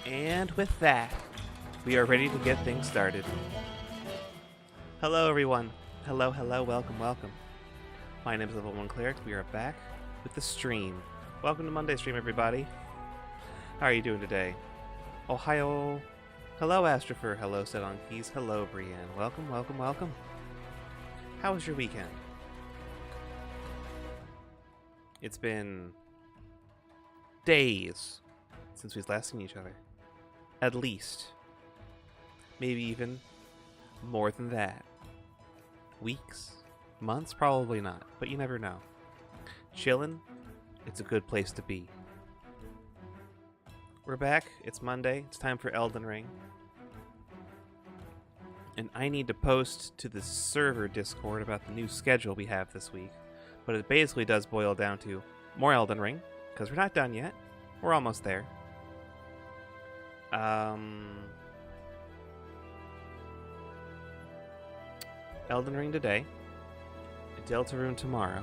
And with that, we are ready to get things started. Hello everyone. Hello, welcome. My name is Level 1 Cleric. We are back with the stream. Welcome to Monday stream, everybody. How are you doing today? Ohio. Hello, Astropher. Hello, Set on Keys. Hello, Brienne. Welcome. How was your weekend? It's been days since we've last seen each other. At least. Maybe even more than that. Weeks? Months? Probably not, but you never know. Chillin', it's a good place to be. We're back. It's Monday. It's time for Elden Ring. And I need to post to the server Discord about the new schedule we have this week. But it basically does boil down to more Elden Ring, because we're not done yet. We're almost there. Elden Ring today. Deltarune tomorrow.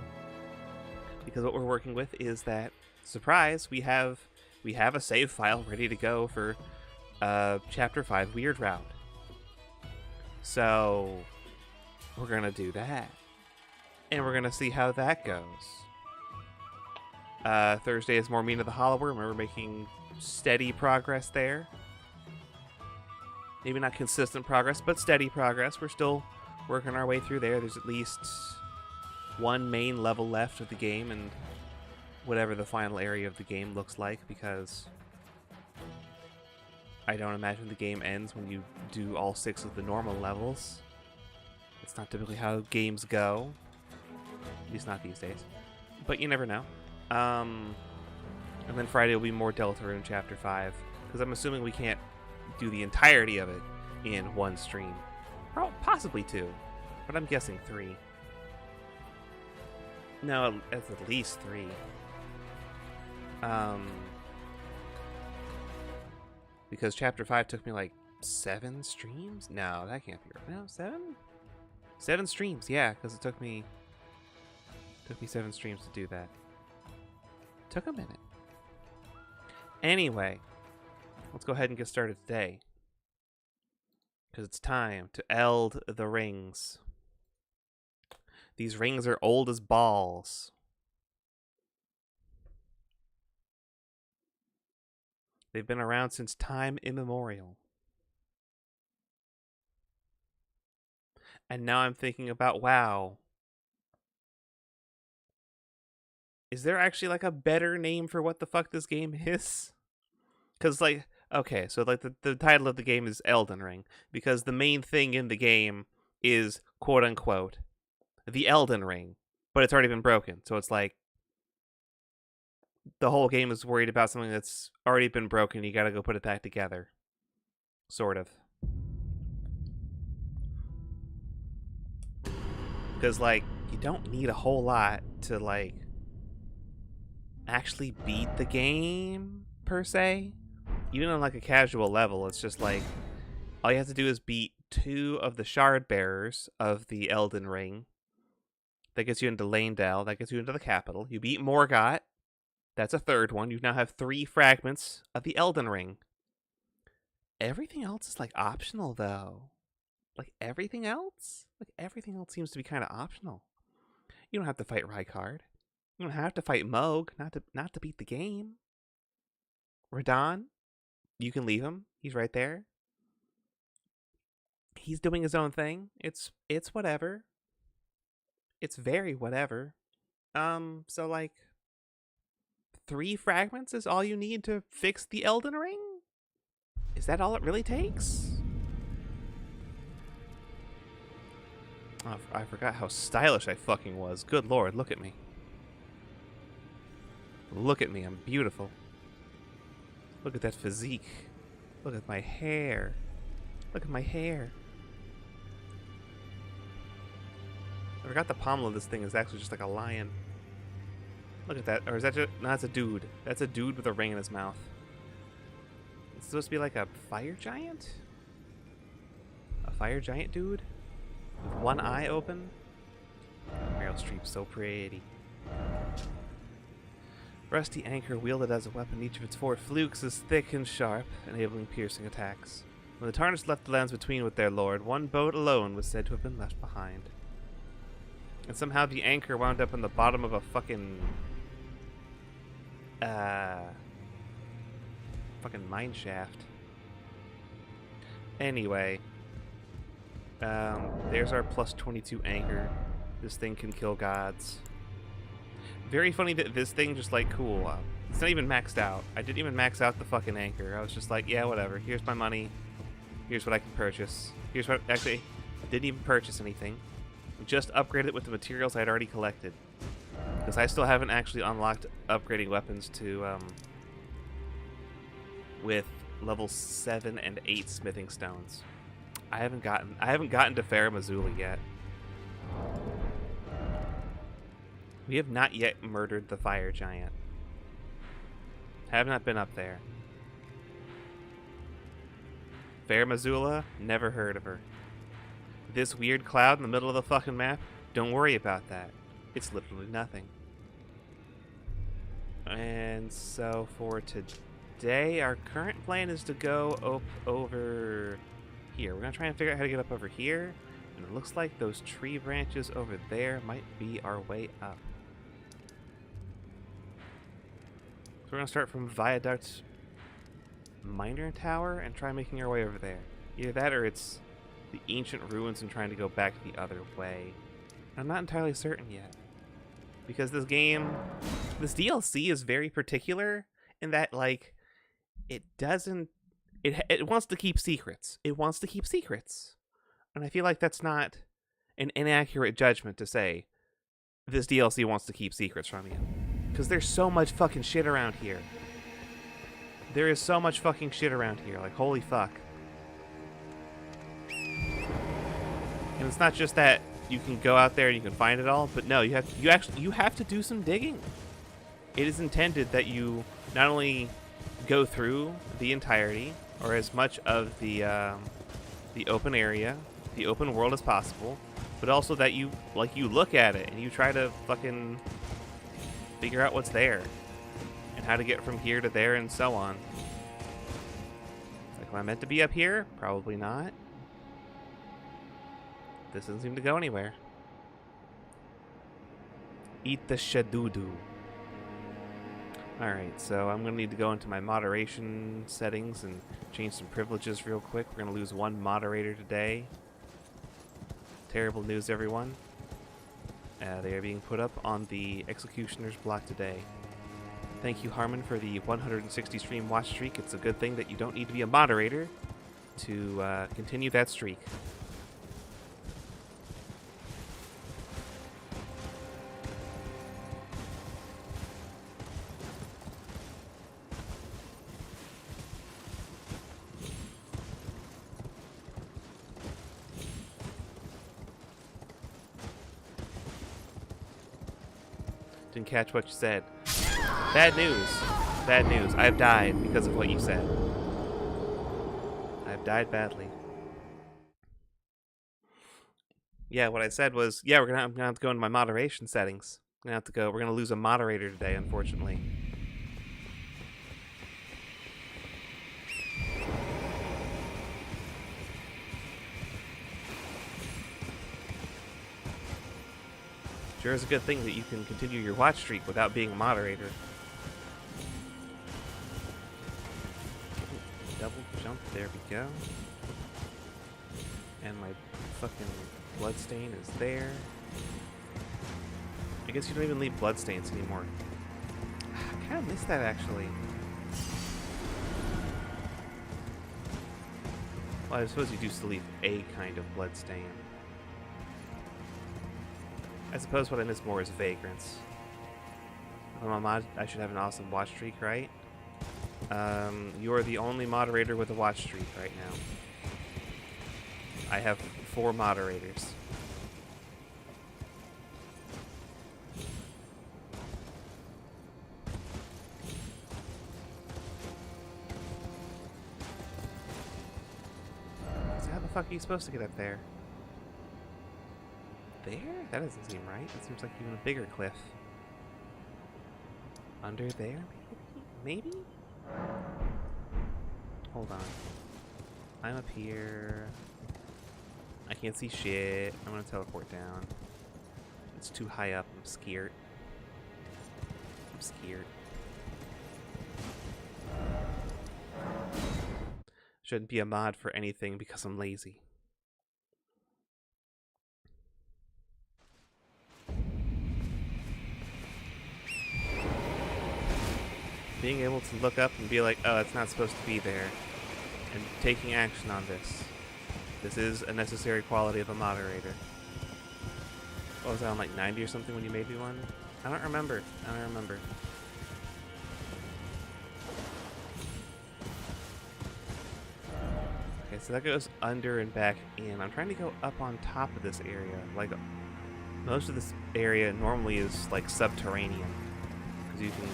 Because what we're working with is that, surprise, we have a save file ready to go for Chapter 5 Weird Route. So we're gonna do that. And we're gonna see how that goes. Thursday is more Mean of the Hollower, and we're making steady progress there. Maybe not consistent progress, but steady progress. We're still working our way through there. There's at least one main level left of the game, and whatever the final area of the game looks like, because I don't imagine the game ends when you do all 6 of the normal levels. It's not typically how games go. At least not these days. But you never know. And then Friday will be more Deltarune Chapter 5, because I'm assuming we can't do the entirety of it in one stream. Possibly 2, but I'm guessing 3. No, it's at least 3. Because Chapter 5 took me like 7 streams? No, that can't be right. No, 7? 7 streams, yeah, because it took me 7 streams to do that. Took a minute. Anyway, let's go ahead and get started today. Because it's time to eld the rings. These rings are old as balls. They've been around since time immemorial. And now I'm thinking about, wow, is there actually like a better name for what the fuck this game is? Because like, okay, so like the title of the game is Elden Ring, because the main thing in the game is quote unquote the Elden Ring, but it's already been broken. So it's like the whole game is worried about something that's already been broken. You gotta go put it back together. Sort of. Because like, you don't need a whole lot to like actually beat the game per se. Even on like a casual level, it's just like all you have to do is beat 2 of the shard bearers of the Elden Ring. That gets you into Lanedale. That gets you into the capital. You beat Morgott. That's a 3rd one. You now have 3 fragments of the Elden Ring. Everything else is like optional though. Like everything else seems to be kind of optional. You don't have to fight Rykard. You don't have to fight Moog, not to beat the game. Radahn, you can leave him. He's right there. He's doing his own thing. It's whatever. It's very whatever. So like 3 fragments is all you need to fix the Elden Ring? Is that all it really takes? Oh, I forgot how stylish I fucking was. Good lord, look at me. Look at me, I'm beautiful. Look at that physique. Look at my hair. Look at my hair. I forgot the pommel of this thing is actually just like a lion. Look at that. Or is that just... No, that's a dude. That's a dude with a ring in his mouth. It's supposed to be like a fire giant? A fire giant dude? With one eye open? Meryl Streep's so pretty. Rusty anchor wielded as a weapon, each of its 4 flukes is thick and sharp, enabling piercing attacks. When the Tarnished left the lands between with their lord, one boat alone was said to have been left behind. And somehow the anchor wound up in the bottom of a fucking mine shaft. Anyway, there's our plus 22 anchor. This thing can kill gods. Very funny that this thing just like, cool. It's not even maxed out. I didn't even max out the fucking anchor. I was just like, yeah, whatever. Here's my money. Here's what I can purchase. Here's what, actually, I didn't even purchase anything. Just upgraded it with the materials I had already collected. Because I still haven't actually unlocked upgrading weapons to, with level 7 and 8 smithing stones. I haven't gotten to Fair Missoula yet. We have not yet murdered the fire giant. Have not been up there. Fair Missoula, never heard of her. This weird cloud in the middle of the fucking map, don't worry about that. It's literally nothing. And so for today, our current plan is to go over here. We're gonna try and figure out how to get up over here. And it looks like those tree branches over there might be our way up. So we're going to start from Viaduct Minor Tower and try making our way over there. Either that or it's the ancient ruins and trying to go back the other way. I'm not entirely certain yet. Because this game, this DLC is very particular in that, like, it doesn't, it wants to keep secrets. It wants to keep secrets. And I feel like that's not an inaccurate judgment to say this DLC wants to keep secrets from you. Because there's so much fucking shit around here. There is so much fucking shit around here. Like, holy fuck. And it's not just that you can go out there and you can find it all, but no, you have to do some digging. It is intended that you not only go through the entirety or as much of the open area, the open world as possible, but also that you look at it and you try to fucking figure out what's there and how to get from here to there and so on. Like, am I meant to be up here? Probably not. This doesn't seem to go anywhere. Eat the shadoodoo. Alright, so I'm going to need to go into my moderation settings and change some privileges real quick. We're going to lose one moderator today. Terrible news, everyone. They are being put up on the Executioner's block today. Thank you, Harmon, for the 160 stream watch streak. It's a good thing that you don't need to be a moderator to continue that streak. Didn't catch what you said. Bad news. Bad news. I've died because of what you said. I've died badly. Yeah, what I said was, yeah, I'm gonna have to go into my moderation settings. We're gonna lose a moderator today, unfortunately. Sure is a good thing that you can continue your watch streak without being a moderator. Double jump, there we go. And my fucking bloodstain is there. I guess you don't even leave bloodstains anymore. I kind of miss that, actually. Well, I suppose you do still leave a kind of bloodstain. I suppose what I miss more is vagrants. If I'm a mod, I should have an awesome watch streak, right? You are the only moderator with a watch streak right now. I have 4 moderators. So how the fuck are you supposed to get up there? There? That doesn't seem right. It seems like even a bigger cliff. Under there, maybe? Hold on. I'm up here. I can't see shit. I'm gonna teleport down. It's too high up. I'm scared. I'm scared. Shouldn't be a mod for anything because I'm lazy. Being able to look up and be like, oh, it's not supposed to be there, and taking action on this. This is a necessary quality of a moderator. What was I on, like 90 or something when you made me one? I don't remember. I don't remember. Okay, so that goes under and back in. I'm trying to go up on top of this area. Like, most of this area normally is like subterranean, because you can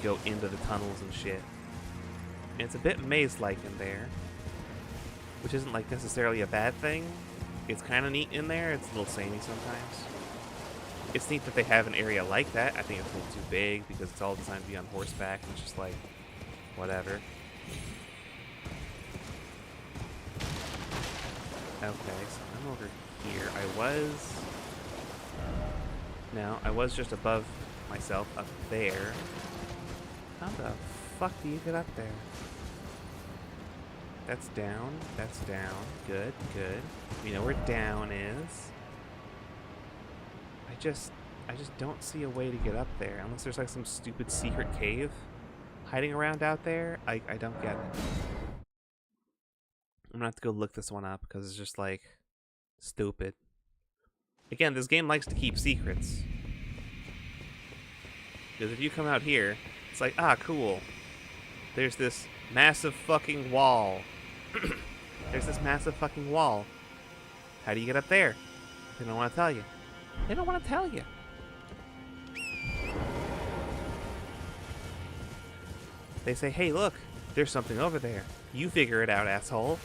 go into the tunnels and shit. And it's a bit maze-like in there, which isn't like necessarily a bad thing. It's kind of neat in there. It's a little samey sometimes. It's neat that they have an area like that. I think it's a little too big because it's all designed to be on horseback and it's just like, whatever. Okay, so I'm over here. I was just above myself up there. How the fuck do you get up there? That's down. That's down. Good, good. We know where down is. I just don't see a way to get up there. Unless there's like some stupid secret cave hiding around out there. I don't get it. I'm gonna have to go look this one up because it's just like stupid. Again, this game likes to keep secrets. Because if you come out here, it's like, ah, cool. There's this massive fucking wall. There's this massive fucking wall. How do you get up there? They don't want to tell you. They don't want to tell you. They say, hey, look, there's something over there. You figure it out, asshole.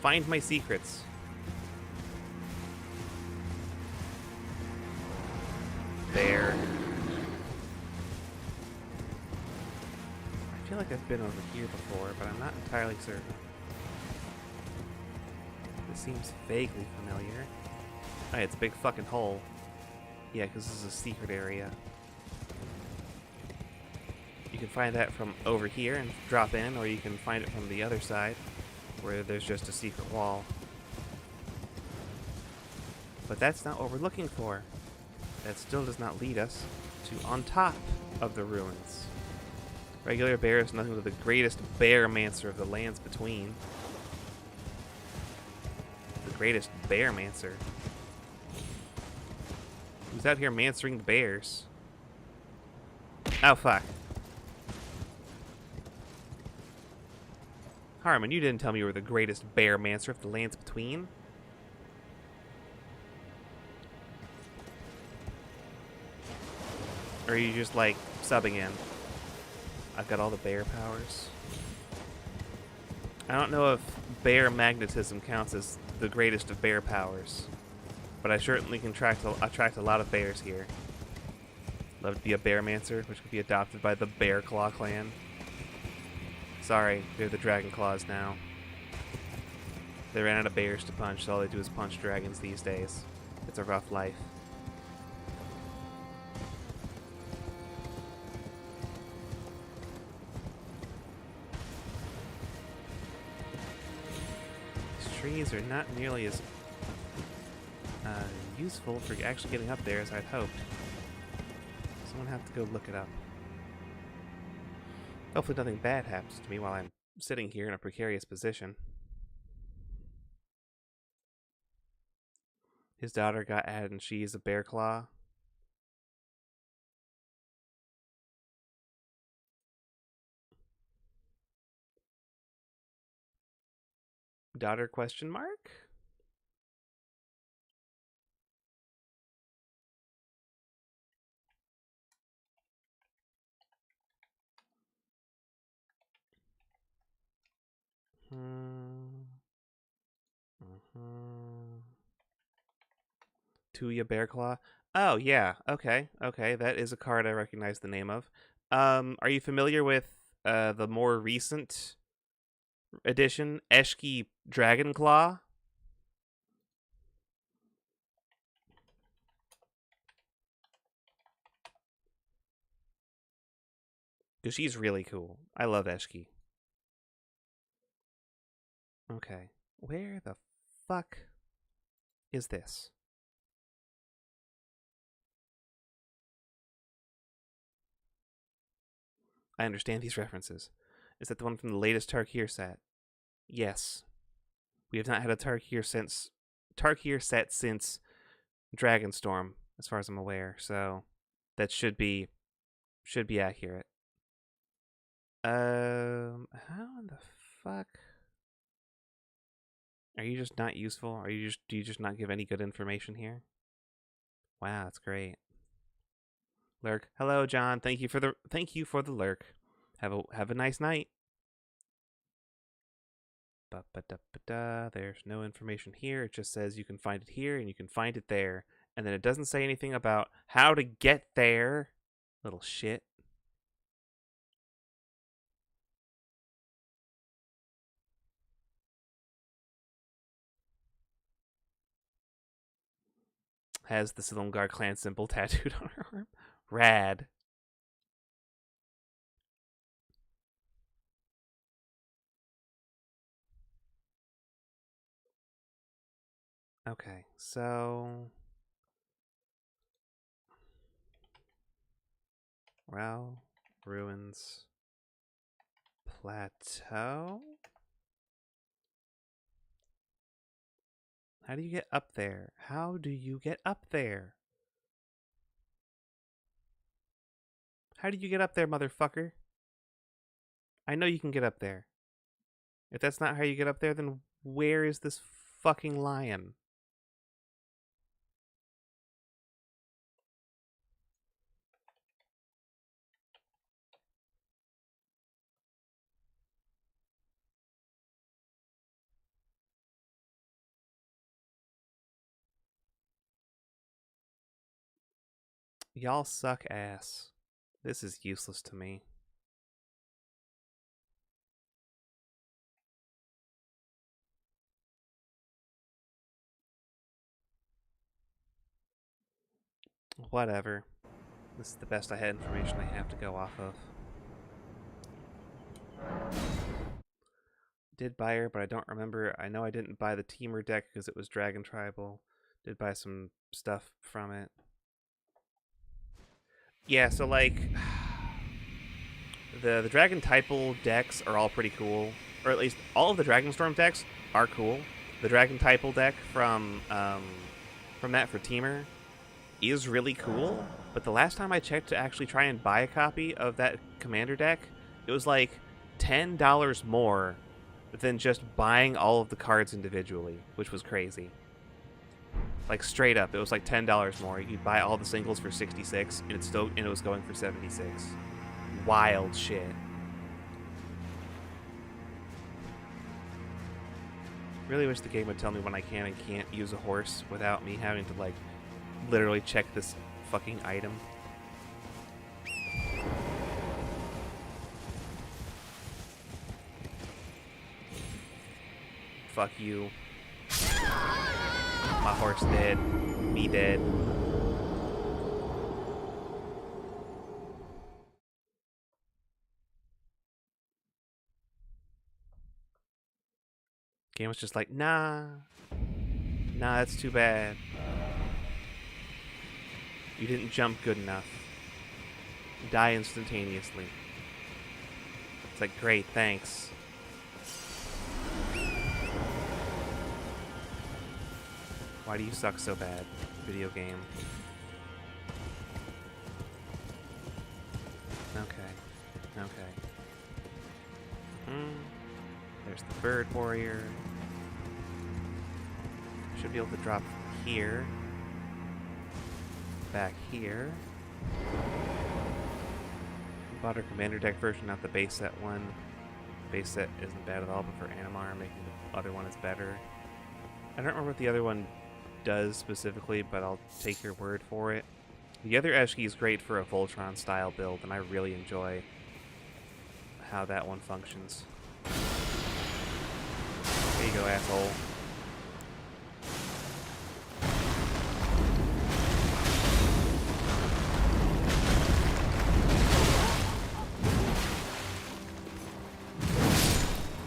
Find my secrets. There. I feel like I've been over here before, but I'm not entirely certain. This seems vaguely familiar. Oh, it's a big fucking hole. Yeah, because this is a secret area. You can find that from over here and drop in, or you can find it from the other side, where there's just a secret wall. But that's not what we're looking for. That still does not lead us to on top of the ruins. Regular bear is nothing but the greatest bear-mancer of the lands between. The greatest bear-mancer. Who's out here mancering the bears? Oh, fuck. Harmon, you didn't tell me you were the greatest bear-mancer of the lands between. Or are you just, like, subbing in? I've got all the bear powers. I don't know if bear magnetism counts as the greatest of bear powers, but I certainly can attract a lot of bears here. Love to be a bear-mancer, which could be adopted by the Bear Claw clan. Sorry, they're the Dragon Claws now. They ran out of bears to punch, so all they do is punch dragons these days. It's a rough life. Trees are not nearly as useful for actually getting up there as I'd hoped. So I'm gonna have to go look it up. Hopefully nothing bad happens to me while I'm sitting here in a precarious position. His daughter got added and she's a bear claw. Daughter question mark? Tuya Bearclaw. Oh, yeah. Okay. Okay. That is a card I recognize the name of. Are you familiar with the more recent edition, Eshki Dragonclaw? Because she's really cool. I love Eshki. Okay. Where the fuck is this? I understand these references. Is that the one from the latest Tarkir set? Yes. We have not had a Tarkir set since Dragonstorm, as far as I'm aware, so that should be accurate. How in the fuck? Are you just not useful? Do you just not give any good information here? Wow, that's great. Lurk. Hello, John. Thank you for the lurk. Have a nice night. Ba-ba-da-ba-da. There's no information here. It just says you can find it here and you can find it there. And then it doesn't say anything about how to get there. Little shit. Has the Silumgar clan symbol tattooed on her arm. Rad. Okay, so Rao Ruins Plateau. How do you get up there? How do you get up there? How do you get up there, motherfucker? I know you can get up there. If that's not how you get up there, then where is this fucking lion? Y'all suck ass. This is useless to me. Whatever. This is the best information I have to go off of. Did buy her, but I don't remember. I know I didn't buy the Teamer deck because it was Dragon Tribal. Did buy some stuff from it. Yeah, so like the Dragon Typal decks are all pretty cool, or at least all of the Dragonstorm decks are cool. The Dragon Typal deck from that for Teamer is really cool, but the last time I checked to actually try and buy a copy of that Commander deck, it was like $10 more than just buying all of the cards individually, which was crazy. Like straight up, it was like $10 more. You could buy all the singles for 66, and it was going for 76. Wild shit. Really wish the game would tell me when I can and can't use a horse without me having to like literally check this fucking item. Fuck you. My horse dead. Me dead. Game was just like, nah. Nah, that's too bad. You didn't jump good enough. You die instantaneously. It's like, great, thanks. Why do you suck so bad, video game? Okay. Okay. There's the bird warrior. Should be able to drop from here. Back here. Bought our commander deck version, not the base set one. Base set isn't bad at all, but for Animar, making the other one is better. I don't remember what the other one does specifically, but I'll take your word for it. The other Eshki is great for a Voltron style build, and I really enjoy how that one functions. There you go, asshole.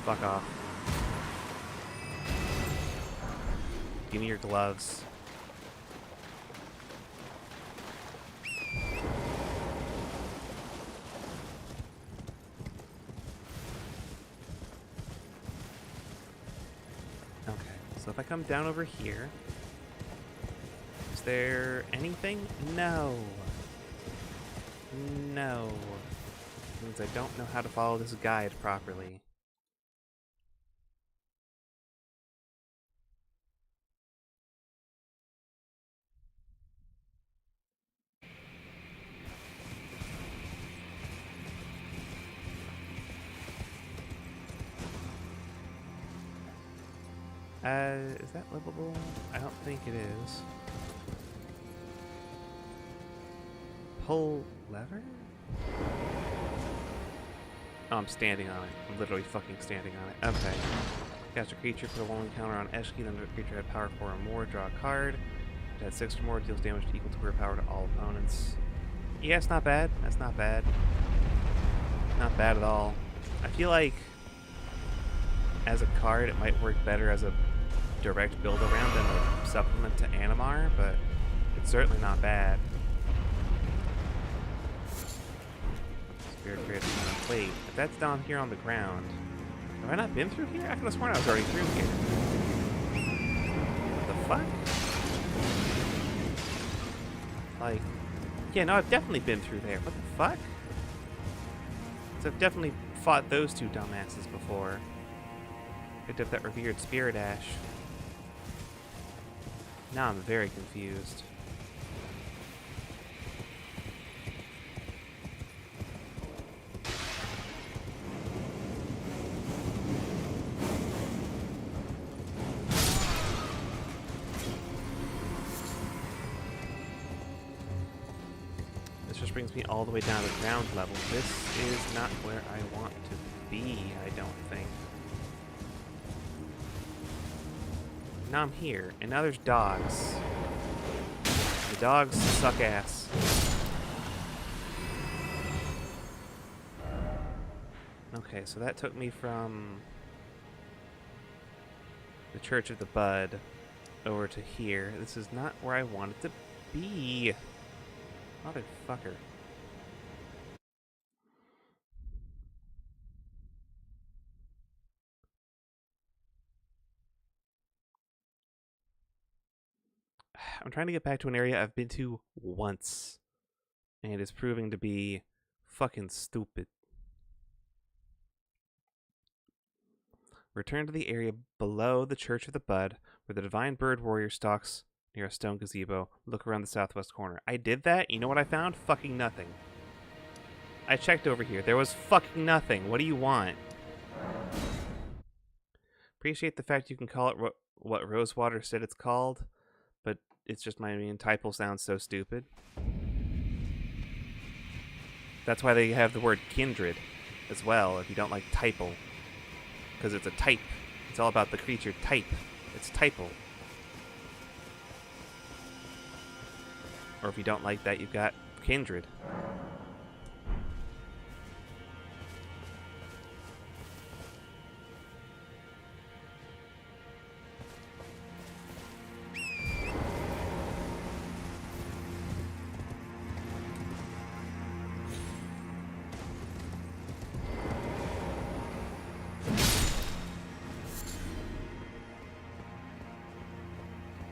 Fuck off. Give me your gloves. Okay, so if I come down over here, is there anything? No. No. Means I don't know how to follow this guide properly. Is that livable? I don't think it is. Pull lever? Oh, I'm standing on it. I'm literally fucking standing on it. Okay. Cast a creature, put a one encounter on Eshki, then the creature had power 4 or more, draw a card. It had 6 or more, deals damage equal to her power to all opponents. Yeah, it's not bad. That's not bad. Not bad at all. I feel like as a card, it might work better as a direct build around than a supplement to Animar, but it's certainly not bad. Spirit Grid. Wait, if that's down here on the ground, have I not been through here? I could have sworn I was already through here. What the fuck? Like, yeah, no, I've definitely been through there. What the fuck? So I've definitely fought those two dumbasses before. Picked up that revered Spirit Ash. Now I'm very confused. This just brings me all the way down to ground level. This is not where I want to be, I don't think. Now I'm here, and now there's dogs. The dogs suck ass. Okay, so that took me from the Church of the Bud over to here. This is not where I wanted to be. Motherfucker. I'm trying to get back to an area I've been to once, and it's proving to be fucking stupid. Return to the area below the Church of the Bud, where the Divine Bird Warrior stalks near a stone gazebo. Look around the southwest corner. I did that? You know what I found? Fucking nothing. I checked over here. There was fucking nothing. What do you want? Appreciate the fact you can call it what Rosewater said it's called, but it's just my main typo sounds so stupid. That's why they have the word kindred as well, if you don't like typo. Because it's a type. It's all about the creature type. It's typo. Or if you don't like that, you've got kindred.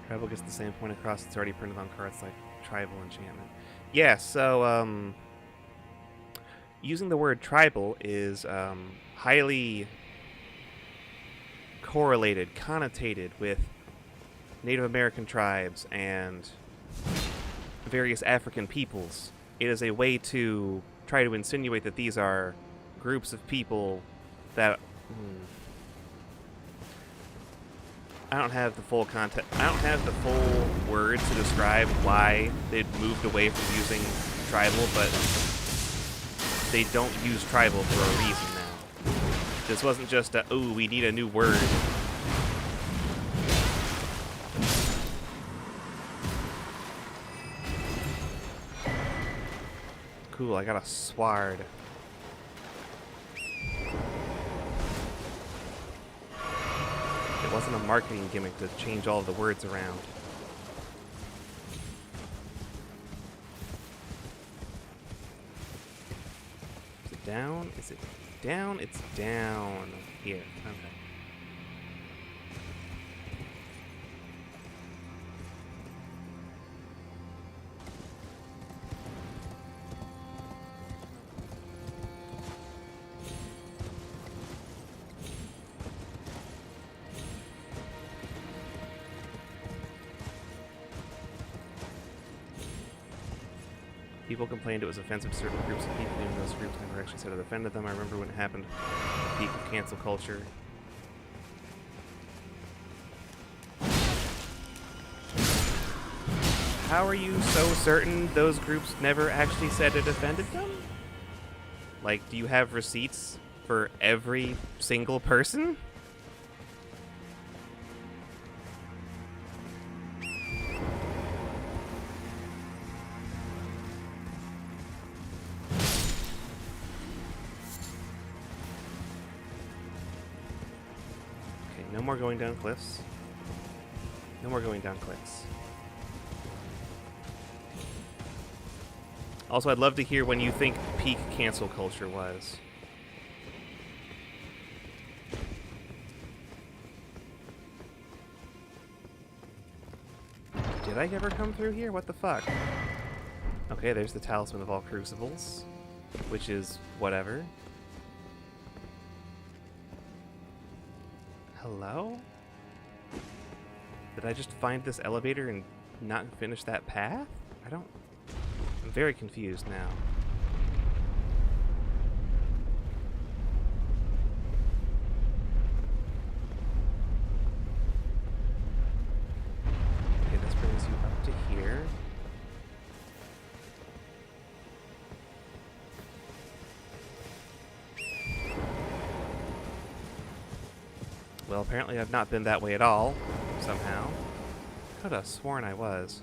Tribal gets the same point across. It's already printed on cards like tribal enchantment. Yeah, so using the word tribal is highly correlated, connotated with Native American tribes and various African peoples. It is a way to try to insinuate that these are groups of people that I don't have the full context. I don't have the full words to describe why they'd moved away from using tribal, but they don't use tribal for a reason now. This wasn't just a, ooh, we need a new word. Cool, I got a sword. It wasn't a marketing gimmick to change all of the words around. Is it down? Is it down? It's down. Here. Okay. People complained it was offensive to certain groups of people, even those groups never actually said it offended them. I remember when it happened at the peak of cancel culture. How are you so certain those groups never actually said it offended them? Like, do you have receipts for every single person? No more going down cliffs. No more going down cliffs. Also, I'd love to hear when you think peak cancel culture was. Did I ever come through here? What the fuck? Okay, there's the Talisman of all Crucibles, which is whatever. Hello? Did I just find this elevator and not finish that path? I'm very confused now. Okay, this brings you up to here. Well, apparently I've not been that way at all, somehow. I could have sworn I was.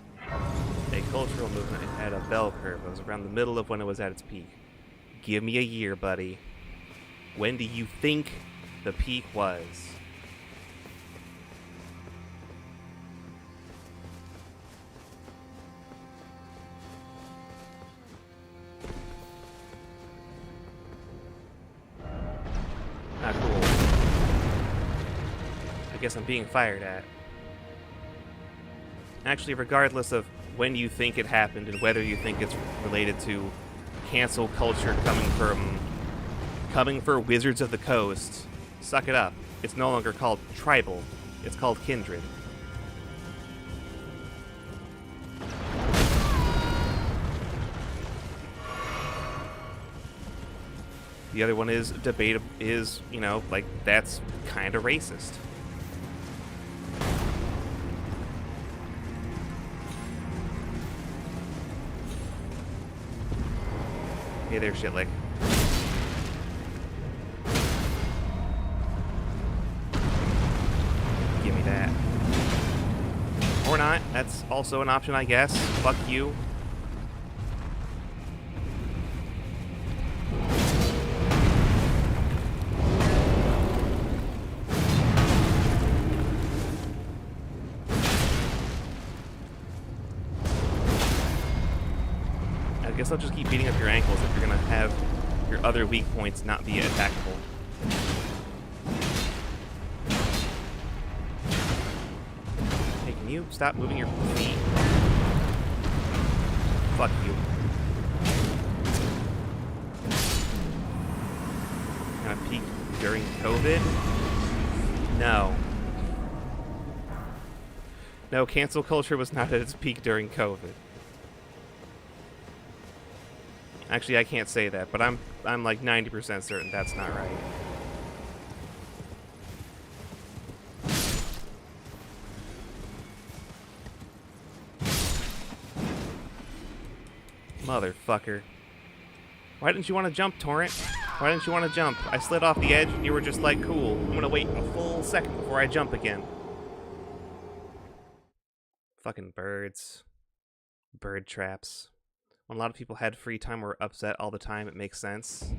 A cultural movement, it had a bell curve. It was around the middle of when it was at its peak. Give me a year, buddy. When do you think the peak was? Not cool. I guess I'm being fired at. Actually, regardless of when you think it happened and whether you think it's related to cancel culture coming for Wizards of the Coast, suck it up. It's no longer called tribal. It's called kindred. The other one is debatable, you know, like, that's kind of racist. Hey there, shitlick. Give me that. Or not. That's also an option, I guess. Fuck you. I guess I'll just keep beating up your ankles if you're gonna have your other weak points not be attackable. Hey, can you stop moving your feet? Fuck you. Kind of peaked during COVID? No. No, cancel culture was not at its peak during COVID. Actually, I can't say that, but I'm like 90% certain that's not right. Motherfucker. Why didn't you want to jump, Torrent? Why didn't you want to jump? I slid off the edge and you were just like, cool, I'm gonna wait a full second before I jump again. Fucking birds. Bird traps. When a lot of people had free time or were upset all the time, it makes sense.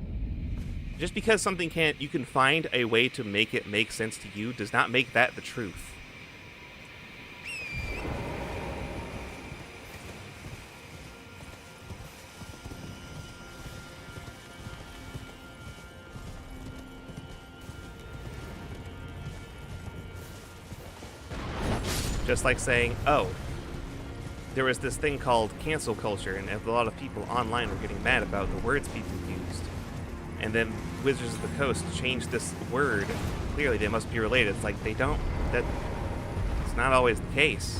Just because something you can find a way to make it make sense to you does not make that the truth. Just like saying, oh, there was this thing called cancel culture, and a lot of people online were getting mad about the words people used. And then Wizards of the Coast changed this word. Clearly, they must be related. It's like, they don't. It's not always the case.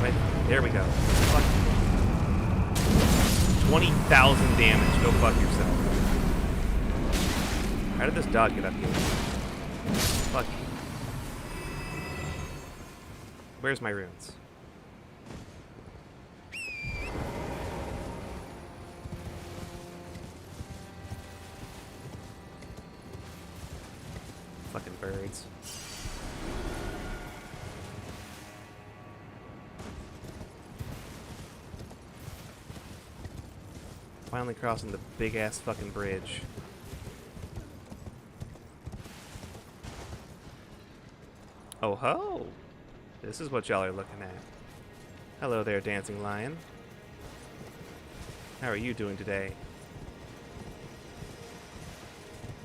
Right, there we go. Fuck. 20,000 damage. Go fuck yourself. How did this dog get up here? Fuck you. Where's my runes? Fucking birds. Finally crossing the big ass fucking bridge. Oh ho! This is what y'all are looking at. Hello there, dancing lion. How are you doing today?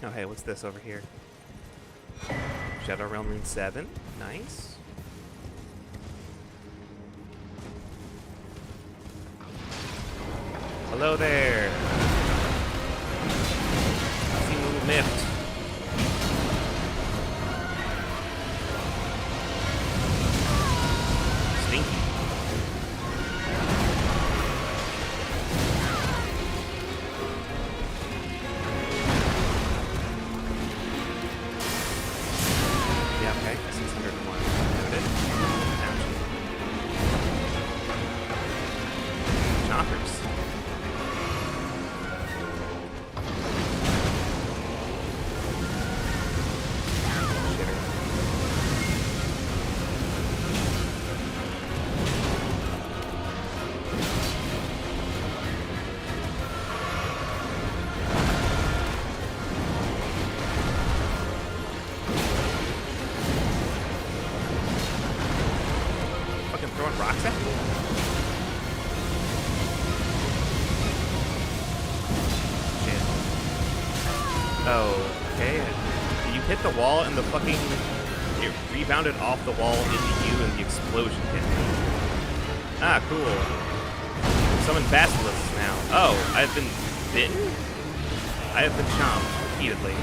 Oh hey, what's this over here? Shadow Realm Rune 7. Nice. Hello there! I see a little miffed. Rocks at me? Shit. Oh, okay. You hit the wall and the fucking... It rebounded off the wall into you and the explosion hit me. Ah, cool. Summon basilisks now. Oh, I've been bitten? I have been chomped repeatedly.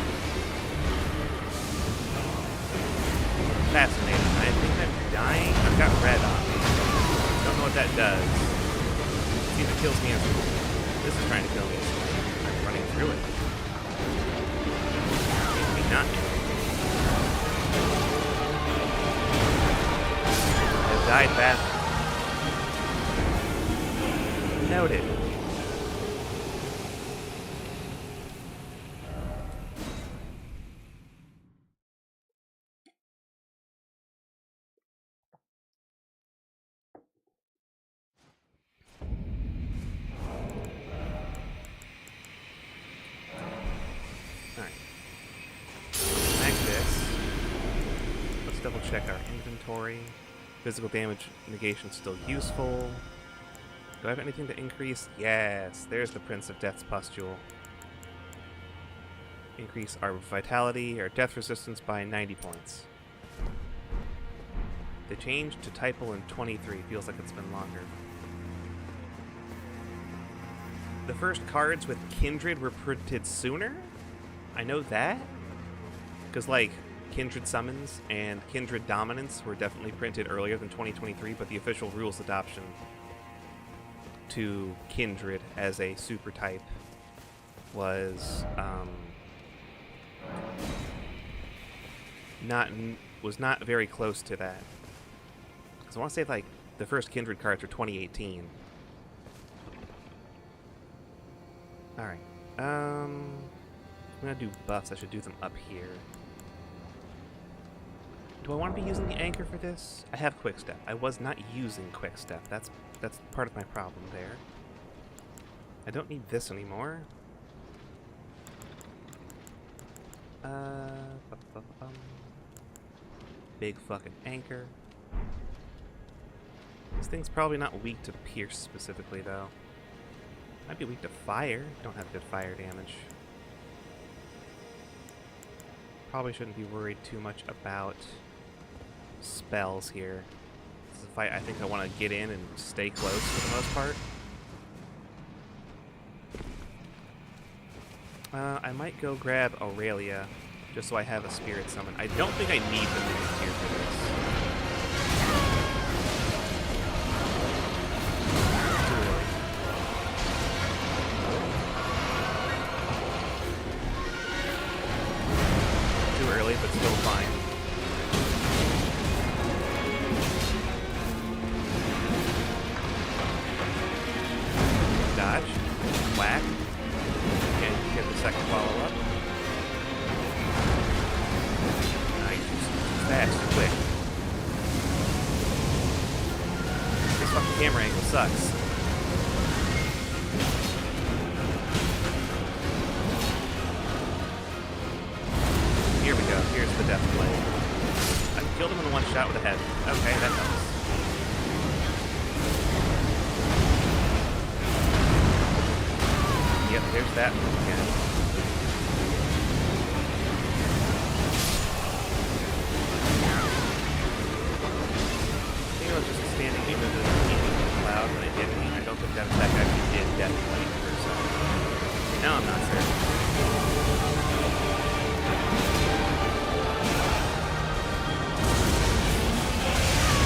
Fascinating. I think I'm dying. I've got red on me. Don't know what that does. See if it kills me instantly. This is trying to kill me. I'm running through it. Maybe not. I've died badly. Noted. Double check our inventory. Physical damage negation still useful. Do I have anything to increase? Yes, there's the Prince of Death's pustule. Increase our vitality, our death resistance by 90 points. They changed to typal in 23. Feels like it's been longer. The first cards with Kindred were printed sooner? I know that. Because, like, Kindred Summons and Kindred Dominance were definitely printed earlier than 2023, but the official rules adoption to Kindred as a super type was not very close to that. Because I want to say, like, the first Kindred cards are 2018. Alright. I'm gonna do buffs. I should do them up here. Do I want to be using the anchor for this? I have quick step. I was not using quick step. That's part of my problem there. I don't need this anymore. Big fucking anchor. This thing's probably not weak to pierce specifically, though. Might be weak to fire. Don't have good fire damage. Probably shouldn't be worried too much about spells here. This is a fight I think I want to get in and stay close for the most part. I might go grab Aurelia, just so I have a spirit summon. I don't think I need the minions here for this. Too early. Too early, but still fine. Dodge. Whack. Can't get the second follow-up. Nice. Fast, quick. This fucking camera angle sucks. Here we go. Here's the death blade. I killed him in one shot with a head. Okay, that helps. Yep, there's that one again. I think I was just standing even though it was loud when it hit me. I don't think that attack actually did death blade per se. Now I'm not certain.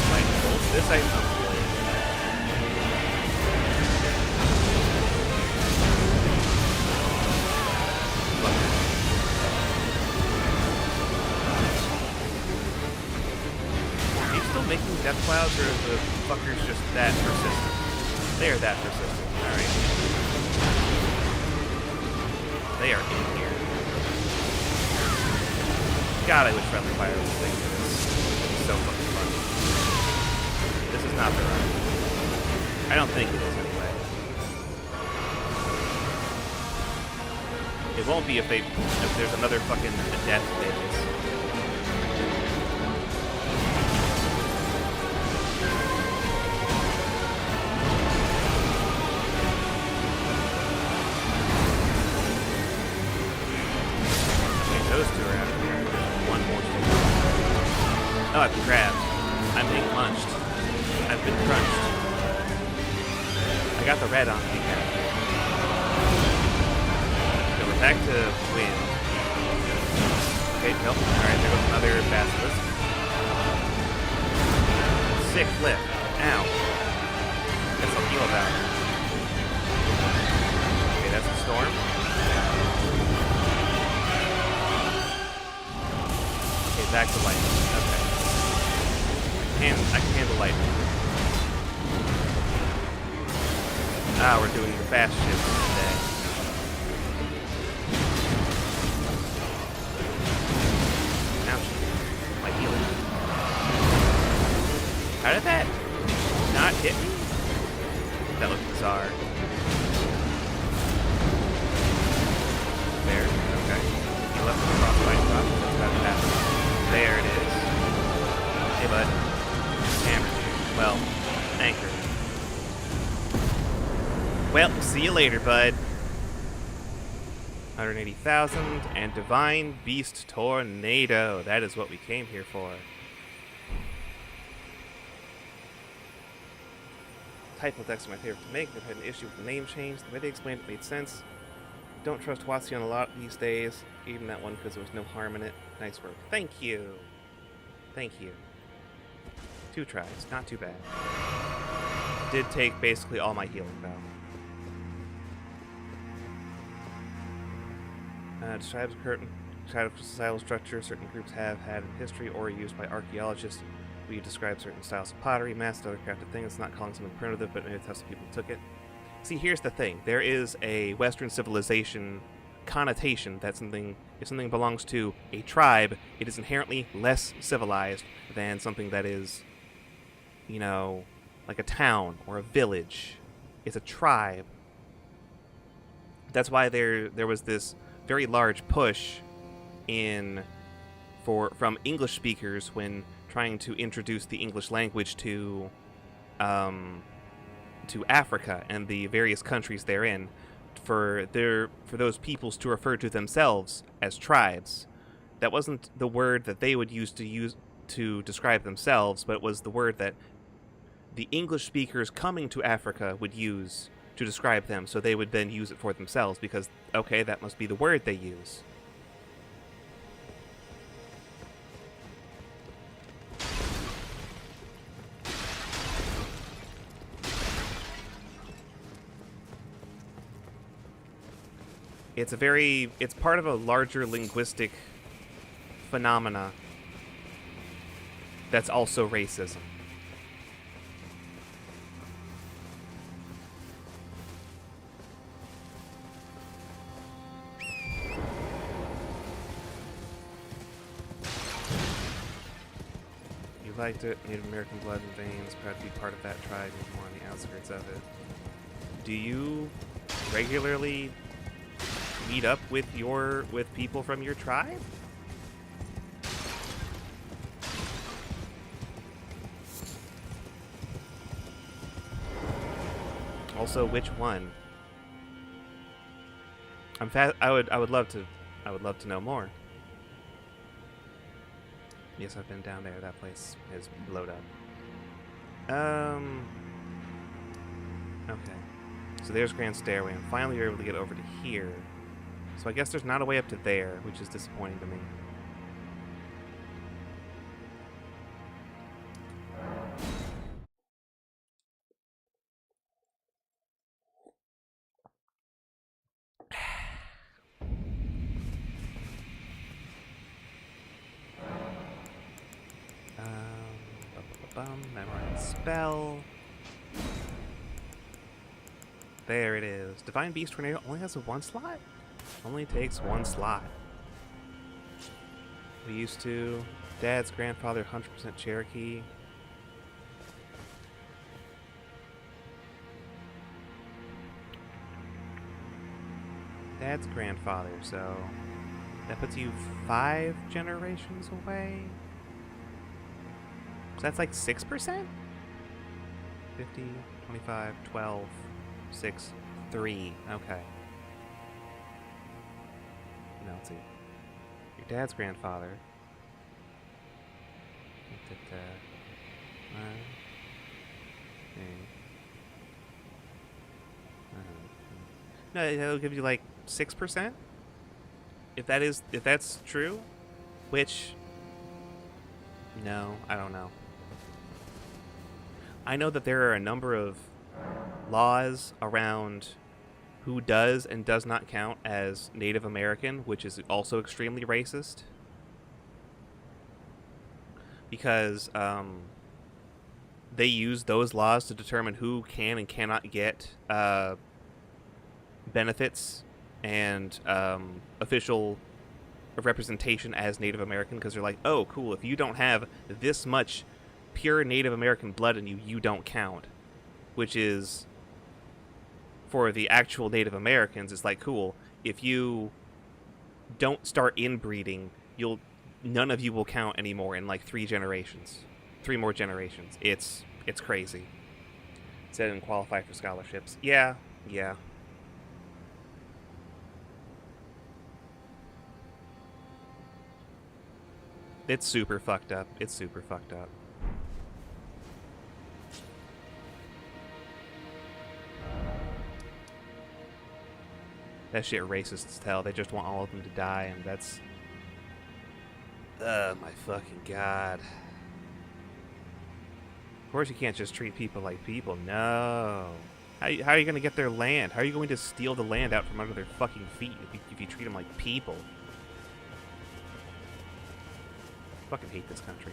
Lightning bolt. This I know. Making death clouds, or are the fuckers just that persistent? They are that persistent. Alright. They are in here. God, I wish friendly fire was a thing for this. It's so fucking fun. This is not the run. I don't think it is anyway. It won't be if there's another fucking death phase. Those two are out of here. One more still. Oh, I've been grabbed. I'm being punched. I've been crunched. I got the red on me again. So we're back to wind. Okay, nope. Alright, there goes another basilisk. Sick flip. Ow. Guess I'll heal about it. Okay, that's a storm. Back to lightning. Okay. I can handle lightning. Ah, we're doing the fast shit today. Ouch. My healing. How did that not hit me? That looked bizarre. There. Okay. He left the crossbite drop. That's about to happen. There it is. Hey, bud. Hammer. Well, anchor. Well, see you later, bud. 180,000 and Divine Beast Tornado. That is what we came here for. Typo text is my favorite to make. I've had an issue with the name change. The way they explained it made sense. Don't trust Watsian a lot these days. Even that one because there was no harm in it. Nice work. Thank you. Thank you. 2 tries. Not too bad. Did take basically all my healing though. Describes a curtain societal structure certain groups have had in history or used by archaeologists We describe certain styles of pottery, masked other crafted things. It's not calling something primitive, but maybe it's how some people took it. See, here's the thing. There is a Western civilization connotation that if something belongs to a tribe, it is inherently less civilized than something that is, you know, like a town or a village. It's a tribe. That's why there was this very large push from English speakers when trying to introduce the English language to Africa and the various countries therein, for those peoples to refer to themselves as tribes. That wasn't the word that they would use to describe themselves, but it was the word that the English speakers coming to Africa would use to describe them, so they would then use it for themselves because, okay, that must be the word they use. It's part of a larger linguistic phenomena that's also racism. You liked it, Native American blood and veins, proud to be part of that tribe, and more on the outskirts of it. Do you regularly meet up with people from your tribe? Also, which one? I would love to know more. Yes, I've been down there. That place is blowed up. Okay. So there's Grand Stairway, and finally you're able to get over to here. So I guess there's not a way up to there, which is disappointing to me. Memorize spell. There it is. Divine Beast Tornado only has a 1 slot? Only takes 1 slot. We used to. Dad's grandfather, 100% Cherokee. Dad's grandfather, so that puts you 5 generations away. So that's like 6%? 50, 25, 12, 6, 3. Okay. Now let's see. Your dad's grandfather. No, it'll give you like 6%. If that's true, which, no, I don't know. I know that there are a number of laws around who does and does not count as Native American, which is also extremely racist. Because they use those laws to determine who can and cannot get benefits and official representation as Native American, because they're like, oh, cool, if you don't have this much pure Native American blood in you, you don't count. Which is, for the actual Native Americans, it's like, cool, if you don't start inbreeding, none of you will count anymore in like 3 generations. 3 more generations. It's crazy. Said it didn't qualify for scholarships. Yeah. It's super fucked up. That shit racist as hell. They just want all of them to die, and that's... my fucking god. Of course you can't just treat people like people. No. How are you going to get their land? How are you going to steal the land out from under their fucking feet if you treat them like people? Fucking hate this country.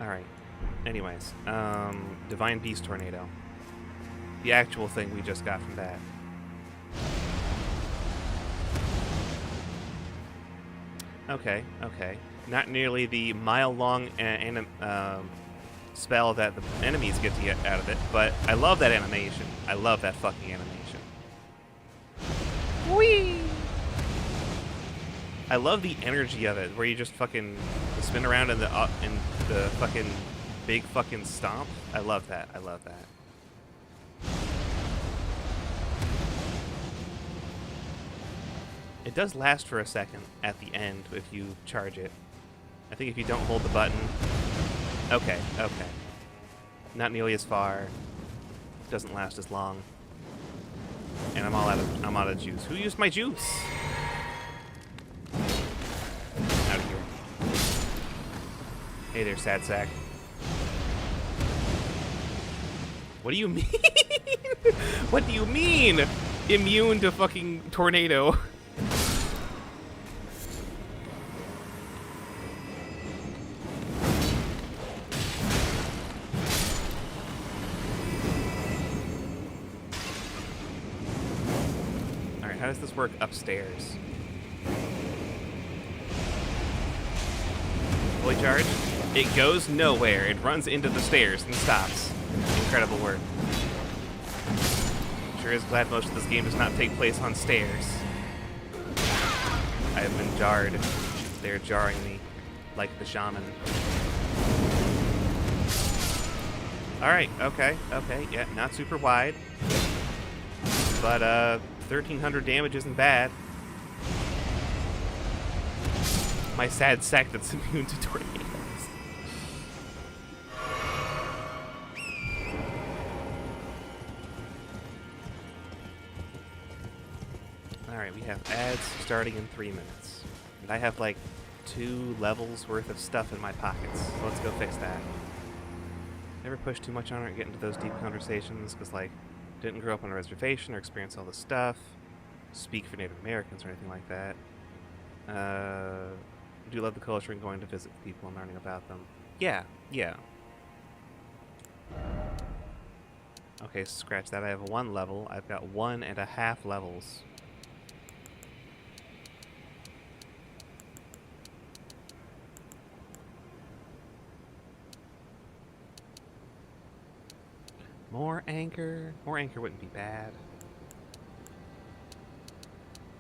Alright. Anyways, Divine Beast Tornado. The actual thing we just got from that. Okay, okay. Not nearly the mile-long spell that the enemies get to get out of it, but I love that animation. I love that fucking animation. Whee! I love the energy of it, where you just fucking spin around in the fucking big fucking stomp. I love that. I love that. It does last for a second at the end if you charge it. I think if you don't hold the button. Okay, okay. Not nearly as far. Doesn't last as long. And I'm out of juice. Who used my juice? Out of here. Hey there, sad sack. What do you mean? What do you mean? Immune to fucking tornado. How does this work upstairs? Fully charged? It goes nowhere. It runs into the stairs and stops. Incredible work. Sure is glad most of this game does not take place on stairs. I have been jarred. They're jarring me like the shaman. Alright, okay, okay, yeah, not super wide. But, 1,300 damage isn't bad. My sad sack that's immune to tornadoes. Alright, we have ads starting in 3 minutes. And I have like 2 levels worth of stuff in my pockets. So let's go fix that. Never push too much on it or get into those deep conversations, because like, didn't grow up on a reservation or experience all this stuff, speak for Native Americans or anything like that. Do love the culture and going to visit people and learning about them. Yeah, yeah. Okay, scratch that. I have 1 level. I've got 1.5 levels. More anchor. More anchor wouldn't be bad.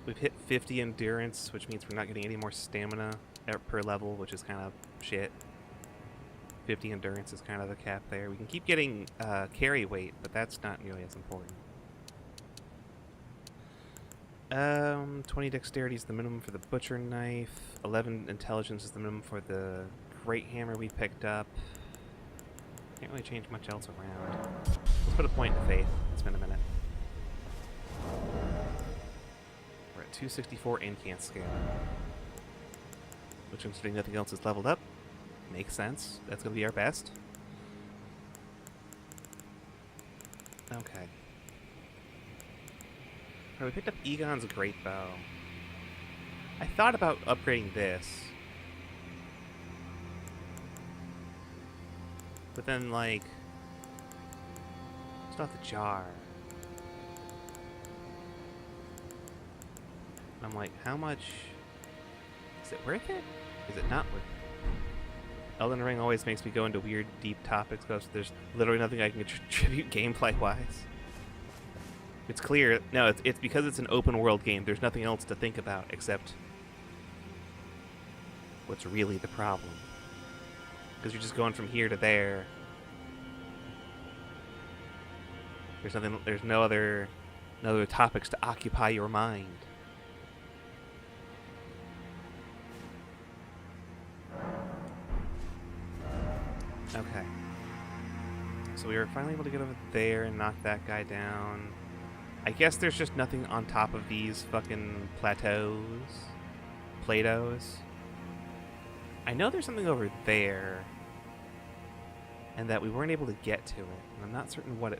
We've hit 50 endurance, which means we're not getting any more stamina per level, which is kind of shit. 50 endurance is kind of the cap there. We can keep getting carry weight, but that's not nearly as important. 20 dexterity is the minimum for the butcher knife. 11 intelligence is the minimum for the great hammer we picked up. Can't really change much else around. Let's put a point in faith. It's been a minute. We're at 264 incant scale. Which, considering nothing else is leveled up, makes sense. That's going to be our best. Okay. Alright, we picked up Egon's Great Bow. I thought about upgrading this. But then, like, it's not the jar. I'm like, how much? Is it worth it? Is it not worth it? Elden Ring always makes me go into weird, deep topics because there's literally nothing I can contribute gameplay-wise. It's clear. No, it's because it's an open-world game. There's nothing else to think about except what's really the problem. Because you're just going from here to there. There's nothing. There's no other topics to occupy your mind. Okay. So we were finally able to get over there and knock that guy down. I guess there's just nothing on top of these fucking plateaus. Platos. I know there's something over there, and that we weren't able to get to it. And I'm not certain what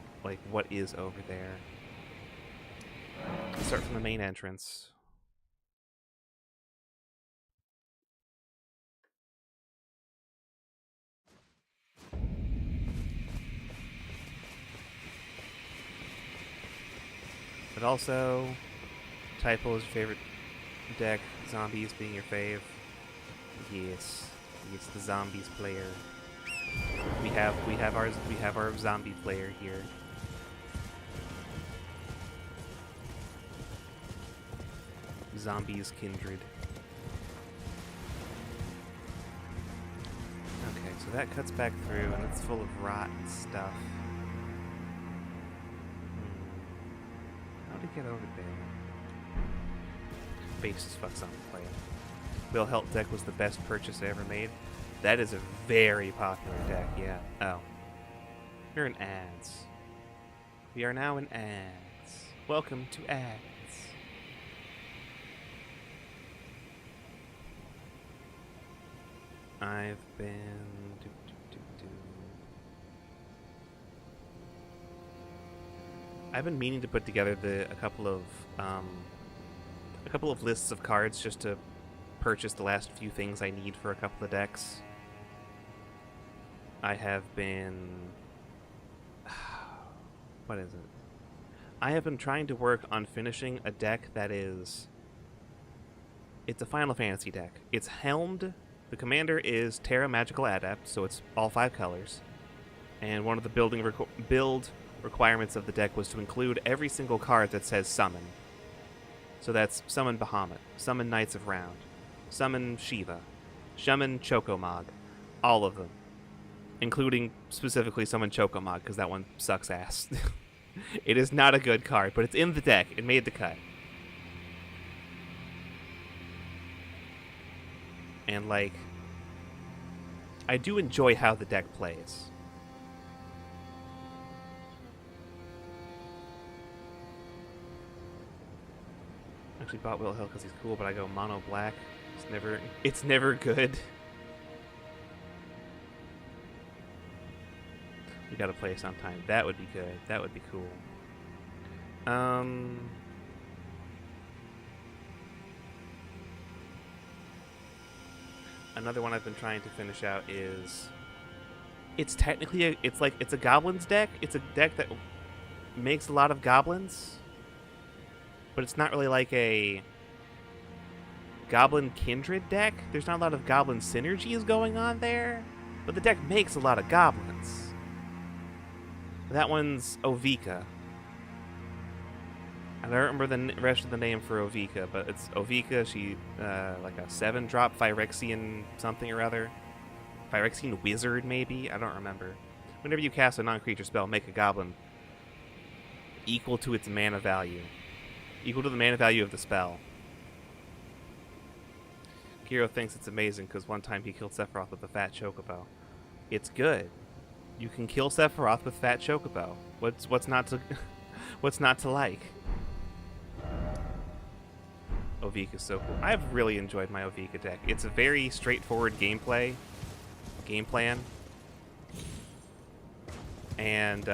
what is over there. Let's start from the main entrance. But also, Typo is your favorite deck, zombies being your fave. Yes. It's the zombies player. We have our zombie player here. Zombies kindred. Okay, so that cuts back through and it's full of rot and stuff. How to get over there? Base as fuck zombie player. Will Help deck was the best purchase I ever made. That is a very popular deck, yeah. Oh. You're in ads. We are now in ads. Welcome to ads. I've been... I've been meaning to put together a couple of lists of cards just to purchase the last few things I need for a couple of decks. I have been... What is it? I have been trying to work on finishing a deck that is... It's a Final Fantasy deck. It's helmed. The commander is Terra Magical Adept, so it's all 5 colors. And one of the build requirements of the deck was to include every single card that says Summon. So that's Summon Bahamut, Summon Knights of Round, Summon Shiva, Summon Chocomog, all of them. Including specifically Summon Chocomog, because that one sucks ass. It is not a good card, but it's in the deck. It made the cut. And, like, I do enjoy how the deck plays. Actually bought Will Hill because he's cool, but I go mono black. It's never good. We gotta play sometime. That would be good. That would be cool. Another one I've been trying to finish out is... It's technically it's a goblins deck. It's a deck that makes a lot of goblins. But it's not really like a goblin kindred deck. There's not a lot of goblin synergies going on there. But the deck makes a lot of goblins. That one's Ovika. I don't remember the rest of the name for Ovika, but it's Ovika. She, like a 7-drop Phyrexian something or other. Phyrexian wizard, maybe? I don't remember. Whenever you cast a non-creature spell, make a goblin equal to its mana value. Equal to the mana value of the spell. Kiro thinks it's amazing because one time he killed Sephiroth with a fat chocobo. It's good. You can kill Sephiroth with fat chocobo. What's not to what's not to like? Ovika is so cool. I've really enjoyed my Ovika deck. It's a very straightforward game plan, and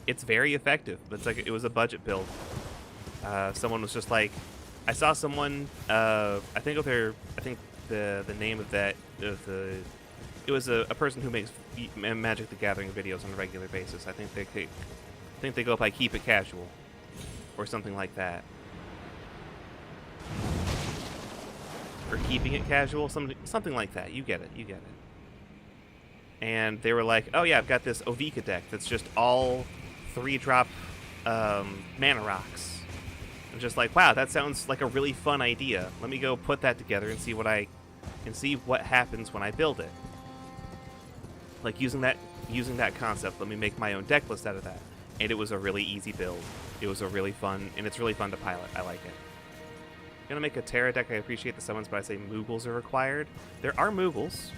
it's very effective. It's like it was a budget build. Someone was just like, I saw someone. I think the name of that it was a person who makes Magic the Gathering videos on a regular basis. I think they go by Keep It Casual or something like that, or Keeping It Casual, something like that. You get it. And they were like, oh yeah, I've got this Ovika deck that's just all 3-drop mana rocks. I'm just like, wow, that sounds like a really fun idea. Let me go put that together and see what happens when I build it. Like using that concept, let me make my own deck list out of that. And it was a really easy build. It was a really fun, and it's really fun to pilot. I like it. I'm gonna make a Terra deck. I appreciate the summons, but I say Moogles are required. There are Moogles.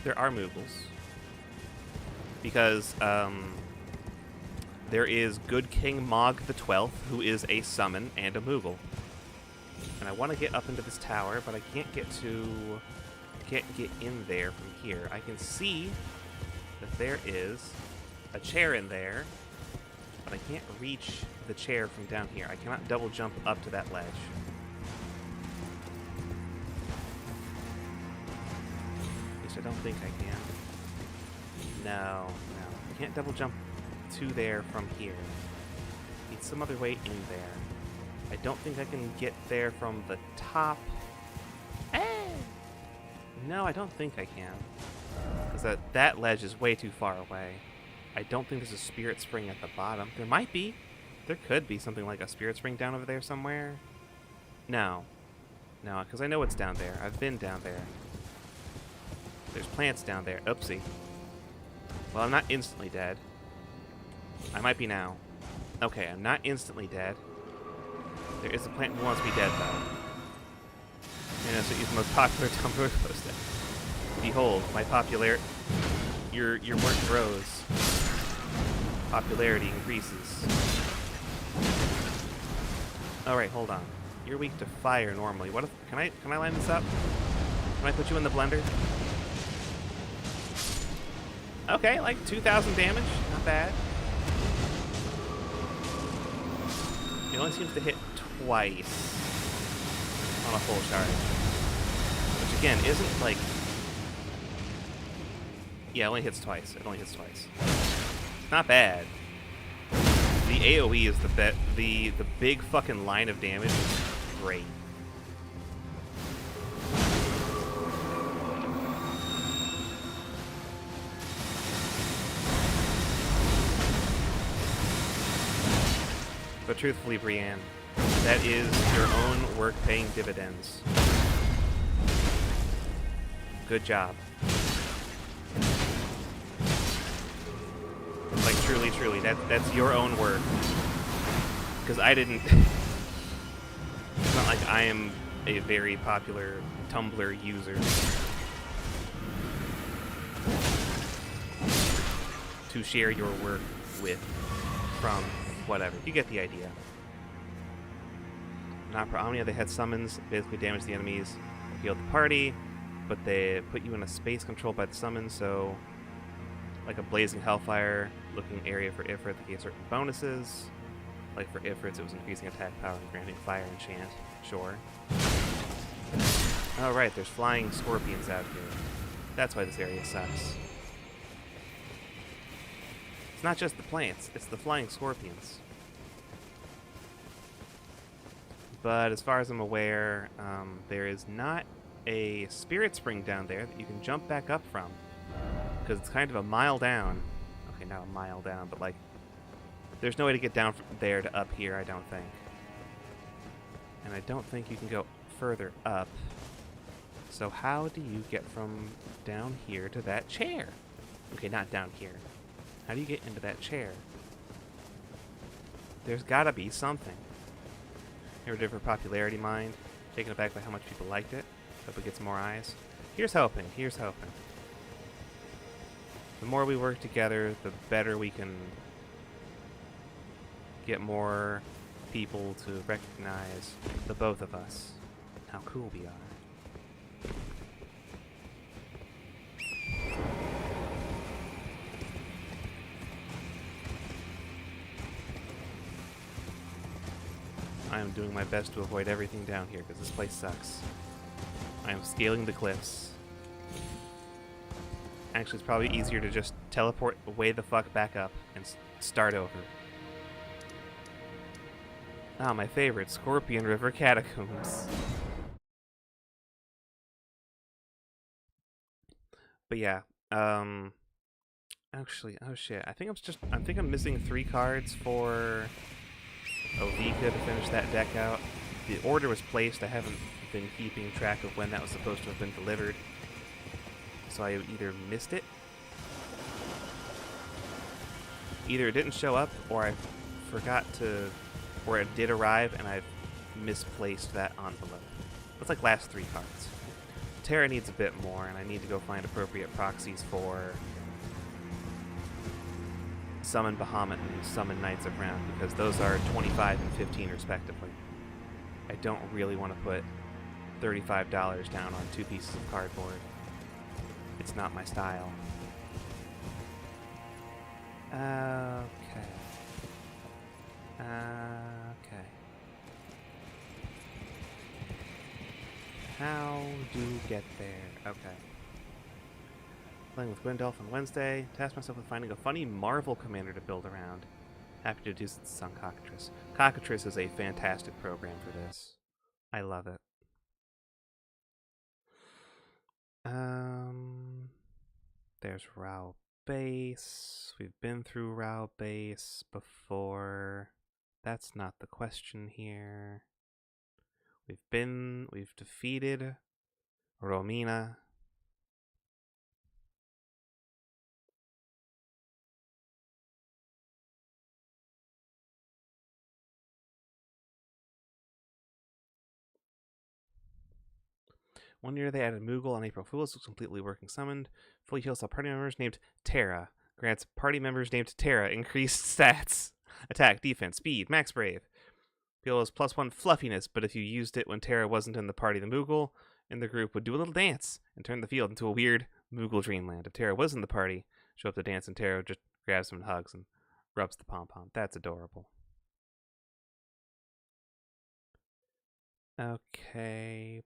Because there is Good King Mog the 12th, who is a summon and a Moogle. And I want to get up into this tower, but I can't get in there from here. I can see that there is a chair in there, but I can't reach the chair from down here. I cannot double jump up to that ledge. At least I don't think I can. No. I can't double jump to there from here. need some other way in there. I don't think I can get there from the top. No, I don't think I can. Because that ledge is way too far away. I don't think there's a spirit spring at the bottom. There might be. There could be something like a spirit spring down over there somewhere. No. No, because I know it's down there. I've been down there. There's plants down there. Oopsie. Well, I'm not instantly dead. I might be now. Okay, I'm not instantly dead. There is a plant who wants me dead, though. You know, so he's the most popular Tumblr poster. Behold, my popularity. Your work grows. Popularity increases. Alright, hold on. You're weak to fire normally. What if can I line this up? Can I put you in the blender? Okay, like 2,000 damage. Not bad. It only seems to hit twice on a full charge. Which again isn't like... Yeah, it only hits twice. It only hits twice. Not bad. The AoE is the big fucking line of damage is great. But truthfully, Brienne, that is your own work paying dividends. Good job. Like, truly, truly, that's your own work. Because I didn't... It's not like I am a very popular Tumblr user to share your work with, from, whatever. You get the idea. Not per Omnia, they had summons, basically damage the enemies, healed the party, but they put you in a space controlled by the summon, so like a blazing hellfire looking area for Ifrit that gave certain bonuses. Like for Ifrits, it was increasing attack power and granting fire enchant. Sure. Oh right, there's flying scorpions out here. That's why this area sucks. It's not just the plants, it's the flying scorpions. But as far as I'm aware, there is not a spirit spring down there that you can jump back up from. Because it's kind of a mile down. Okay, not a mile down, but like, there's no way to get down from there to up here, I don't think. And I don't think you can go further up. So how do you get from down here to that chair? Okay, not down here. How do you get into that chair? There's gotta be something. Never did for popularity mind. Taken aback by how much people liked it. Hope it gets more eyes. Here's hoping. Here's hoping. The more we work together, the better we can get more people to recognize the both of us. How cool we are. I am doing my best to avoid everything down here because this place sucks. I am scaling the cliffs. Actually, it's probably easier to just teleport way the fuck back up and start over. Ah, my favorite, Scorpion River Catacombs. But yeah, actually, oh shit, I think I'm missing 3 cards for Ovika to finish that deck out. The order was placed, I haven't been keeping track of when that was supposed to have been delivered. So I either missed it, either it didn't show up, or I forgot to, or it did arrive and I've misplaced that envelope. That's like last 3 cards. Terra needs a bit more, and I need to go find appropriate proxies for Summon Bahamut and Summon Knights of Round, because those are 25 and 15 respectively. I don't really want to put $35 down on 2 pieces of cardboard. It's not my style. Okay. Okay. How do you get there? Okay. Playing with Gwendolf on Wednesday. Tasked myself with finding a funny Marvel commander to build around. Happy to do this on Cockatrice. Cockatrice is a fantastic program for this. I love it. There's Rao Base. We've been through Rao Base before. That's not the question here. We've defeated Romina. One year they added Moogle on April Fool's, was completely working summoned. Fully heals all party members named Terra. Grants party members named Terra increased stats. Attack, defense, speed, max brave. Feels +1 fluffiness, but if you used it when Terra wasn't in the party, the Moogle in the group would do a little dance and turn the field into a weird Moogle dreamland. If Terra was in the party, show up to dance and Terra just grabs him and hugs and rubs the pom-pom. That's adorable. Okay.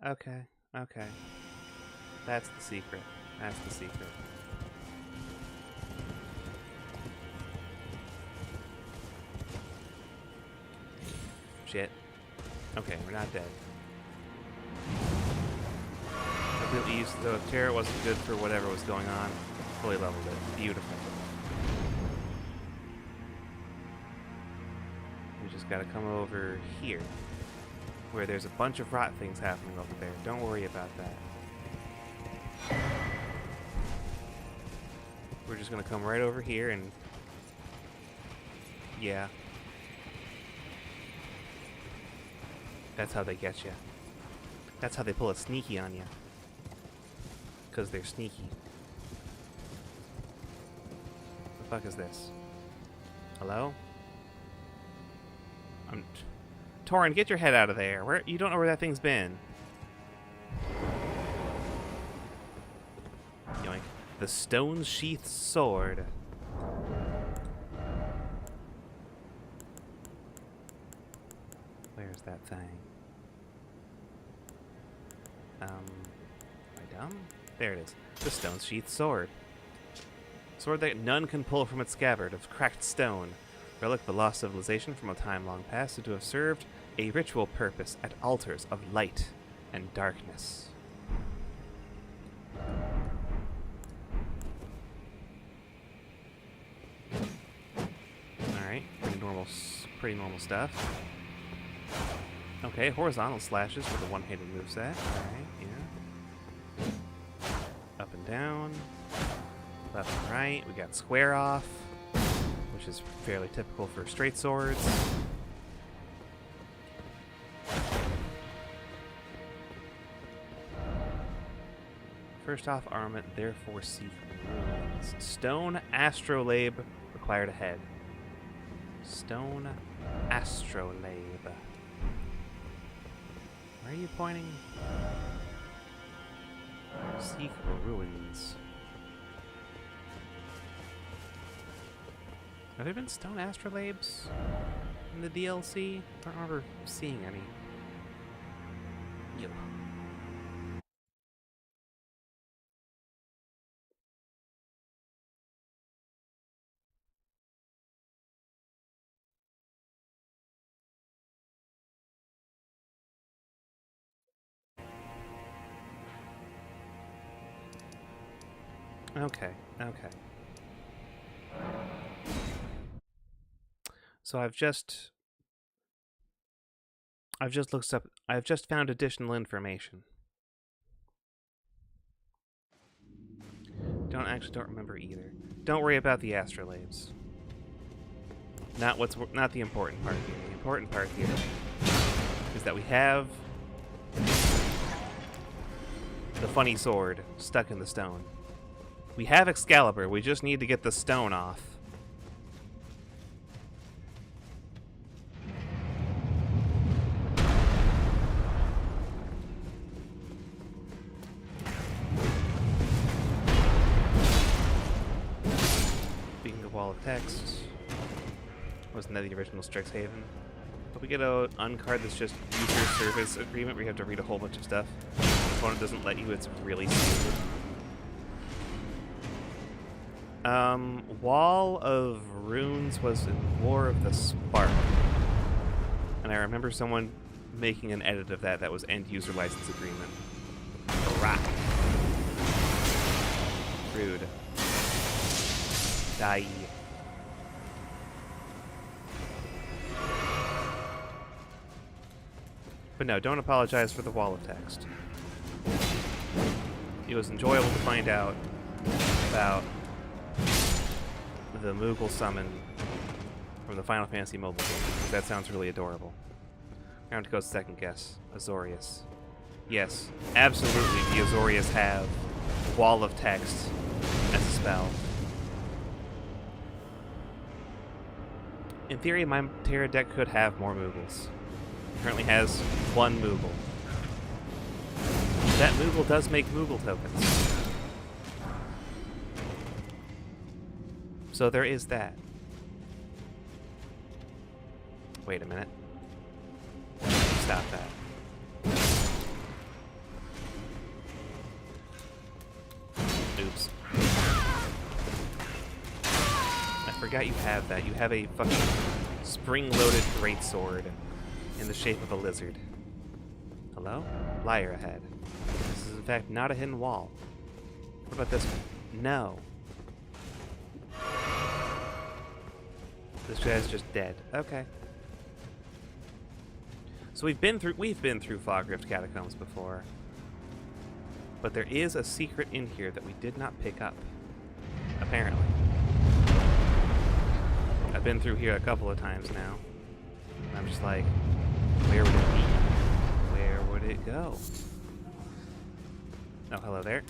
Okay. Okay. That's the secret. That's the secret. Shit. Okay, we're not dead. Completely used, though if Terra wasn't good for whatever was going on, fully leveled it. Beautiful. We just gotta come over here, where there's a bunch of rot things happening over there. Don't worry about that. We're just gonna come right over here and... yeah. That's how they get you. That's how they pull a sneaky on you. Because they're sneaky. The fuck is this? Hello? Torin, get your head out of there. Where you don't know where that thing's been. Yoink. The stone sheath sword. Where's that thing? Am I dumb? There it is. The stone sheath sword. Sword that none can pull from its scabbard of cracked stone. Relic of a lost civilization from a time long past, and to have served a ritual purpose at altars of light and darkness. Alright, pretty normal stuff. Okay, horizontal slashes for the one-handed moveset. Alright, yeah. Up and down. Left and right. We got square off, which is fairly typical for straight swords. First off, armament, therefore seek runes. Stone astrolabe required ahead. Stone astrolabe. Where are you pointing? Seek ruins. Have there been stone astrolabes in the DLC? I don't remember seeing any. Yep. Okay, okay. So I've just found additional information. Don't remember either. Don't worry about the astrolabes. Not the important part here. The important part here is that we have the funny sword stuck in the stone. We have Excalibur, we just need to get the stone off. wall of text. Wasn't that the original Strixhaven? But we get a uncard that's just user service agreement where you have to read a whole bunch of stuff. If the opponent doesn't let you, it's really stupid. Wall of Runes was in War of the Spark. And I remember someone making an edit of that was end user license agreement. Rock. Rude. Die. But no, don't apologize for the wall of text. It was enjoyable to find out about the Moogle summon from the Final Fantasy mobile game, because that sounds really adorable. Round goes second guess. Azorius. Yes, absolutely the Azorius have wall of text as a spell. In theory, my Terra deck could have more Moogles. It currently has one Moogle. That Moogle does make Moogle tokens. So there is that. Wait a minute. Stop that. Oops. I forgot you have that. You have a fucking spring-loaded greatsword in the shape of a lizard. Hello? Liar ahead. This is in fact not a hidden wall. What about this one? No. This guy's just dead. Okay. So we've been through Fogrift Catacombs before. But there is a secret in here that we did not pick up. Apparently. I've been through here a couple of times now. And I'm just like, where would it be? Where would it go? Oh, hello there.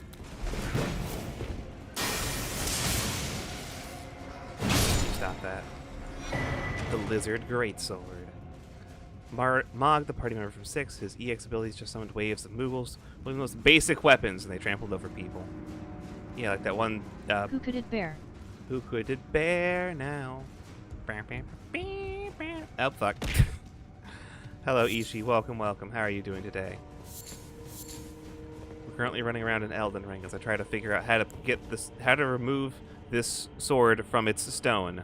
Stop that. The Lizard Greatsword. Mog, the party member from 6, his EX abilities just summoned waves of Moogles, one of the most basic weapons, and they trampled over people. Yeah, like that one. Who could it bear? Who could it bear now? Oh, fuck. Hello, Ishi. Welcome, welcome. How are you doing today? We're currently running around in Elden Ring as I try to figure out how to remove this sword from its stone.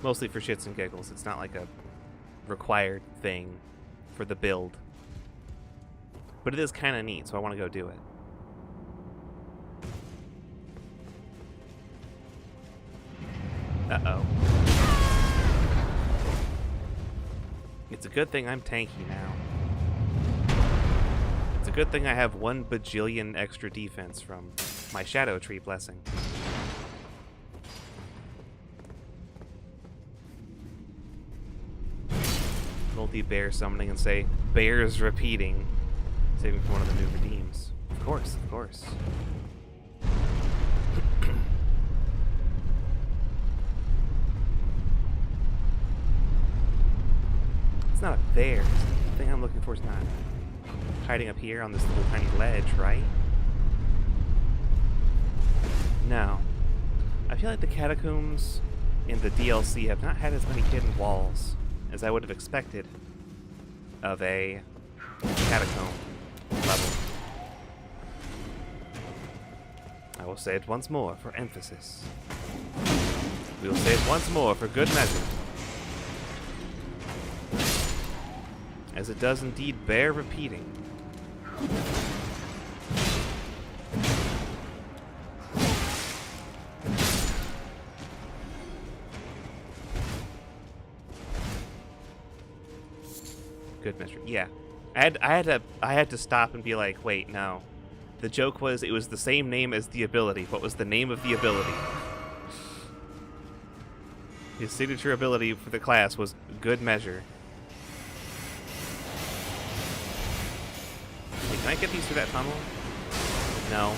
Mostly for shits and giggles. It's not like a required thing for the build. But it is kind of neat, so I want to go do it. Uh-oh. It's a good thing I'm tanky now. It's a good thing I have 1 bajillion extra defense from my Shadow Tree blessing. Multi-bear summoning and say, bears repeating. Saving for one of the new redeems. Of course, of course. It's not up there. The thing I'm looking for is not hiding up here on this little tiny ledge, right? No. I feel like the catacombs in the DLC have not had as many hidden walls as I would have expected of a catacomb level. I will say it once more for emphasis. We will say it once more for good measure. As it does indeed bear repeating. Good measure. Yeah. I had to stop and be like, wait, no. The joke was it was the same name as the ability. What was the name of the ability? His signature ability for the class was good measure. Hey, can I get these through that tunnel? No.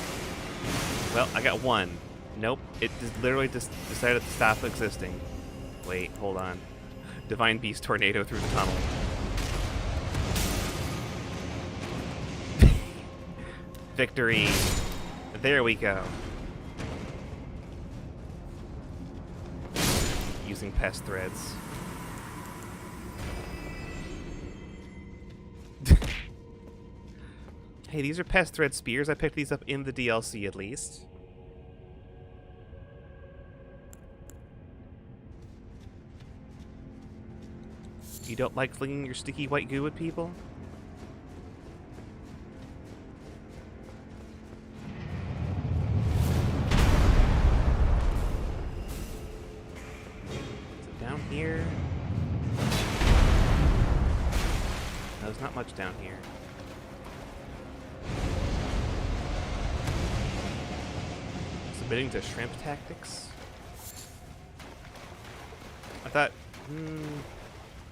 Well, I got one. Nope. It just literally just decided to stop existing. Wait, hold on. Divine Beast Tornado through the tunnel. Victory. There we go. Using pest threads. Hey, these are pest thread spears. I picked these up in the DLC at least. You don't like flinging your sticky white goo at people? Is it down here? No, there's not much down here. Submitting to shrimp tactics? I thought...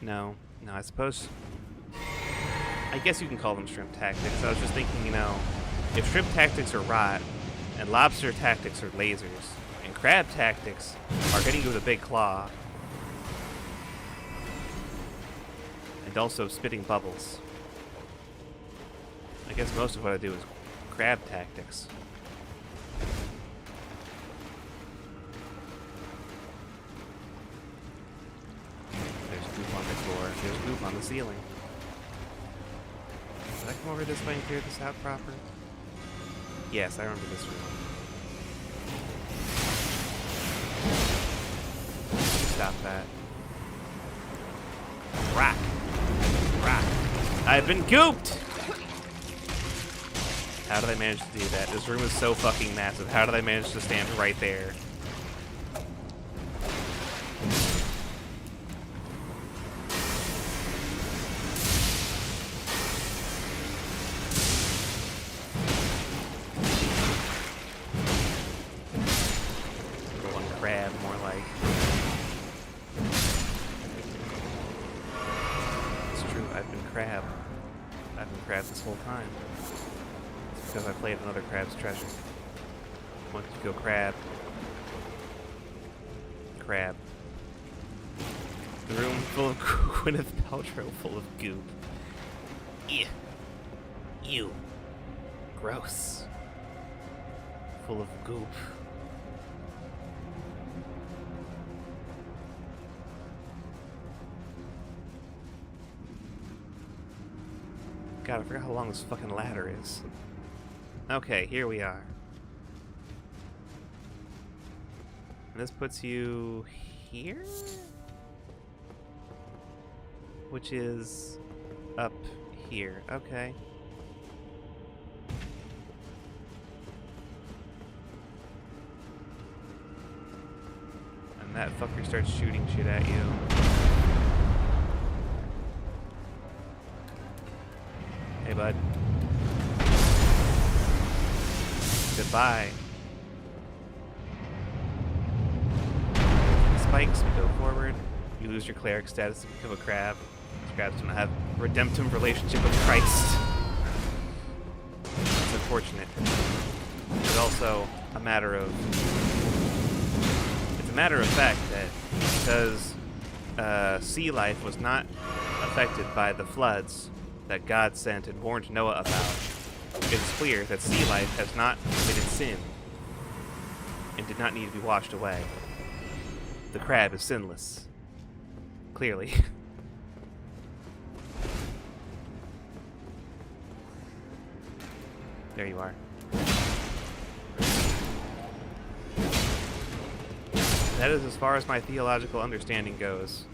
No, I suppose... I guess you can call them shrimp tactics. I was just thinking, you know, if shrimp tactics are rot, and lobster tactics are lasers, and crab tactics are hitting you with a big claw, and also spitting bubbles. I guess most of what I do is crab tactics. There's goop on the ceiling. Did I come over this way and clear this out proper? Yes, I remember this room. Stop that. Rock! I've been gooped! How did I manage to do that? This room is so fucking massive. How did I manage to stand right there? This whole time. It's because I played another Crab's Treasure. Once you go crab. The room full of Gwyneth Paltrow full of goop. Ew. Gross. Full of goop. God, I forgot how long this fucking ladder is. Okay, here we are. And this puts you here? Which is up here. Okay. And that fucker starts shooting shit at you. Hey, bud. Goodbye. Spikes, we go forward. You lose your cleric status to become a crab. Crabs don't have a redemptive relationship with Christ. It's unfortunate. It's also a matter of... It's a matter of fact that because sea life was not affected by the floods that God sent and warned Noah about, it is clear that sea life has not committed sin and did not need to be washed away. The crab is sinless. Clearly. There you are. That is as far as my theological understanding goes.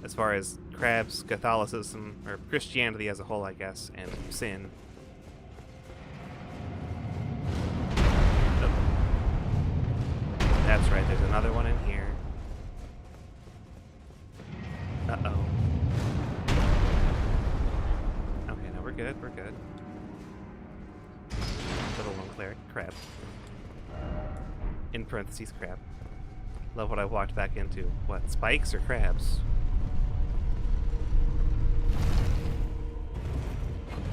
As far as crabs, Catholicism, or Christianity as a whole, I guess, and sin. Oh. That's right, there's another one in here. Uh-oh. Okay, no, we're good. Little one cleric. Crab. In parentheses, crab. Love what I walked back into. What, spikes or crabs?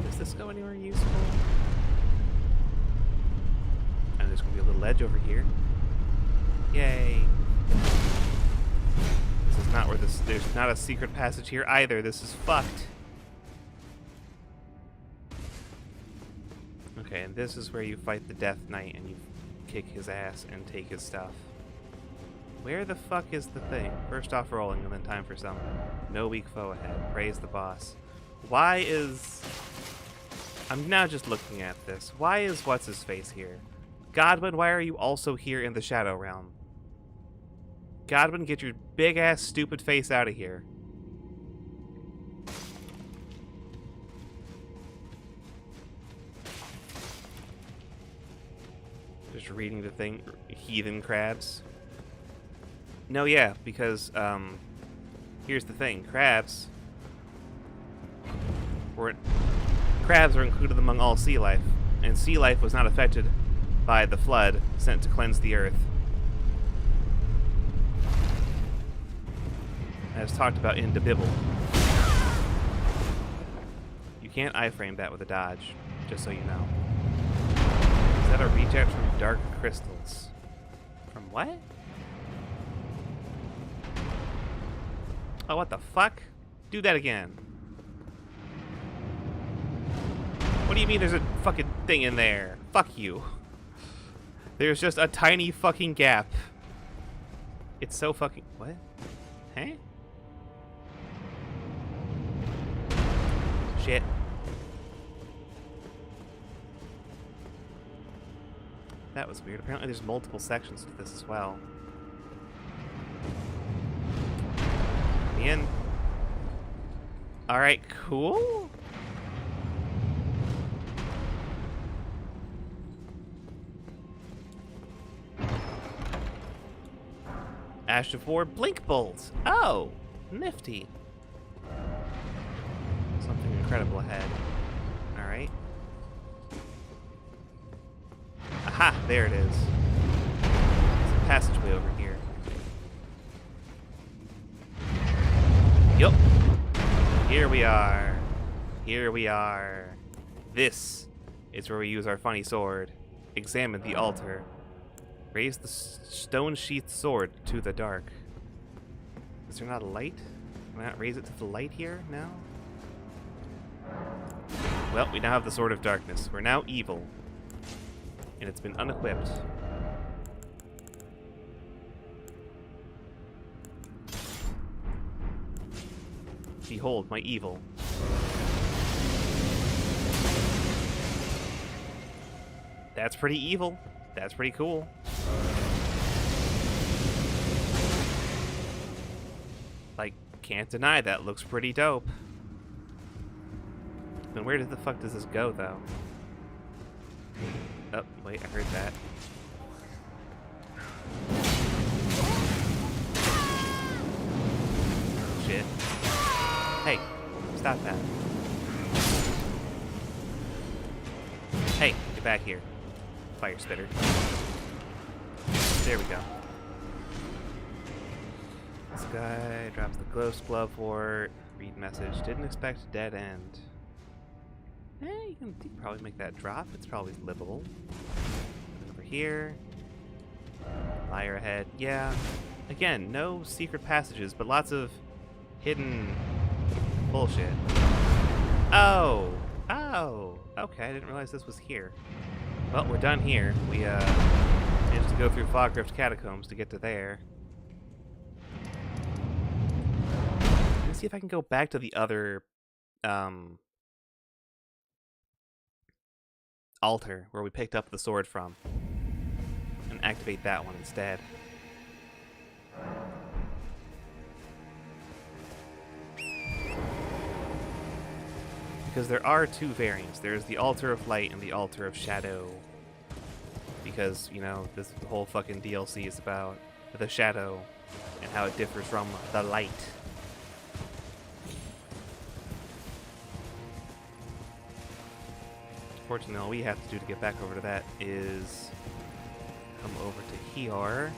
Does this go anywhere useful? And there's going to be a little ledge over here. Yay! This is not where this... There's not a secret passage here either. This is fucked. Okay, Okay, and this is where you fight the Death Knight and you kick his ass and take his stuff. Where the fuck is the thing? First off rolling and then time for some. No weak foe ahead. Praise the boss. Why is... I'm now just looking at this. Why is what's-his-face here? Godwin, why are you also here in the Shadow Realm? Godwin, get your big-ass stupid face out of here. Just reading the thing. Heathen crabs. No, yeah, because, here's the thing. Crabs are included among all sea life, and sea life was not affected by the flood sent to cleanse the earth. As talked about in the Bible. You can't iframe that with a dodge, just so you know. Is that a reject from dark crystals? From what? Oh, what the fuck? Do that again. What do you mean there's a fucking thing in there? Fuck you. There's just a tiny fucking gap. It's so fucking... What? Hey? Shit. That was weird. Apparently there's multiple sections to this as well. Man. Alright, cool. Ash of War Blink Bolt. Oh, nifty. Something incredible ahead. Alright. Aha, there it is. There's a passageway over here. Yup. Here we are. Here we are. This is where we use our funny sword. Examine the altar. Raise the stone-sheathed sword to the dark. Is there not a light? Can I not raise it to the light here now? Well, we now have the Sword of Darkness. We're now evil. And it's been unequipped. Behold my evil. That's pretty evil. That's pretty cool. Like, can't deny that looks pretty dope. Then where the fuck does this go, though? Oh, wait, I heard that. Shit. Hey, stop that. Hey, get back here. Fire spitter. There we go. This guy drops the ghost glove wart. Read message. Didn't expect dead end. You can probably make that drop. It's probably livable. Over here. Liar ahead. Yeah. Again, no secret passages, but lots of hidden bullshit. Oh! Oh! Okay, I didn't realize this was here. Well, we're done here. We managed to go through Fogrift Catacombs to get to there. Let's see if I can go back to the other altar where we picked up the sword from and activate that one instead. Because there are two variants. There's the Altar of Light and the Altar of Shadow. Because, you know, this whole fucking DLC is about the shadow and how it differs from the light. Fortunately, all we have to do to get back over to that is come over to here,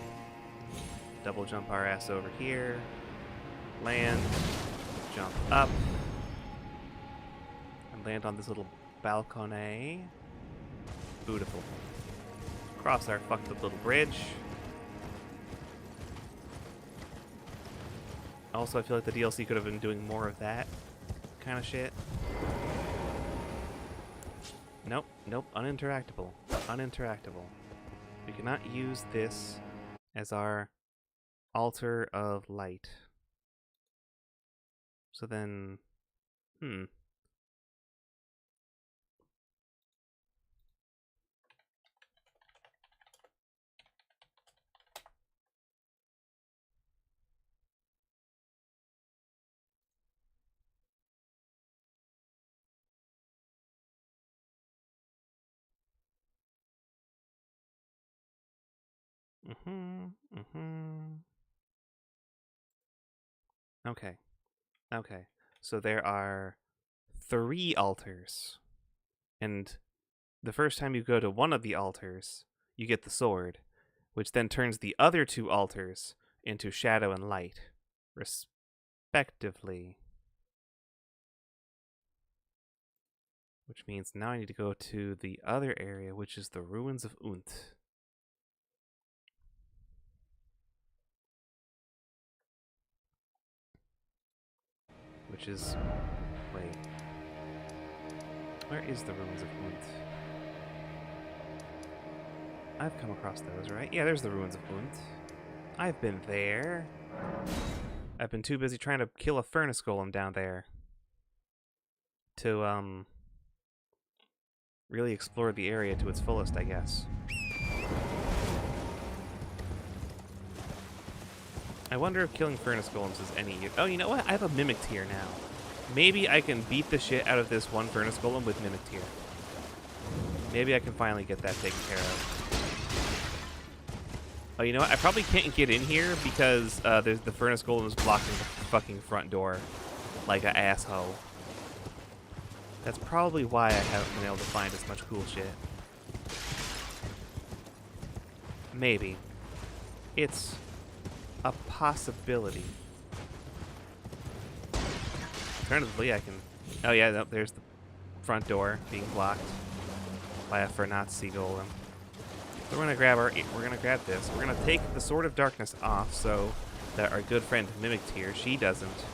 double jump our ass over here, land, jump up, and land on this little balcony. Beautiful. Cross our fucked up little bridge. Also, I feel like the DLC could have been doing more of that kind of shit. Nope, nope, uninteractable. Uninteractable. We cannot use this as our altar of light. So then, Okay. Okay. So there are 3 altars. And the first time you go to one of the altars, you get the sword, which then turns the other 2 altars into shadow and light, respectively. Which means now I need to go to the other area, which is the ruins of Unt. Which is... wait. Where is the ruins of Unt? I've come across those, right? Yeah, there's the ruins of Unt. I've been there. I've been too busy trying to kill a furnace golem down there to, really explore the area to its fullest, I guess. I wonder if killing furnace golems is any use. Oh, you know what? I have a mimic tier now. Maybe I can beat the shit out of this one furnace golem with mimic tier. Maybe I can finally get that taken care of. Oh, you know what? I probably can't get in here because there's the furnace golem is blocking the fucking front door like an asshole. That's probably why I haven't been able to find as much cool shit. Maybe. It's a possibility. Alternatively, I can... oh yeah, no, there's the front door being blocked by a Fernazi golem. So we're gonna grab this. We're gonna take the Sword of Darkness off so that our good friend Mimic here, she doesn't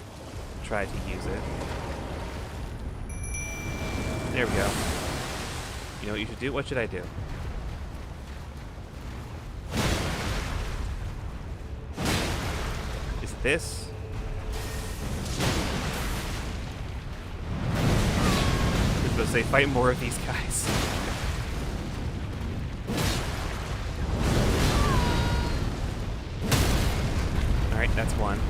try to use it. There we go. You know what you should do? What should I do? Is this? I was supposed to say, fight more of these guys. Alright, that's one.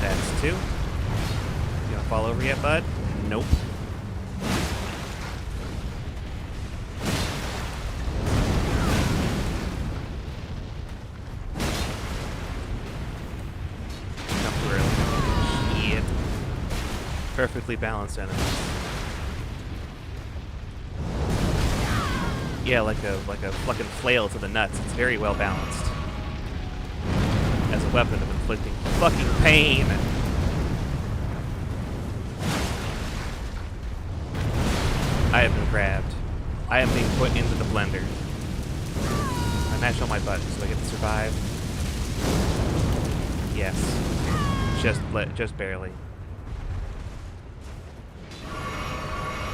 That's two. You gonna fall over yet, bud? Nope. Not too early. Shit. Perfectly balanced enemies. Yeah, like a fucking flail to the nuts. It's very well balanced. As a weapon of inflicting fucking pain. I have been grabbed. I am being put into the blender. I mash all my buttons so I get to survive. Yes. Just barely.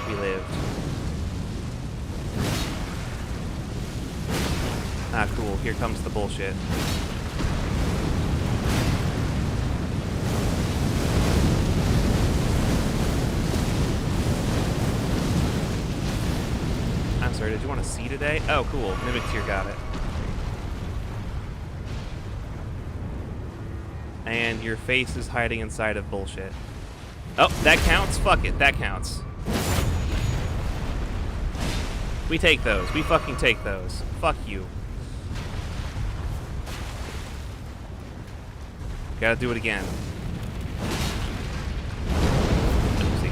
We lived. Ah, cool. Here comes the bullshit. I'm sorry, did you want to see today? Oh, cool. Mimic tier got it. And your face is hiding inside of bullshit. Oh, that counts? Fuck it, that counts. We take those. We fucking take those. Fuck you. Gotta do it again. Oopsie.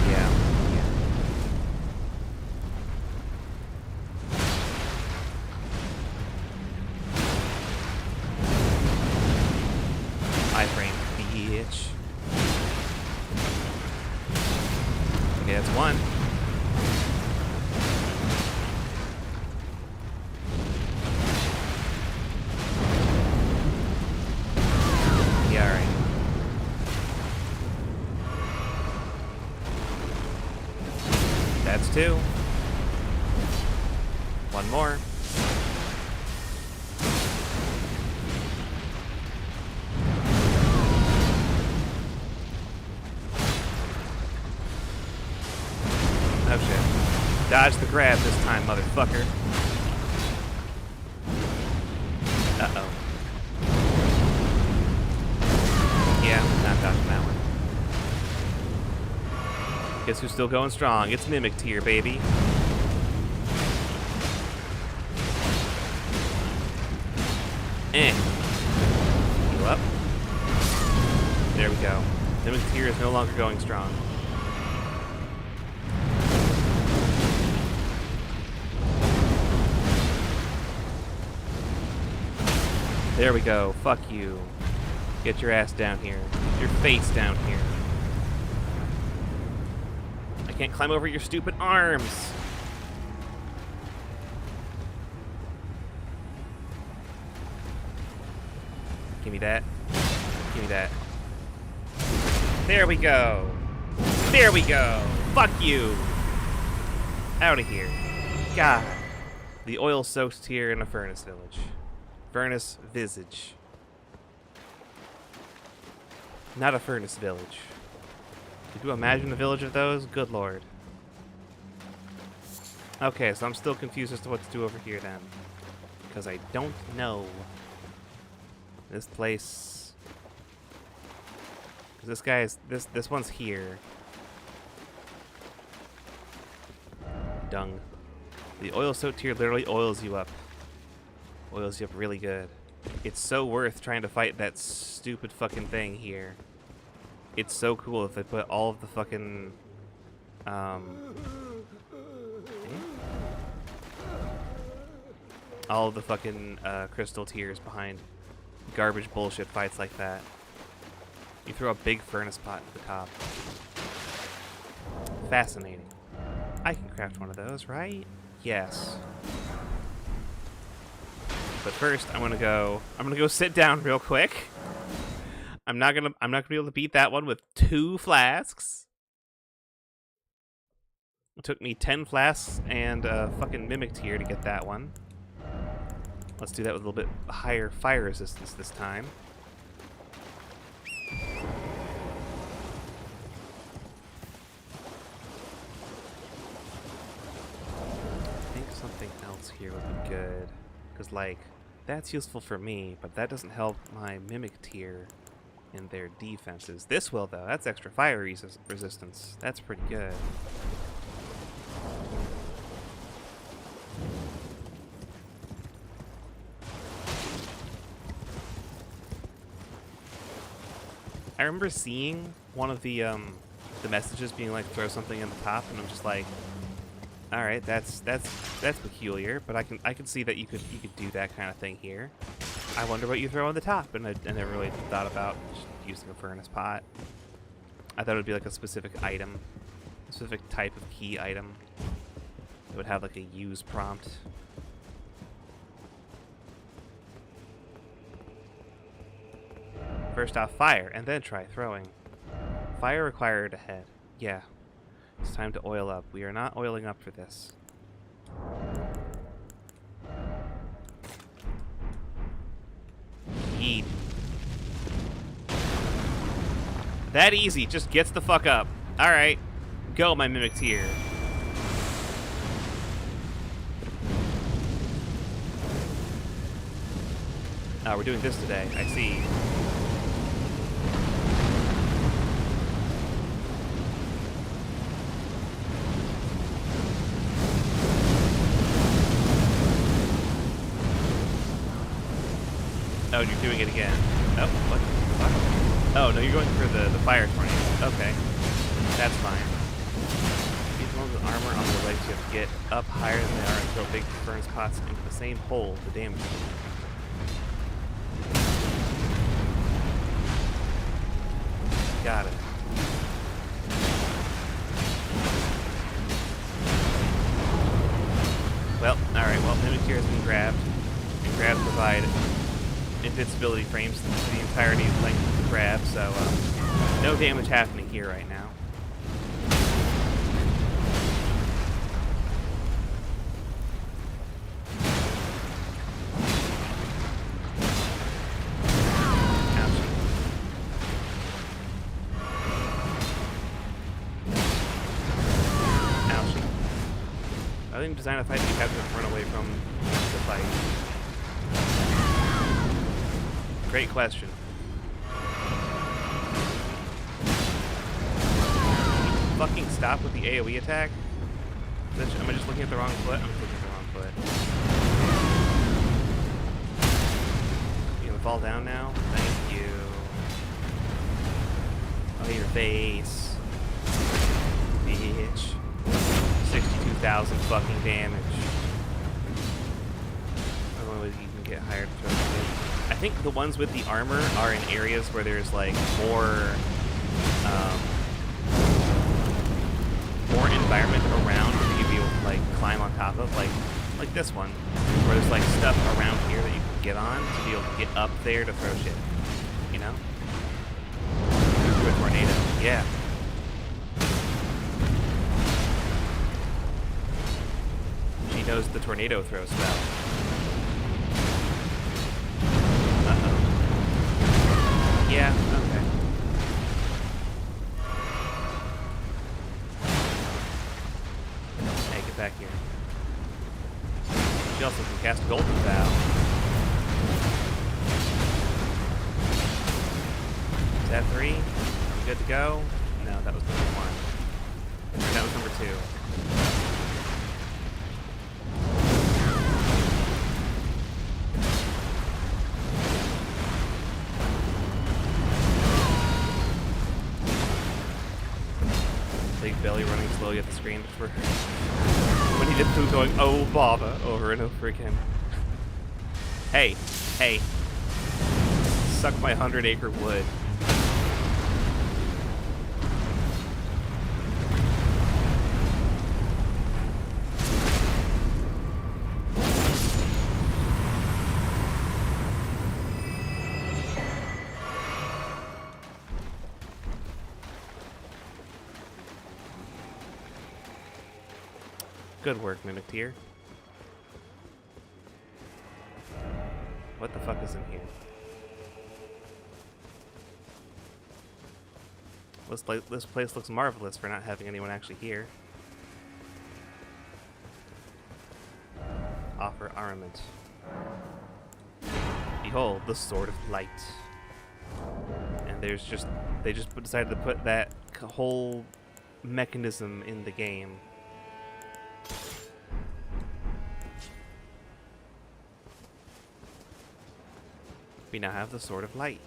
Yeah. Iframe, bitch. two. One more. Oh shit. Dodge the grab this time, motherfucker. Uh-oh. Yeah, not dodging that one. Guess who's still going strong? It's Mimic Tier, baby. Heal up. There we go. Mimic Tier is no longer going strong. There we go. Fuck you. Get your ass down here. Get your face down here. I can't climb over your stupid arms. Give me that. Give me that. There we go. There we go. Fuck you. Out of here. God. The oil-soaked tier in a furnace village. Furnace visage. Not a furnace village. Could you imagine a village of those? Good lord. Okay, so I'm still confused as to what to do over here then. Because I don't know. This place... This guy is... This one's here. Dung. The oil-soaked tier literally oils you up. Oils you up really good. It's so worth trying to fight that stupid fucking thing here. It's so cool if they put all of the fucking... all of the fucking crystal tiers behind garbage bullshit fights like that. You throw a big furnace pot at the top. Fascinating. I can craft one of those, right? Yes. But first, I'm gonna go sit down real quick. I'm not gonna be able to beat that one with 2 flasks. It took me 10 flasks and a fucking Mimic Tier to get that one. Let's do that with a little bit higher fire resistance this time. I think something else here would be good. Because, like, that's useful for me, but that doesn't help my Mimic Tier in their defenses. This will, though. That's extra fire resistance. That's pretty good. I remember seeing one of the messages being like, throw something in the top, and I'm just like, all right, that's peculiar, but I can see that you could do that kind of thing here. I wonder what you throw on the top, and I never really thought about just using a furnace pot. I thought it would be like a specific item, a specific type of key item. It would have like a use prompt. First off, fire, and then try throwing. Fire required ahead. Yeah. It's time to oil up. We are not oiling up for this. Yeet. That easy. Just gets the fuck up. Alright. Go, my Mimic Tier. Oh, we're doing this today. I see. Oh, you're doing it again. Oh, what? Oh, no, you're going for the fire tornado. Okay. That's fine. These ones with armor on their legs, you have to get up higher than they are and throw big furnace pots into the same hole to damage them. Got it. Well, alright, well, Mimic Tier has been grabbed. And grabs provide invincibility frames to the entirety of the length of the grab, so no damage happening here right now. didn't design a fight that you have to run away from the fight? Great question. Fucking stop with the AoE attack? Am I just looking at the wrong foot? I'm looking at the wrong foot. You gonna fall down now? Thank you. Oh, your face. Bitch. 62,000 fucking damage. I don't know if you can get higher to throw it. I think the ones with the armor are in areas where there's like more environment around for you to be able to like climb on top of, like this one, where there's like stuff around here that you can get on to be able to get up there to throw shit. You know? Through a tornado. Yeah. She knows the tornado throw spell. Uh-oh. Yeah, okay. Hey, get back here. She also can cast Golden Vow. Is that 3? Are we good to go? No, that was number 1. That was number 2. Big belly running slowly at the screen for when he did through going, oh Baba, over and over again. Hey, hey. Suck my 100-acre wood. Good work, Mimicteer. What the fuck is in here? This place looks marvelous for not having anyone actually here. Offer armament. Behold, the Sword of Light. And they just decided to put that whole mechanism in the game. We now have the Sword of Light.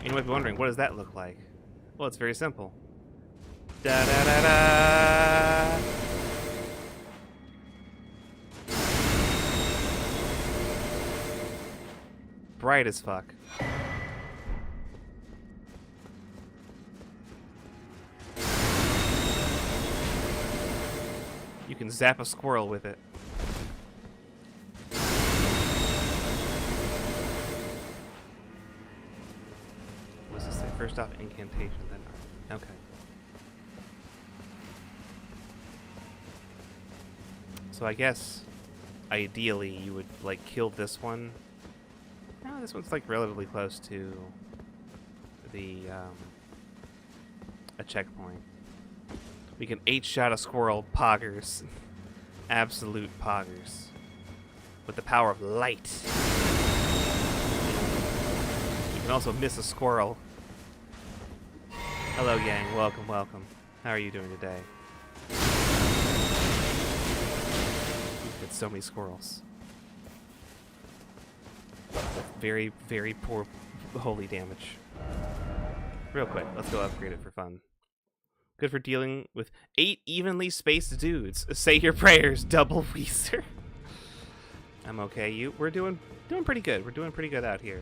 You might be wondering, what does that look like? Well, it's very simple. Da da da da. Bright as fuck. You can zap a squirrel with it. First off, incantation, then okay. So I guess ideally you would like kill this one. No, this one's like relatively close to the a checkpoint. We can 8-shot a squirrel, poggers. Absolute poggers. With the power of light. You can also miss a squirrel. Hello, gang. Welcome, welcome. How are you doing today? We've got so many squirrels. Very, very poor holy damage. Real quick, let's go upgrade it for fun. Good for dealing with 8 evenly spaced dudes. Say your prayers, double Weezer. I'm okay. We're doing pretty good. We're doing pretty good out here.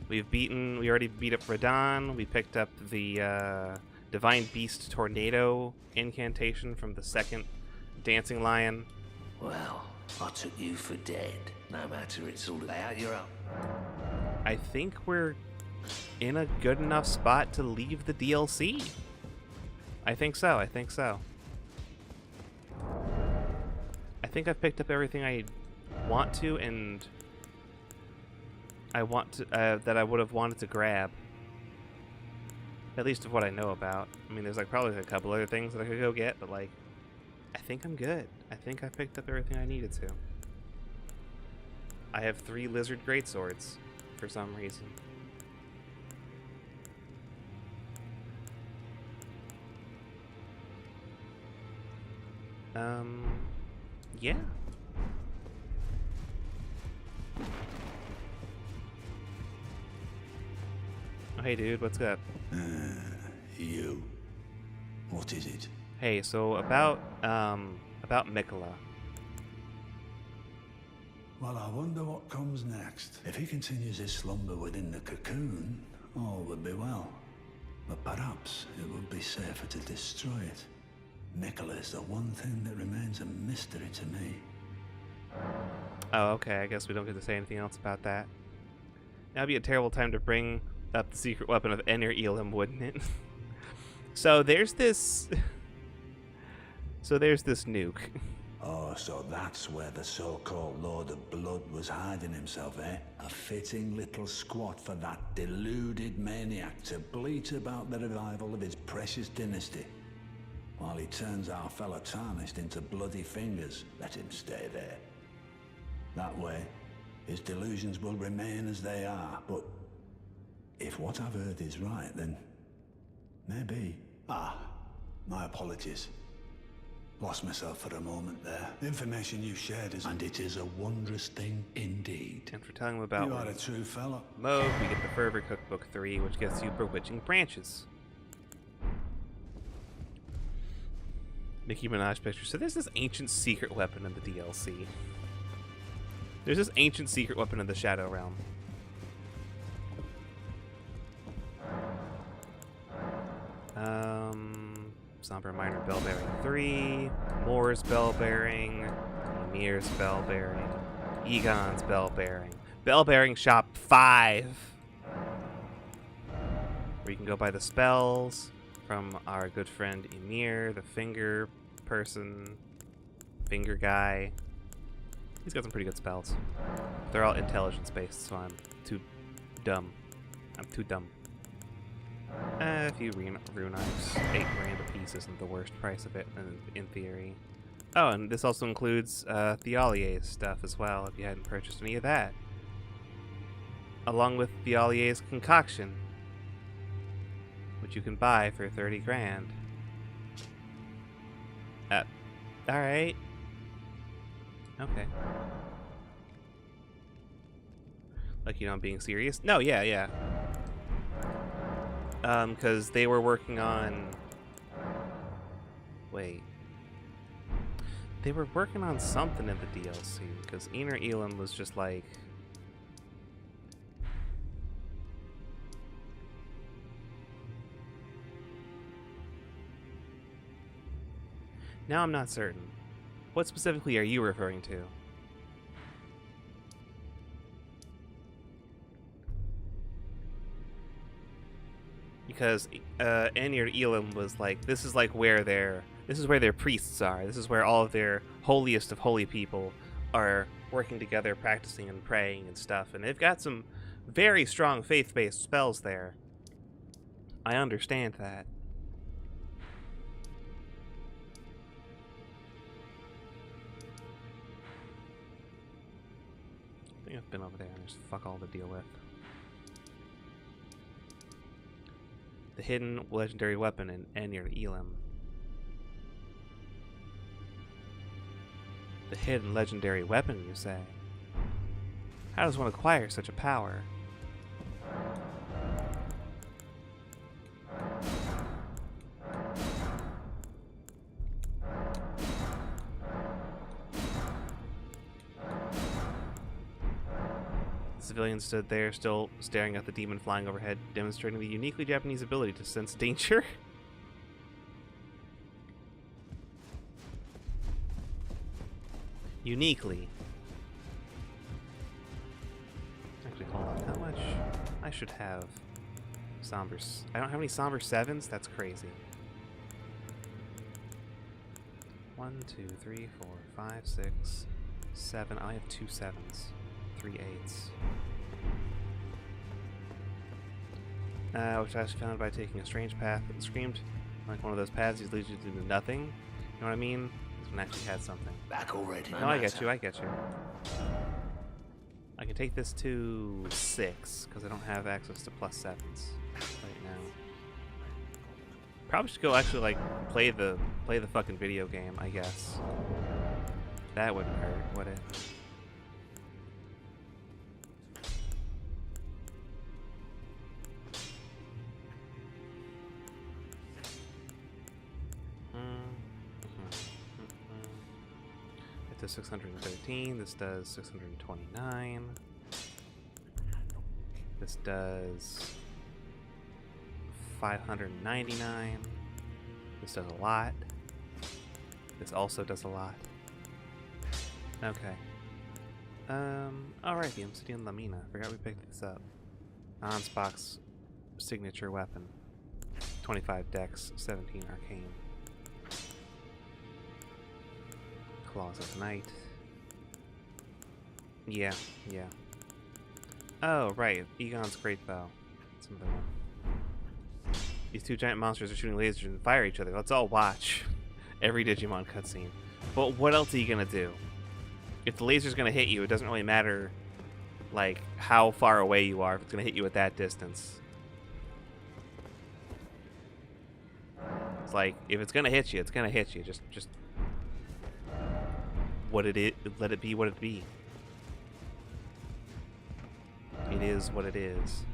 We already beat up Radahn. We picked up the Divine Beast Tornado incantation from the second Dancing Lion. Well, I took you for dead. No matter, it's all out, you're up. I think we're in a good enough spot to leave the DLC. I think so. I think so. I think I've picked up everything I want to, and I want to that I would have wanted to grab. At least of what I know about. I mean, there's like probably a couple other things that I could go get, but like, I think I'm good. I think I picked up everything I needed to. I have 3 lizard greatswords for some reason. Yeah. Oh, hey, dude, what's up? You. What is it? Hey, so about Mikola. Well, I wonder what comes next. If he continues his slumber within the cocoon, all would be well. But perhaps it would be safer to destroy it. Nicola is the one thing that remains a mystery to me. Oh, okay, I guess we don't get to say anything else about that. That'd be a terrible time to bring up the secret weapon of Enir Elam, wouldn't it? So there's this nuke. Oh, so that's where the so-called Lord of Blood was hiding himself, eh? A fitting little squat for that deluded maniac to bleat about the revival of his precious dynasty. While he turns our fellow tarnished into bloody fingers, let him stay there. That way, his delusions will remain as they are, but if what I've heard is right, then maybe... Ah, my apologies. Lost myself for a moment there. The information you shared is... And it is a wondrous thing indeed. And for telling him about You are a true fellow. mode, we get the Fervor Cookbook 3, which gets you bewitching branches. Nicki Minaj picture. So there's this ancient secret weapon in the DLC. There's this ancient secret weapon in the Shadow Realm. Somber Miner Bell Bearing 3, Moore's Bell Bearing, Emir's Bell Bearing, Egon's Bell Bearing, Bell Bearing Shop 5, where you can go buy the spells from our good friend Emir, the finger person, finger guy. He's got some pretty good spells. They're all intelligence based, so I'm too dumb. I'm too dumb. A few rune knives. 8 grand a piece isn't the worst price of it, in theory. Oh, and this also includes Thialier's stuff as well, if you hadn't purchased any of that. Along with Thialier's concoction, which you can buy for 30 grand. Alright. Okay. Like, you know I'm being serious? No, yeah. Because they were working on... Wait. They were working on something in the DLC, because Enir Elam was just like... Now I'm not certain. What specifically are you referring to? Because Enir Elam was like, this is where their priests are. This is where all of their holiest of holy people are working together, practicing and praying and stuff. And they've got some very strong faith-based spells there. I understand that. I think I've been over there and there's fuck all to deal with. The hidden legendary weapon in Enir Elam. The hidden legendary weapon, you say? How does one acquire such a power? The civilian stood there, still staring at the demon flying overhead, demonstrating the uniquely Japanese ability to sense danger. Uniquely. Actually, hold on. How much? I should have sombers. I don't have any somber 7s? That's crazy. 1, 2, 3, 4, 5, 6, 7. I have 2 7s. 3 8s. which I found by taking a strange path that screamed like one of those paths that leads you to nothing. You know what I mean? This one actually had something. Back already. No, I get you, I get you. I can take this to 6, because I don't have access to +7s right now. Probably should go actually, like, play the fucking video game, I guess. That wouldn't hurt, would it? It does 613, this does 629. This does 599. This does a lot. This also does a lot. Okay. Alright, the Obsidian Lamina. Forgot we picked this up. Ansbach's signature weapon. 25 dex, 17 arcane. Claws of Night. Yeah. Oh, right. Egon's Great Bow. That's another one. These two giant monsters are shooting lasers and fire each other. Let's all watch every Digimon cutscene. But what else are you gonna do? If the laser's gonna hit you, it doesn't really matter, like, how far away you are if it's gonna hit you at that distance. It's like, if it's gonna hit you, it's gonna hit you. Just what it is, let it be what it be. It is what it is.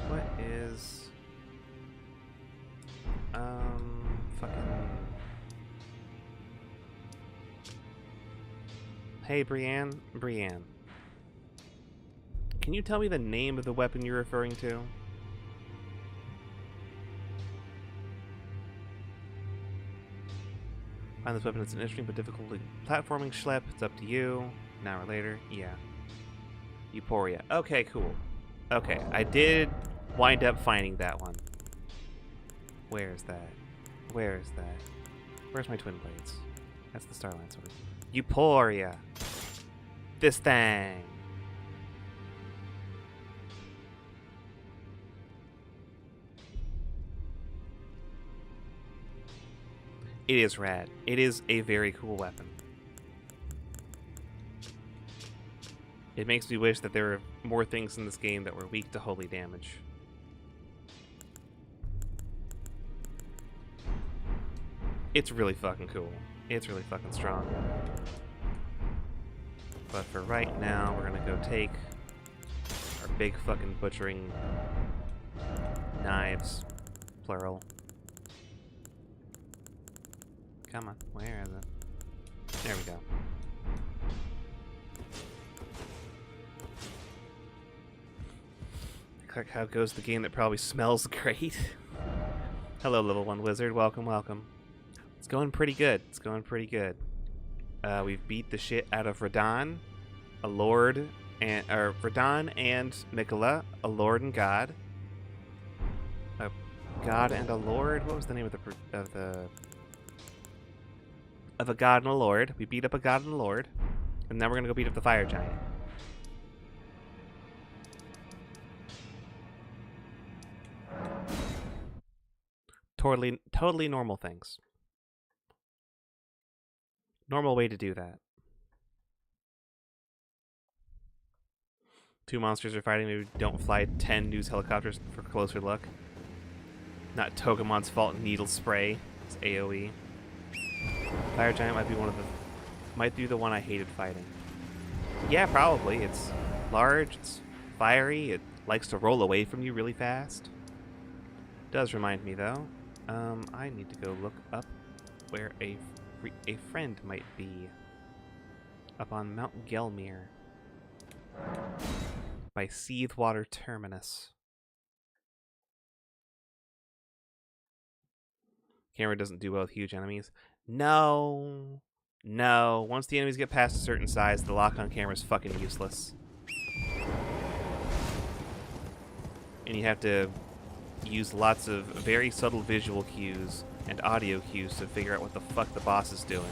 What is fucking Hey Brienne? Can you tell me the name of the weapon you're referring to? Find this weapon. It's an interesting but difficult platforming schlep. It's up to you. An hour later. Yeah. Euphoria. Okay, cool. Okay, I did wind up finding that one. Where's that? Where's that? Where's my twin blades? That's the Starline sword. Euphoria. This thing. It is rad. It is a very cool weapon. It makes me wish that there were more things in this game that were weak to holy damage. It's really fucking cool. It's really fucking strong. But for right now, we're gonna go take our big fucking butchering knives, plural. Come on, where is it? There we go. Look how goes the game that probably smells great. Hello, level 1 wizard. Welcome, welcome. It's going pretty good. It's going pretty good. We've beat the shit out of Radahn, a lord, and Radahn and Mikola, a lord and god. A god and a lord. What was the name of a god and a lord? We beat up a god and a lord, and now we're gonna go beat up the fire giant. Totally normal things. Normal way to do that. Two monsters are fighting. Maybe don't fly 10 news helicopters for a closer look. Not Togemon's fault. Needle spray. It's AoE. Fire giant might be the one I hated fighting. Yeah, probably. It's large. It's fiery. It likes to roll away from you really fast. Does remind me though. I need to go look up where a friend might be. Up on Mount Gelmir. By Seethwater Terminus. Camera doesn't do well with huge enemies. No. Once the enemies get past a certain size, the lock-on camera is fucking useless. And you have to use lots of very subtle visual cues and audio cues to figure out what the fuck the boss is doing.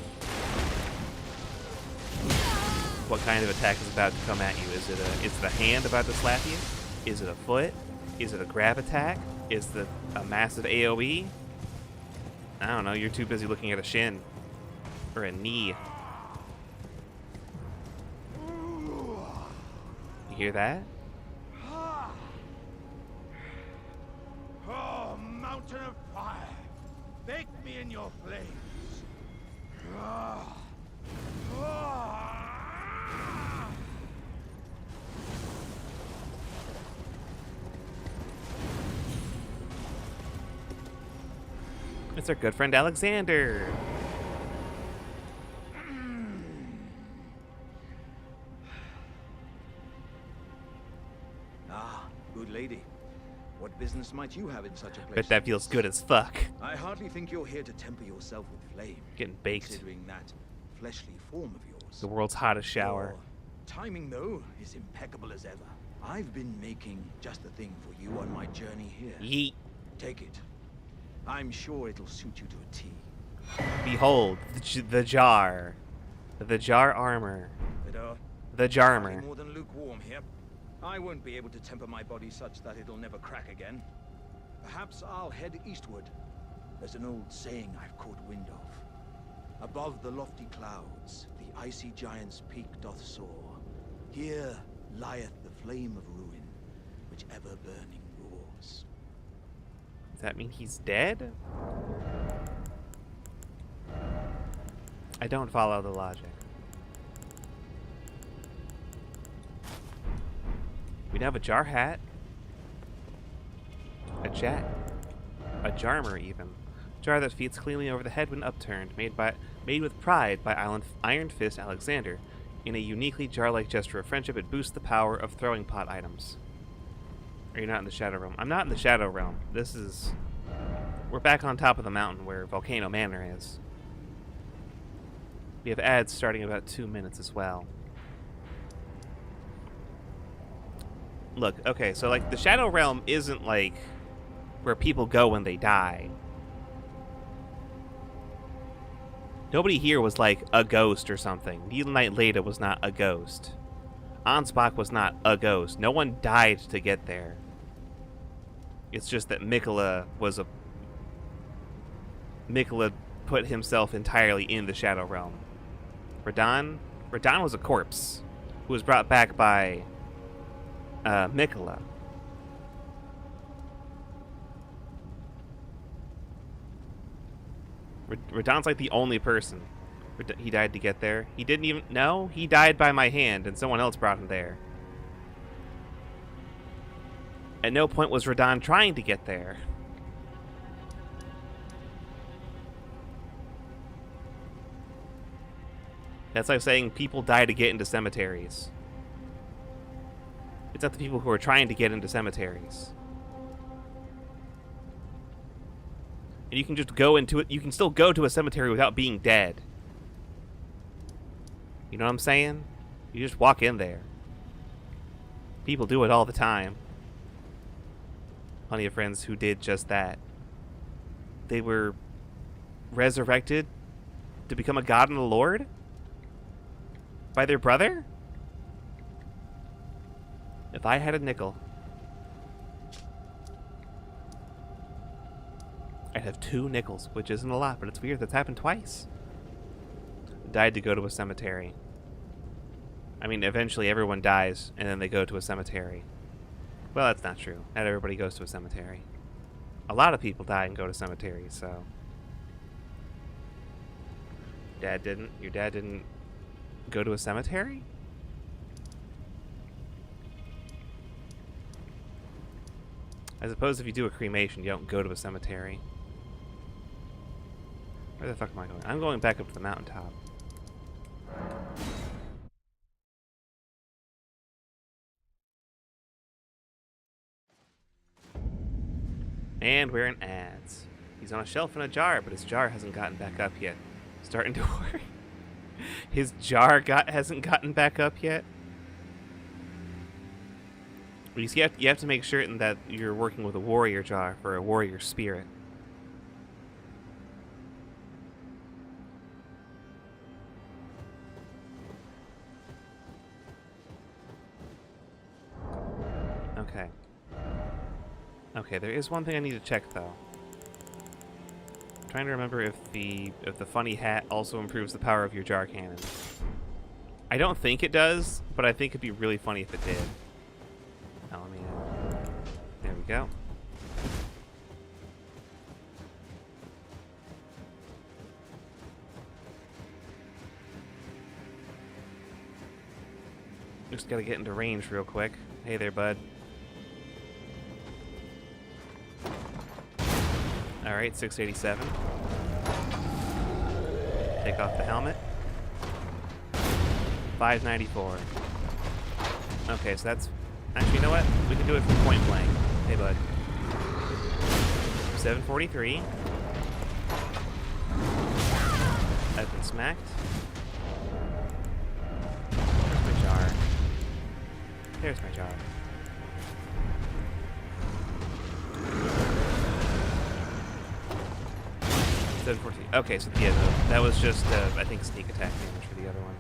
What kind of attack is about to come at you? Is it a hand about to slap you? Is it a foot? Is it a grab attack? Is it a massive AoE? I don't know, you're too busy looking at a shin. Or a knee. You hear that? Oh, mountain of fire! Bake me in your flames! It's our good friend Alexander. Ah, good lady. What business might you have in such a place? Bet that feels good as fuck. I hardly think you're here to temper yourself with flame. Getting baked. Considering that fleshly form of yours. The world's hottest shower. Your timing, though, is impeccable as ever. I've been making just the thing for you on my journey here. Yeet. Take it. I'm sure it'll suit you to a T. Behold, the jar. The jar armor. The jarmer. More than lukewarm here. I won't be able to temper my body such that it'll never crack again. Perhaps I'll head eastward. There's an old saying I've caught wind of. Above the lofty clouds, the icy giant's peak doth soar. Here lieth the flame of ruin, which ever burning roars. Does that mean he's dead? I don't follow the logic. We now have a jar hat. A jet. A jarmer, even. Jar that feeds cleanly over the head when upturned, made with pride by Iron Fist Alexander. In a uniquely jar-like gesture of friendship, it boosts the power of throwing pot items. Are you not in the Shadow Realm? I'm not in the Shadow Realm. This is... We're back on top of the mountain where Volcano Manor is. We have ads starting in about 2 minutes as well. Look, okay, so like the Shadow Realm isn't like where people go when they die. Nobody here was like a ghost or something. Needle Knight Leda was not a ghost. Ansbach was not a ghost. No one died to get there. It's just that Mikola put himself entirely in the Shadow Realm. Radahn was a corpse who was brought back by Mikola. Radahn's like the only person. He died to get there. He didn't even... No, he died by my hand and someone else brought him there. At no point was Radahn trying to get there. That's like saying people die to get into cemeteries. It's not the people who are trying to get into cemeteries. And you can just go into it. You can still go to a cemetery without being dead. You know what I'm saying? You just walk in there. People do it all the time. Plenty of friends who did just that. They were resurrected to become a god and a lord? By their brother? If I had a nickel, I'd have 2 nickels, which isn't a lot, but it's weird. That's happened twice. Died to go to a cemetery. I mean, eventually everyone dies, and then they go to a cemetery. Well, that's not true. Not everybody goes to a cemetery. A lot of people die and go to cemeteries, so... Dad didn't? Your dad didn't go to a cemetery? I suppose if you do a cremation, you don't go to a cemetery. Where the fuck am I going? I'm going back up to the mountaintop. And we're in ads. He's on a shelf in a jar, but his jar hasn't gotten back up yet. Starting to worry. His jar hasn't gotten back up yet. You have to make certain that you're working with a warrior jar for a warrior spirit. Okay. Okay, there is one thing I need to check though. I'm trying to remember if the funny hat also improves the power of your jar cannon. I don't think it does, but I think it'd be really funny if it did. Now let me. There we go. Just gotta get into range real quick. Hey there, bud. Alright, 687. Take off the helmet. 594. Okay, so that's... Actually, you know what? We can do it from point blank. Hey, bud. 743. I've been smacked. There's my jar. There's my jar. Okay, so yeah, that was just, I think, sneak attack damage for the other one.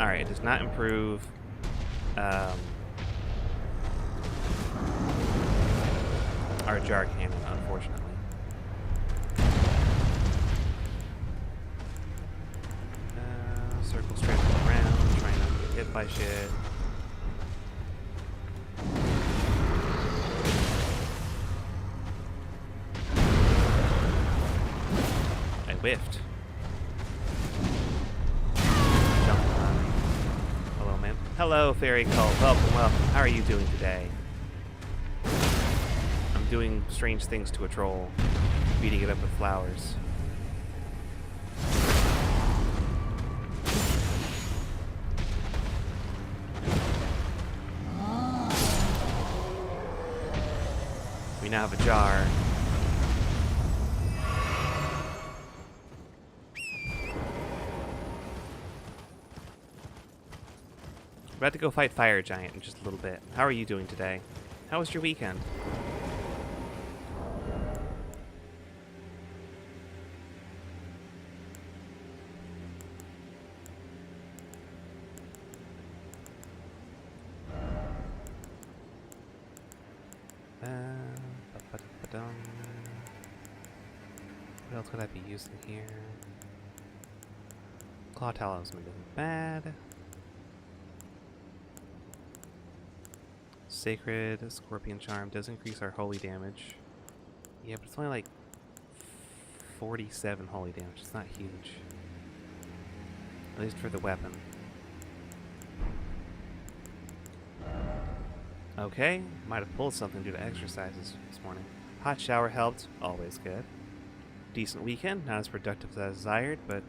Alright, it does not improve our jar cannon, unfortunately. Circle straight around, trying not to get hit by shit. I whiffed. Hello, man. Hello, Fairy Cult. Welcome, welcome. How are you doing today? I'm doing strange things to a troll, beating it up with flowers. We now have a jar. We're about to go fight Fire Giant in just a little bit. How are you doing today? How was your weekend? What else could I be using here? Claw Talisman isn't bad. Sacred Scorpion Charm does increase our holy damage. Yeah, but it's only like 47 holy damage. It's not huge. At least for the weapon. Okay, might have pulled something due to exercises this morning. Hot shower helped, always good. Decent weekend, not as productive as desired, but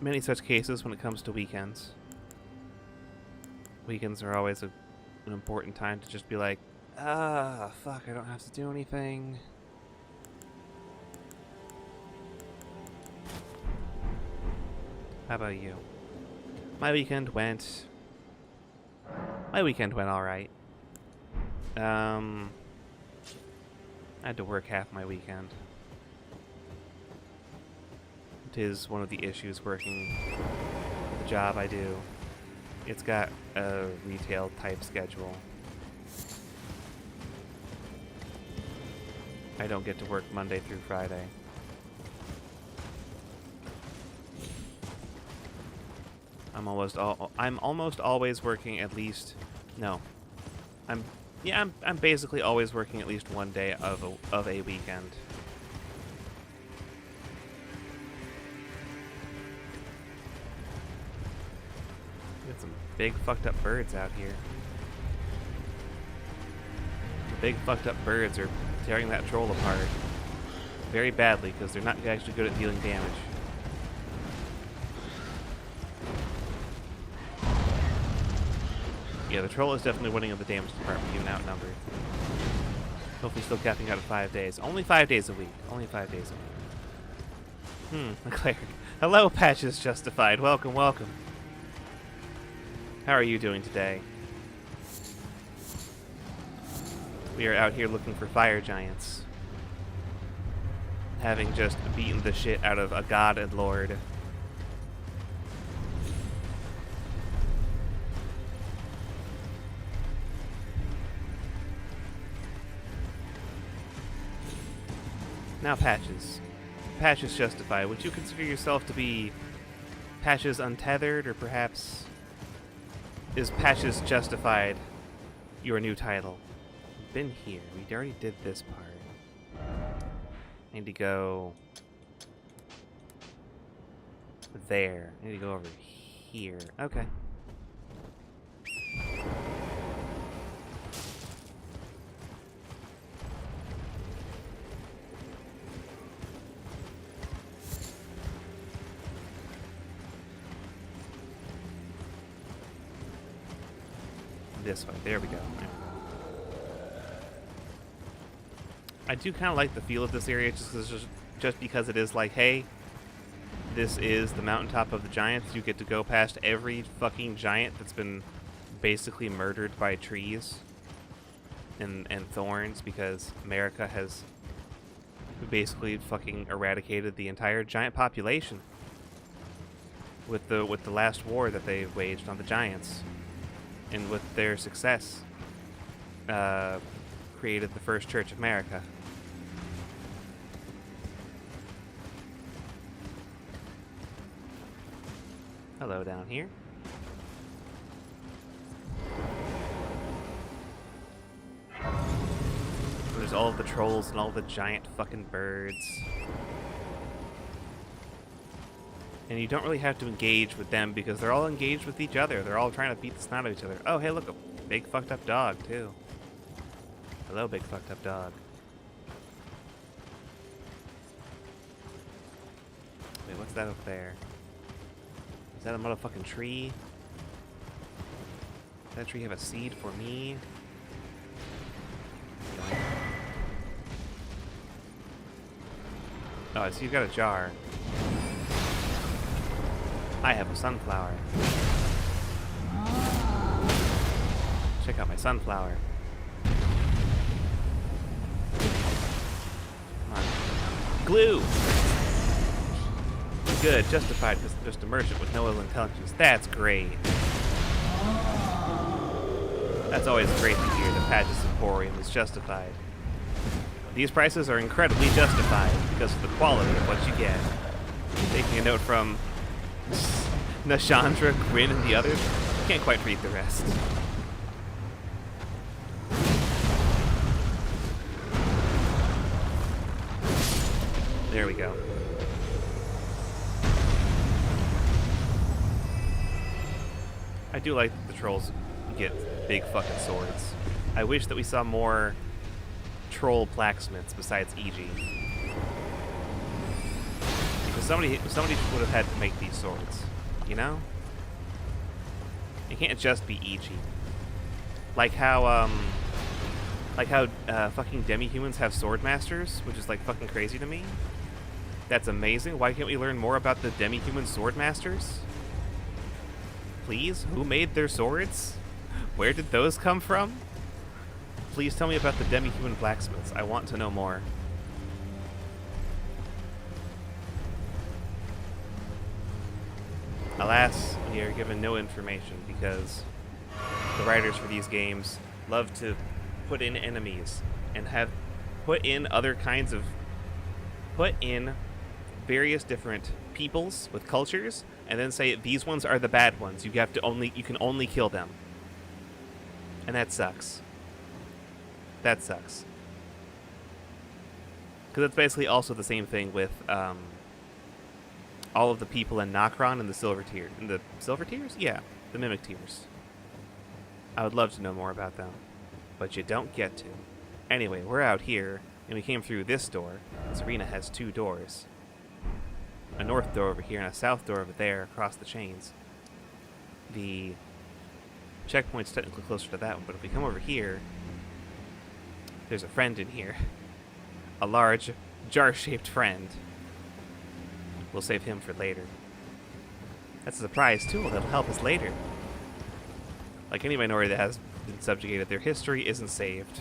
many such cases when it comes to weekends. Weekends are always an important time to just be like, fuck, I don't have to do anything. How about you? My weekend went alright. I had to work half my weekend. It is one of the issues working the job I do. It's got a retail type schedule. I don't get to work Monday through Friday. I'm almost always working at least. No, I'm basically always working at least one day of a weekend. Got some big fucked up birds out here. The big fucked up birds are tearing that troll apart very badly because they're not actually good at dealing damage. Yeah, the troll is definitely winning in the damage department, even outnumbered. Hopefully still capping out at 5 days. Only 5 days a week. Only 5 days a week. McClare. Hello, Patches Justified. Welcome, welcome. How are you doing today? We are out here looking for fire giants. Having just beaten the shit out of a god and lord. Now Patches. Patches Justified. Would you consider yourself to be Patches Untethered, or perhaps is Patches Justified your new title? Been here. We already did this part. I need to go there. I need to go over here. Okay. This way. There we go. I do kind of like the feel of this area just because it is like, hey, this is the mountaintop of the giants. You get to go past every fucking giant that's been basically murdered by trees and thorns, because America has basically fucking eradicated the entire giant population with the last war that they waged on the giants. And with their success, created the first Church of America. Hello down here. There's all of the trolls and all the giant fucking birds. And you don't really have to engage with them because they're all engaged with each other. They're all trying to beat the snot out of each other. Oh, hey, look, a big fucked up dog, too. Hello, big fucked up dog. Wait, what's that up there? Is that a motherfucking tree? Does that tree have a seed for me? Oh, I see you've got a jar. I have a sunflower. Check out my sunflower. Come on. Glue! Good, justified, because just a merchant with no ill intelligence. That's great. That's always great to hear that Patches Emporium is justified. These prices are incredibly justified because of the quality of what you get. Taking a note from Nashandra, Gwyn, and the others. Can't quite read the rest. There we go. I do like that the trolls get big fucking swords. I wish that we saw more troll blacksmiths besides E.G. Because somebody would have had to make these swords, you know? It can't just be E.G. Like how fucking demi-humans have sword masters, which is like fucking crazy to me. That's amazing. Why can't we learn more about the demi-human sword masters? Please? Who made their swords? Where did those come from? Please tell me about the demi-human blacksmiths. I want to know more. Alas, we are given no information because the writers for these games love to put in enemies and have put in various different peoples with cultures, and then say these ones are the bad ones. You can only kill them. And that sucks. That sucks. Because it's basically also the same thing with all of the people in Nokron and the Silver Tier. In the Silver Tiers? Yeah, the Mimic Tiers. I would love to know more about them, but you don't get to. Anyway, we're out here, and we came through this door. This arena has two doors. A north door over here and a south door over there across the chains. The checkpoint's technically closer to that one, but if we come over here, there's a friend in here. A large, jar-shaped friend. We'll save him for later. That's a surprise tool that'll help us later. Like any minority that has been subjugated, their history isn't saved.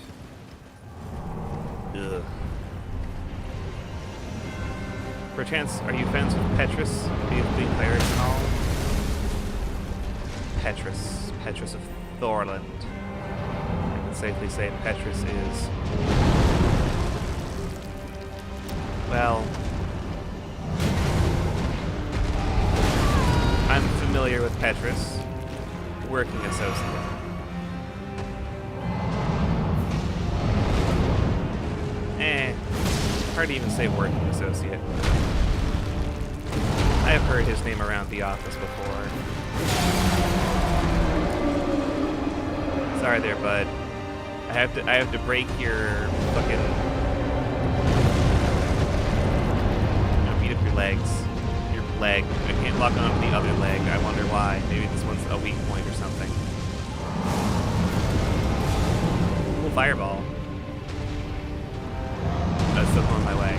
Ugh. Perchance, are you fans with Petrus, the cleric and all? Petrus of Thorland. I can safely say Petrus is Well, I'm familiar with Petrus, working associate. Hard to even say working associate. I've heard his name around the office before. Sorry there, bud. I have to break your fucking, beat up your legs. Your leg. I can't lock onto the other leg. I wonder why. Maybe this one's a weak point or something. Cool fireball. I was still going my way.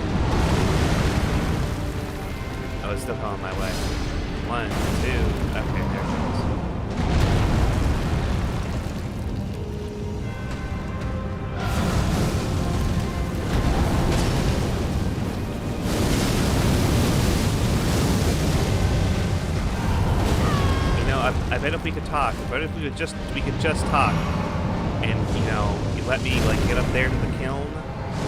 I was still going my way. 1, 2. Okay, there it goes. I bet if we could talk, if we could just talk, and you let me like get up there to the kiln,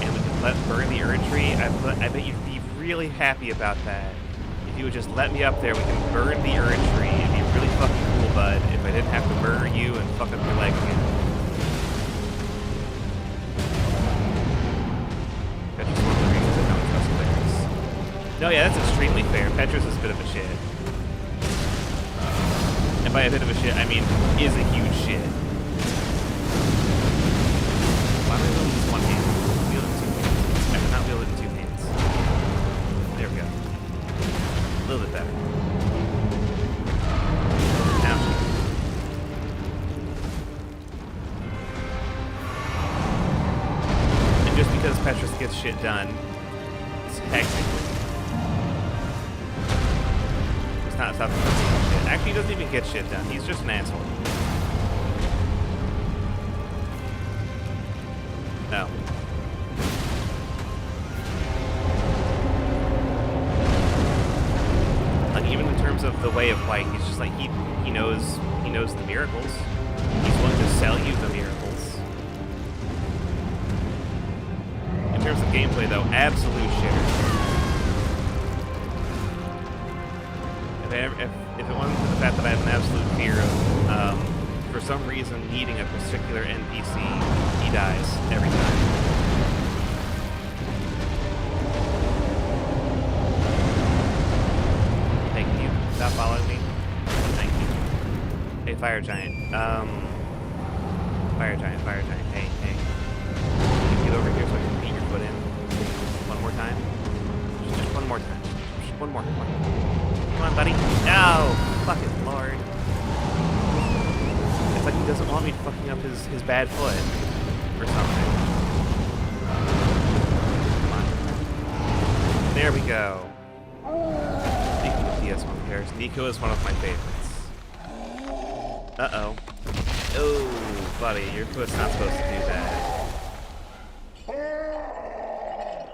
and we could burn the Erdtree. I bet you'd be really happy about that. If you would just let me up there, we can burn the Erdtree. It'd be really fucking cool, bud. If I didn't have to murder you and fuck up your leg again. That's just one of the reasons I don't trust players. No, yeah, that's extremely fair. Petrus is a bit of a shit. And by a bit of a shit, I mean is a huge shit. Why am I wielding this one hand? Wield it in 2 hands. I cannot wield it in 2 hands. There we go. A little bit better. Ouch. And just because Petrus gets shit done, it's technically not stopping him from doing shit. Actually, he doesn't even get shit done. He's just an asshole. No. Like, even in terms of the way of white, he's just like, he knows the miracles. He's willing to sell you the miracles. In terms of gameplay, though, absolute shit. If it wasn't for the fact that I have an absolute fear of, for some reason, needing a particular NPC, he dies every time. Thank you. Stop following me. Thank you. Hey, Fire Giant. Fire Giant. Hey. Can you get over here so I can beat your foot in? One more time? Just one more time. Just one more. Come on, buddy. Oh, fucking Lord. It's like he doesn't want me fucking up his bad foot or something. Come on. There we go. Speaking of PS1 pairs, Nico is one of my favorites. Uh-oh. Oh, buddy, your foot's not supposed to do that.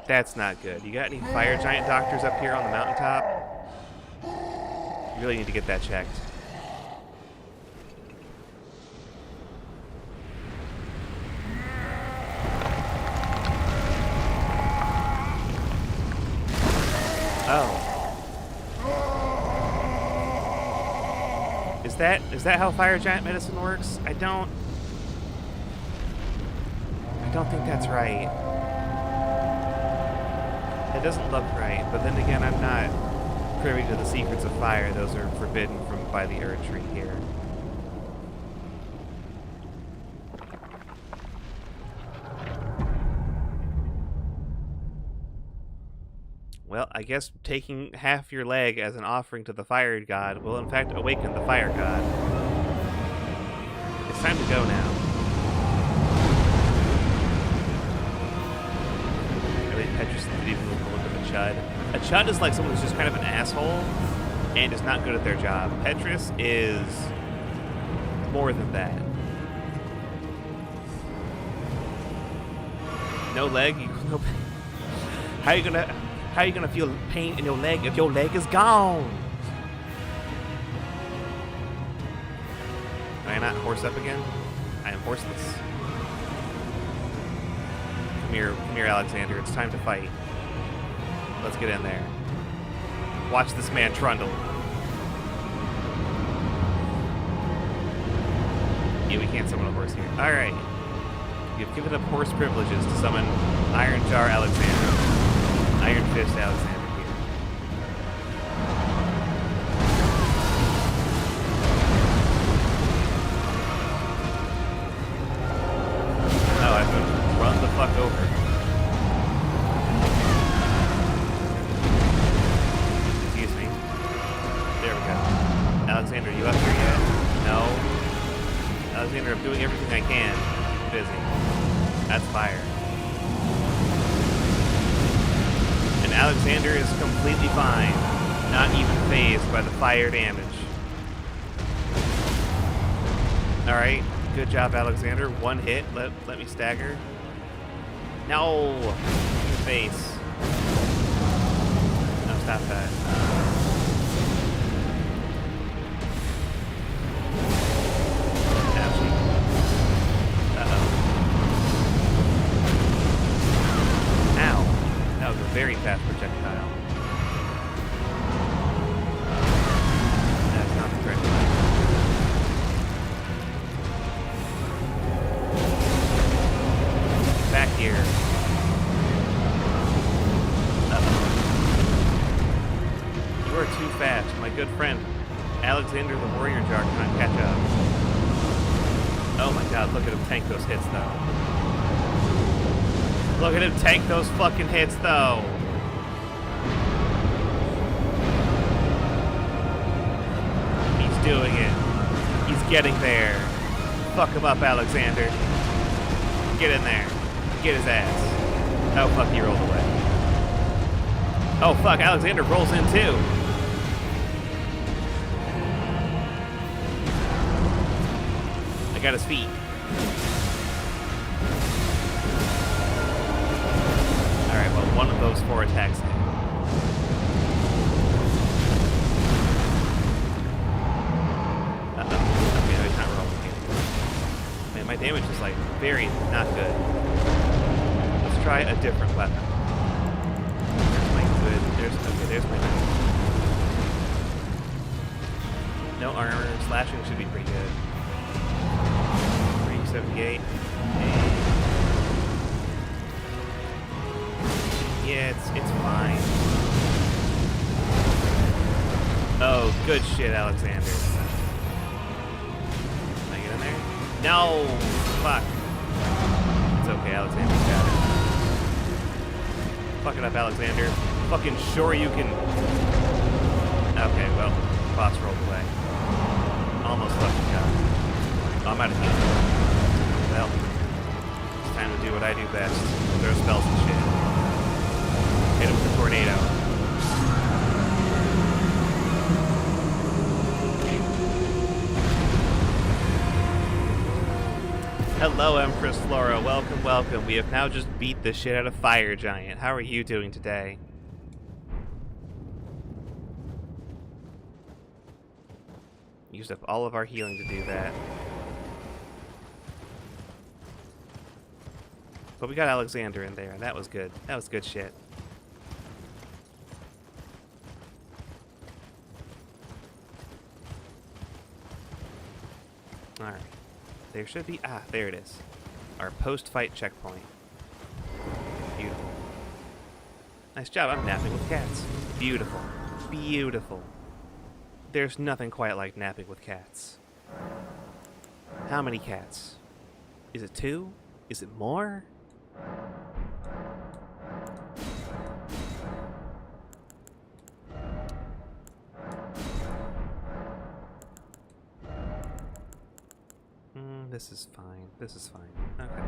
That's not good. You got any fire giant doctors up here on the mountaintop? You really need to get that checked. Oh. Is that how fire giant medicine works? I don't think that's right. It doesn't look right, but then again, I'm not privy to the secrets of fire. Those are forbidden by the Erdtree here. Well, I guess taking half your leg as an offering to the fire god will in fact awaken the fire god. It's time to go now. I mean, Petrus didn't even look at a chud. A chud is like someone who's just kind of an asshole and is not good at their job. Petrus is more than that. No leg? How are you gonna feel pain in your leg if your leg is gone? Am I not horse up again? I am horseless. Come here, Alexander. It's time to fight. Let's get in there. Watch this man trundle. Yeah, we can't summon a horse here. Alright. You've given up horse privileges to summon Iron Jar Alexander. Iron Fist Alexander here. Oh, I have to run the fuck over. Excuse me. There we go. Alexander, you up here yet? No. Alexander, I'm doing everything I can. Keep busy. That's fire. And Alexander is completely fine. Not even phased by the fire damage. Alright. Good job, Alexander. One hit. Let me stagger. No! In your face. No, stop that. Very fast projectile. That's not the correct one. Back here. You are too fast. My good friend, Alexander the Warrior Jar cannot catch up. Oh my god, look at him tank those hits though. Look at him tank those fucking hits, though. He's doing it. He's getting there. Fuck him up, Alexander. Get in there. Get his ass. Oh, fuck, he rolled away. Oh, fuck, Alexander rolls in, too. I got his feet. Alright, well, one of those 4 attacks hit. Uh-oh. Okay, no, he's not rolling here. Man, my damage is, like, very not good. Let's try a different weapon. There's my good... there's my knife. No armor. Slashing should be pretty good. 378. Yeah, it's fine. Oh, good shit, Alexander. Can I get in there? No! Fuck. It's okay, Alexander's got it. Fuck it up, Alexander. Fucking sure you can... Okay, well, boss rolled away. Almost fucking got it. Oh, I'm out of healing. Well, it's time to do what I do best. Throw spells and shit. Hit him with the tornado. Hello, Empress Flora. Welcome, welcome. We have now just beat the shit out of Fire Giant. How are you doing today? Used up all of our healing to do that. But we got Alexander in there, and that was good. That was good shit. Alright. There should be... Ah, there it is. Our post-fight checkpoint. Beautiful. Nice job. I'm napping with cats. Beautiful. Beautiful. There's nothing quite like napping with cats. How many cats? Is it 2? Is it more? This is fine. This is fine. Okay.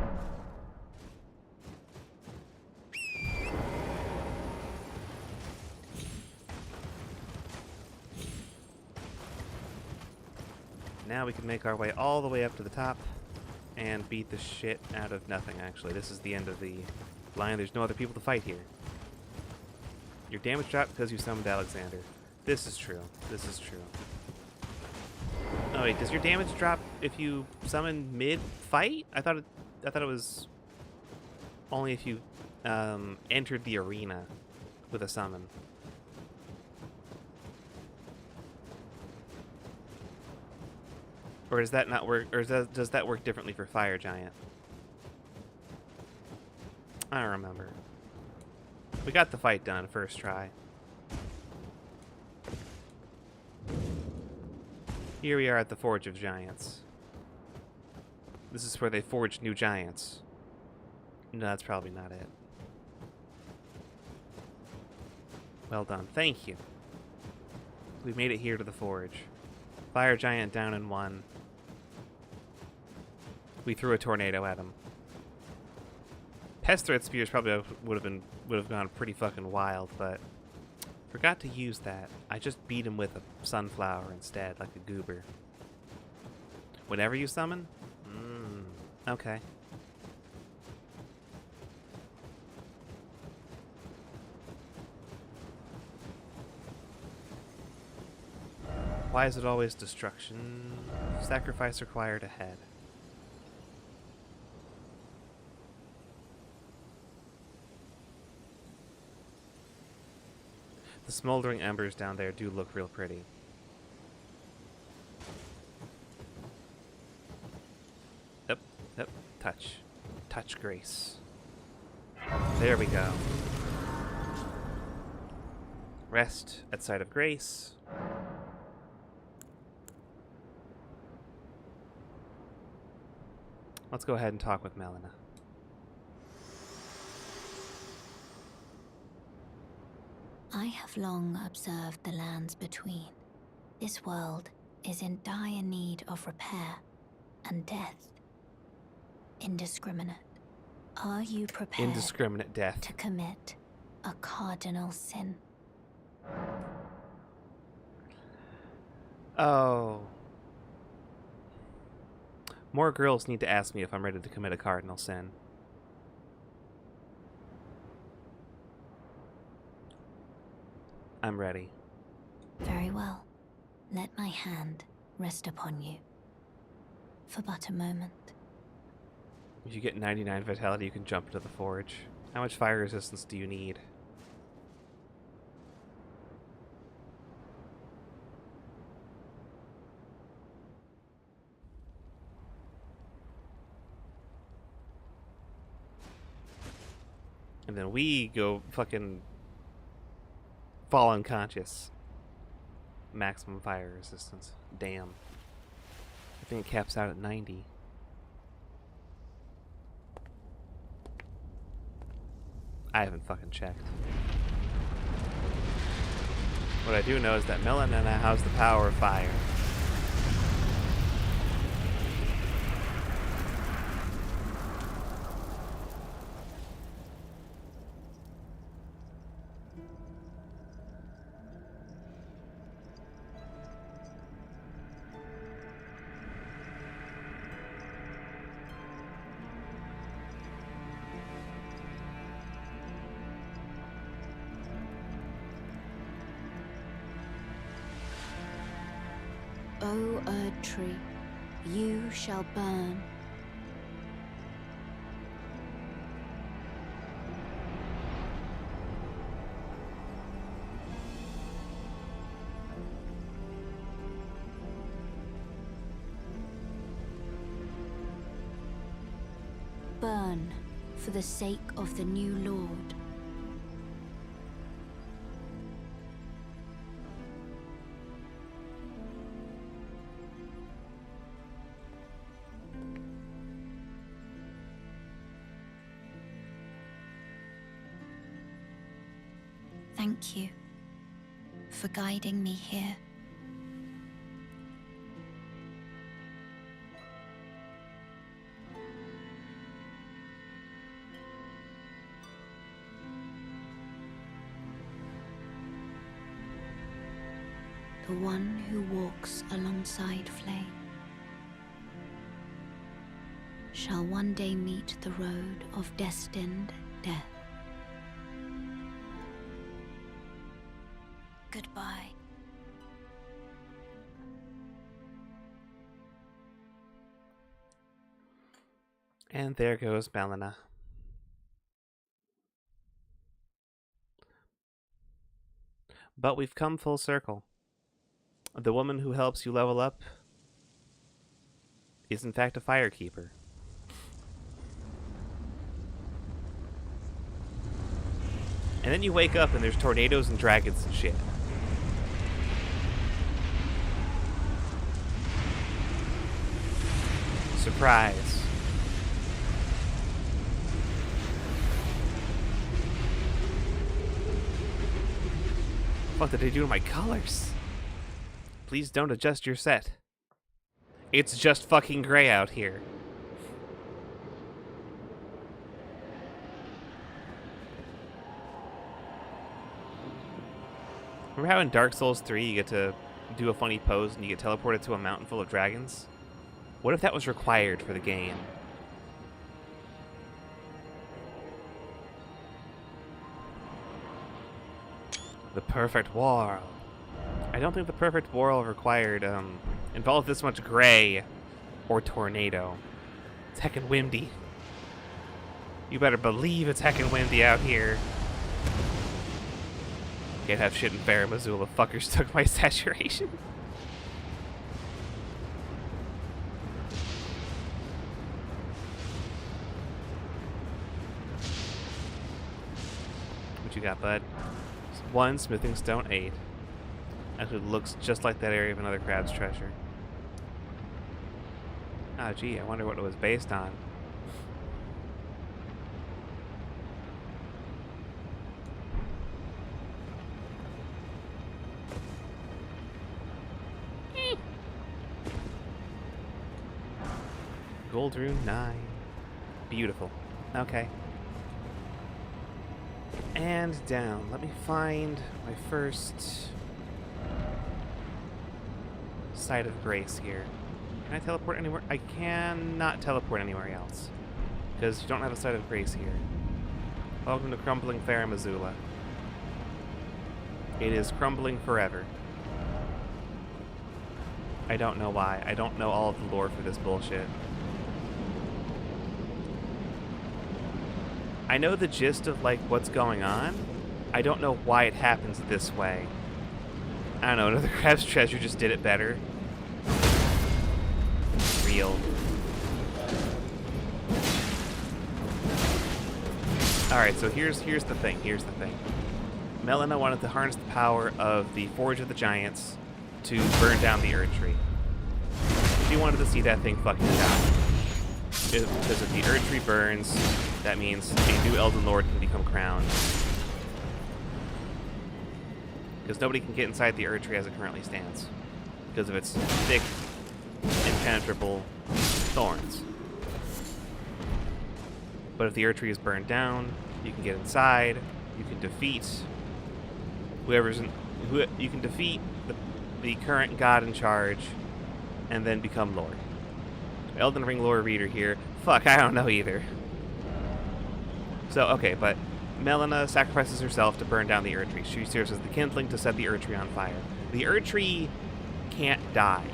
Now we can make our way all the way up to the top and beat the shit out of nothing, actually. This is the end of the line. There's no other people to fight here. Your damage dropped because you summoned Alexander. This is true. This is true. Oh wait, does your damage drop if you summon mid-fight? I thought it was only if you entered the arena. with a summon. Or does that not work? Or does that work differently for Fire Giant? I don't remember. We got the fight done first try. Here we are at the Forge of Giants. This is where they forge new giants. No, that's probably not it. Well done. Thank you. We made it here to the Forge. Fire Giant down in 1. We threw a tornado at him. Pest Threat Spears probably would have gone pretty fucking wild, but forgot to use that. I just beat him with a sunflower instead, like a goober. Whenever you summon? Okay. Why is it always destruction? Sacrifice required ahead. The smoldering embers down there do look real pretty. Yep, yep, touch. Touch grace. There we go. Rest at sight of grace. Let's go ahead and talk with Melina. I have long observed the lands between. This world is in dire need of repair and death. Indiscriminate. Are you prepared Indiscriminate death. to commit a cardinal sin? Oh. More girls need to ask me if I'm ready to commit a cardinal sin. I'm ready. Very well. Let my hand rest upon you. For but a moment. If you get 99 vitality, you can jump into the forge. How much fire resistance do you need? And then we go fucking fall unconscious. Maximum fire resistance. Damn. I think it caps out at 90. I haven't fucking checked. What I do know is that Melina has the power of fire. O Erdtree, you shall burn. Burn for the sake of the new Lord. Thank you for guiding me here. The one who walks alongside flame shall one day meet the road of destined death. Goodbye. And there goes Melina. But we've come full circle. The woman who helps you level up is in fact a firekeeper. And then you wake up and there's tornadoes and dragons and shit. Surprise. What did they do to my colors? Please don't adjust your set. It's just fucking gray out here. Remember how in Dark Souls 3 you get to do a funny pose and you get teleported to a mountain full of dragons? What if that was required for the game? The perfect world. I don't think the perfect world required, involved this much gray or tornado. It's heckin' windy. You better believe it's heckin' windy out here. Can't have shit in Farum Azula. Fuckers took my saturation. What you got, bud? 1 smithing stone 8. Actually looks just like that area of another crab's treasure. Ah, gee, I wonder what it was based on. Gold rune 9. Beautiful. Okay. And down. Let me find my first site of grace here. Can I teleport anywhere? I cannot teleport anywhere else. Because you don't have a site of grace here. Welcome to crumbling Farum Azula. It is crumbling forever. I don't know why. I don't know all of the lore for this bullshit. I know the gist of, like, what's going on. I don't know why it happens this way. I don't know, another crab's treasure just did it better. Real. Alright, so here's the thing. Melina wanted to harness the power of the Forge of the Giants to burn down the Erdtree. She wanted to see that thing fucking die. Because if the Erdtree burns, that means a new Elden Lord can become crowned. Because nobody can get inside the Erdtree as it currently stands. Because of its thick, impenetrable thorns. But if the Erdtree is burned down, you can get inside, you can defeat you can defeat the current god in charge, and then become Lord. Elden Ring lore reader here. Fuck, I don't know either. So, okay, but Melina sacrifices herself to burn down the Erdtree. She serves as the kindling to set the Erdtree on fire. The Erdtree can't die.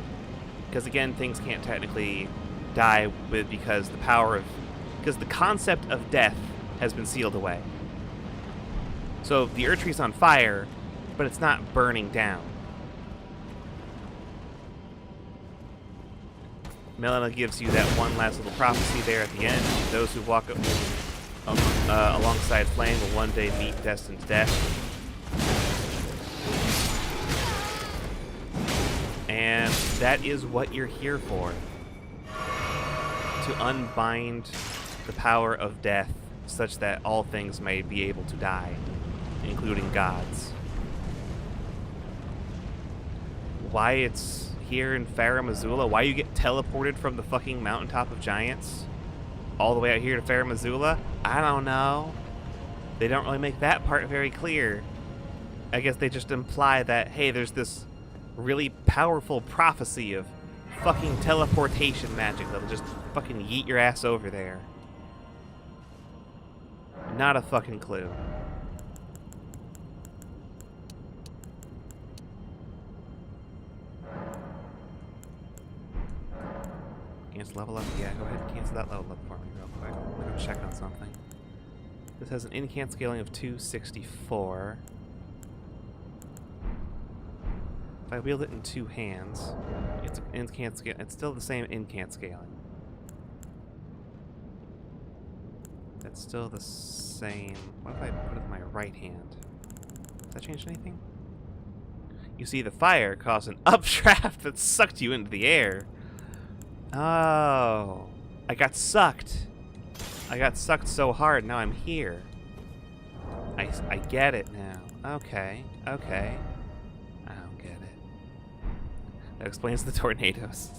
Because, again, things can't technically die because the concept of death has been sealed away. So, the Erdtree's on fire, but it's not burning down. Melina gives you that one last little prophecy there at the end. Those who walk alongside flame will one day meet destined death. And that is what you're here for. To unbind the power of death such that all things may be able to die, including gods. Why it's here in Farum Azula, why you get teleported from the fucking mountaintop of giants all the way out here to Farum Azula, I don't know. They don't really make that part very clear. I guess they just imply that, hey, there's this really powerful prophecy of fucking teleportation magic that'll just fucking yeet your ass over there. Not a fucking clue. Cancel level up? Yeah, go ahead and cancel that level up for me real quick. I'm gonna check on something. This has an incant scaling of 264. If I wield it in 2 hands, it's incant scale. It's still the same incant scaling. That's still the same. What if I put it in my right hand? Does that change anything? You see, the fire caused an updraft that sucked you into the air. Oh, I got sucked. I got sucked so hard, now I'm here. I get it now. Okay, okay. I don't get it. That explains the tornadoes.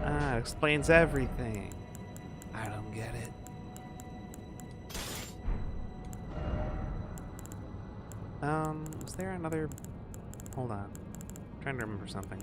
Ah, it explains everything. I don't get it. Was there another... Hold on. I'm trying to remember something.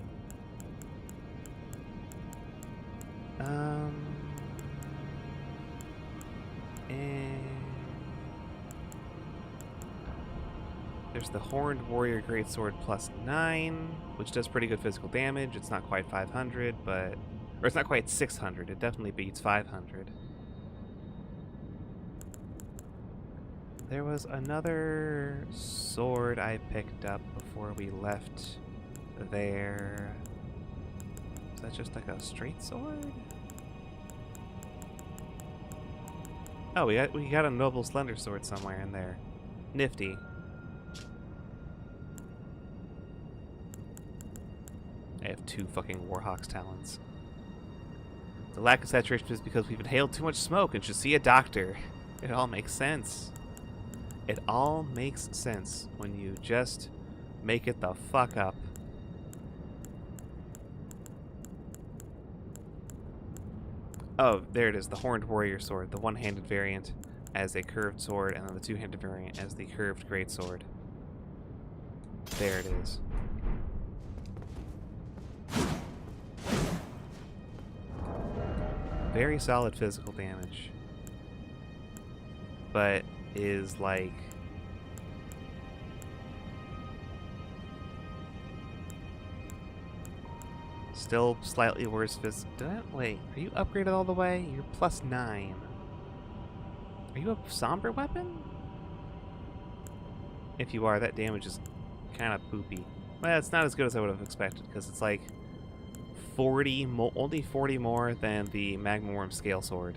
There's the Horned Warrior Greatsword +9, which does pretty good physical damage. It's not quite 500, but... Or it's not quite 600. It definitely beats 500. There was another sword I picked up before we left there. Is that just like a straight sword? Oh, we got a noble slender sword somewhere in there. Nifty. I have 2 fucking Warhawk's talons. The lack of saturation is because we've inhaled too much smoke and should see a doctor. It all makes sense. It all makes sense when you just make it the fuck up. Oh, there it is, the Horned Warrior Sword, the one-handed variant as a curved sword, and then the two-handed variant as the curved greatsword. There it is. Very solid physical damage. But is like... Still slightly worse Wait, are you upgraded all the way? You're +9. Are you a somber weapon? If you are, that damage is kind of poopy. Well, it's not as good as I would have expected, because it's like 40 only 40 more than the Magma Worm Scale Sword.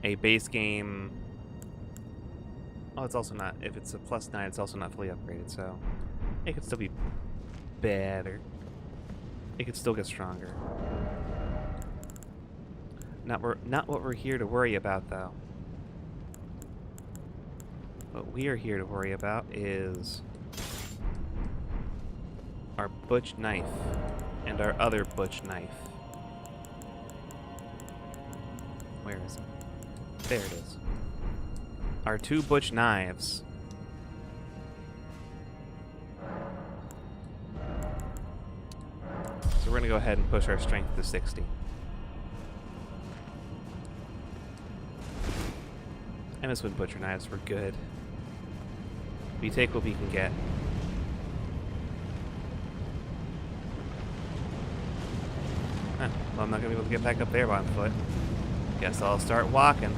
A base game... Oh, it's also not... If it's a +9, it's also not fully upgraded, so... It could still be better. It could still get stronger. Not what we're here to worry about, though. What we are here to worry about is our butch knife and our other butch knife. Where is it? There it is. Our 2 butch knives. So we're gonna go ahead and push our strength to 60. I miss when butcher knives were good. We take what we can get. Huh, well, I'm not gonna be able to get back up there on foot. Guess I'll start walking.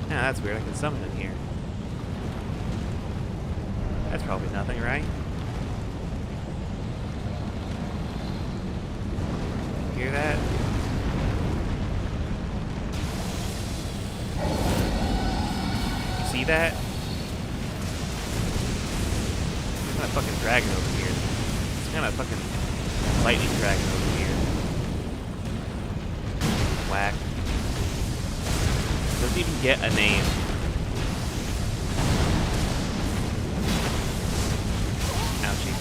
Yeah, that's weird. I can summon in here. That's probably nothing, right? Hear that? You see that? There's not a fucking dragon over here. It's kind of fucking lightning dragon over here. Whack. Doesn't even get a name. Ouchie.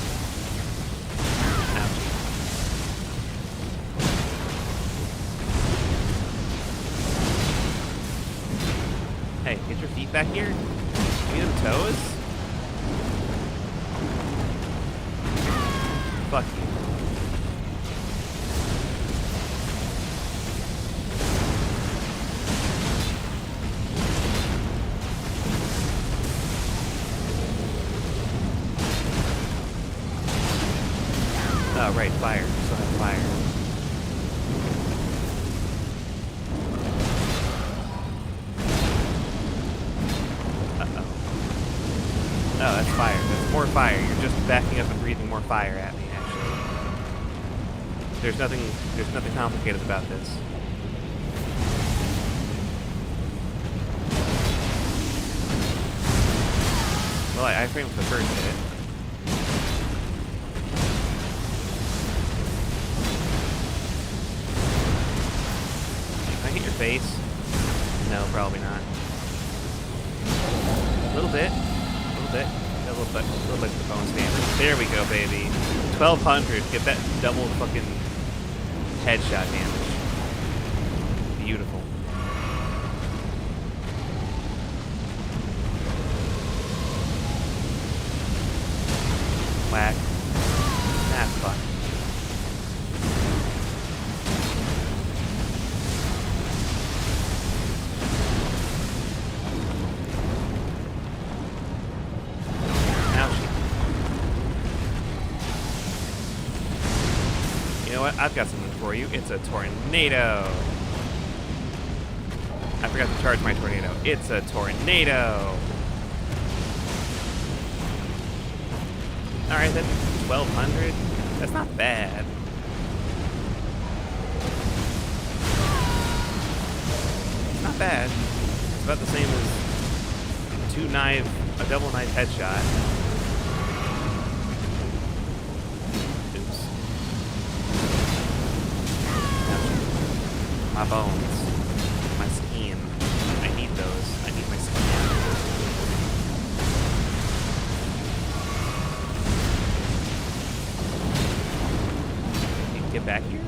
Ouchie. Hey, get your feet back here. See them toes? Fuck you. Oh, right, fire. Still have fire. Uh-oh. Oh, that's fire. fire. You're just backing up and breathing more fire at me, actually. There's nothing complicated about this. Well, I framed the first hit. Can I hit your face? No, probably not. A little bit. A little bit of the bonus damage. There we go, baby. 1200. Get that double fucking headshot damage. Beautiful. Whack. That's fun. You know what? I've got something for you. It's a tornado. I forgot to charge my tornado. It's a tornado. Alright then, 1200. That's not bad. It's not bad. It's about the same as a double knife headshot. Oops. My bones. My skin. I need those. I need my skin. Get back here.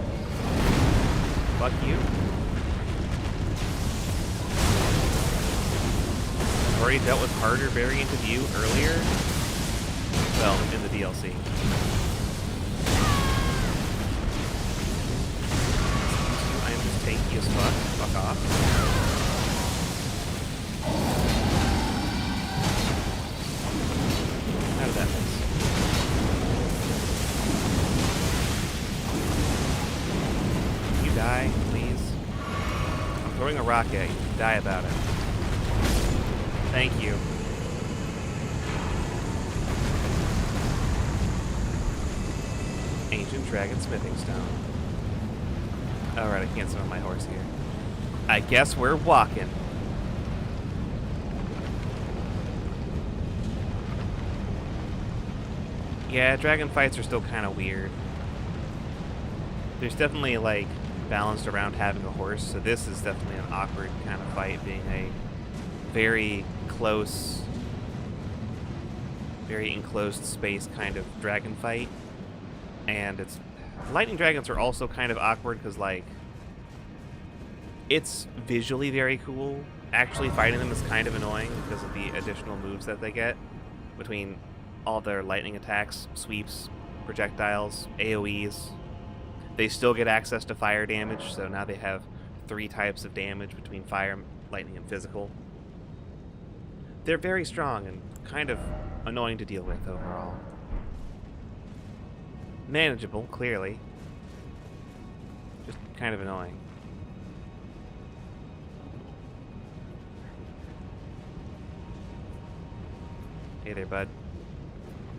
Fuck you. I've already dealt with harder variant of you earlier. Well, in the DLC. I am just tanky as fuck. Fuck off. How did that miss? Die, please. I'm throwing a rock at you. Die about it. Thank you. Ancient Dragon Smithing Stone. Alright, I can't summon my horse here. I guess we're walking. Yeah, dragon fights are still kind of weird. There's definitely, like, balanced around having a horse, so this is definitely an awkward kind of fight, being a very close, very enclosed space kind of dragon fight. And it's lightning dragons are also kind of awkward because, like, it's visually very cool. Actually fighting them is kind of annoying because of the additional moves that they get between all their lightning attacks, sweeps, projectiles, AoEs. They still get access to fire damage, so now they have 3 types of damage between fire, lightning, and physical. They're very strong and kind of annoying to deal with overall. Manageable, clearly. Just kind of annoying. Hey there, bud.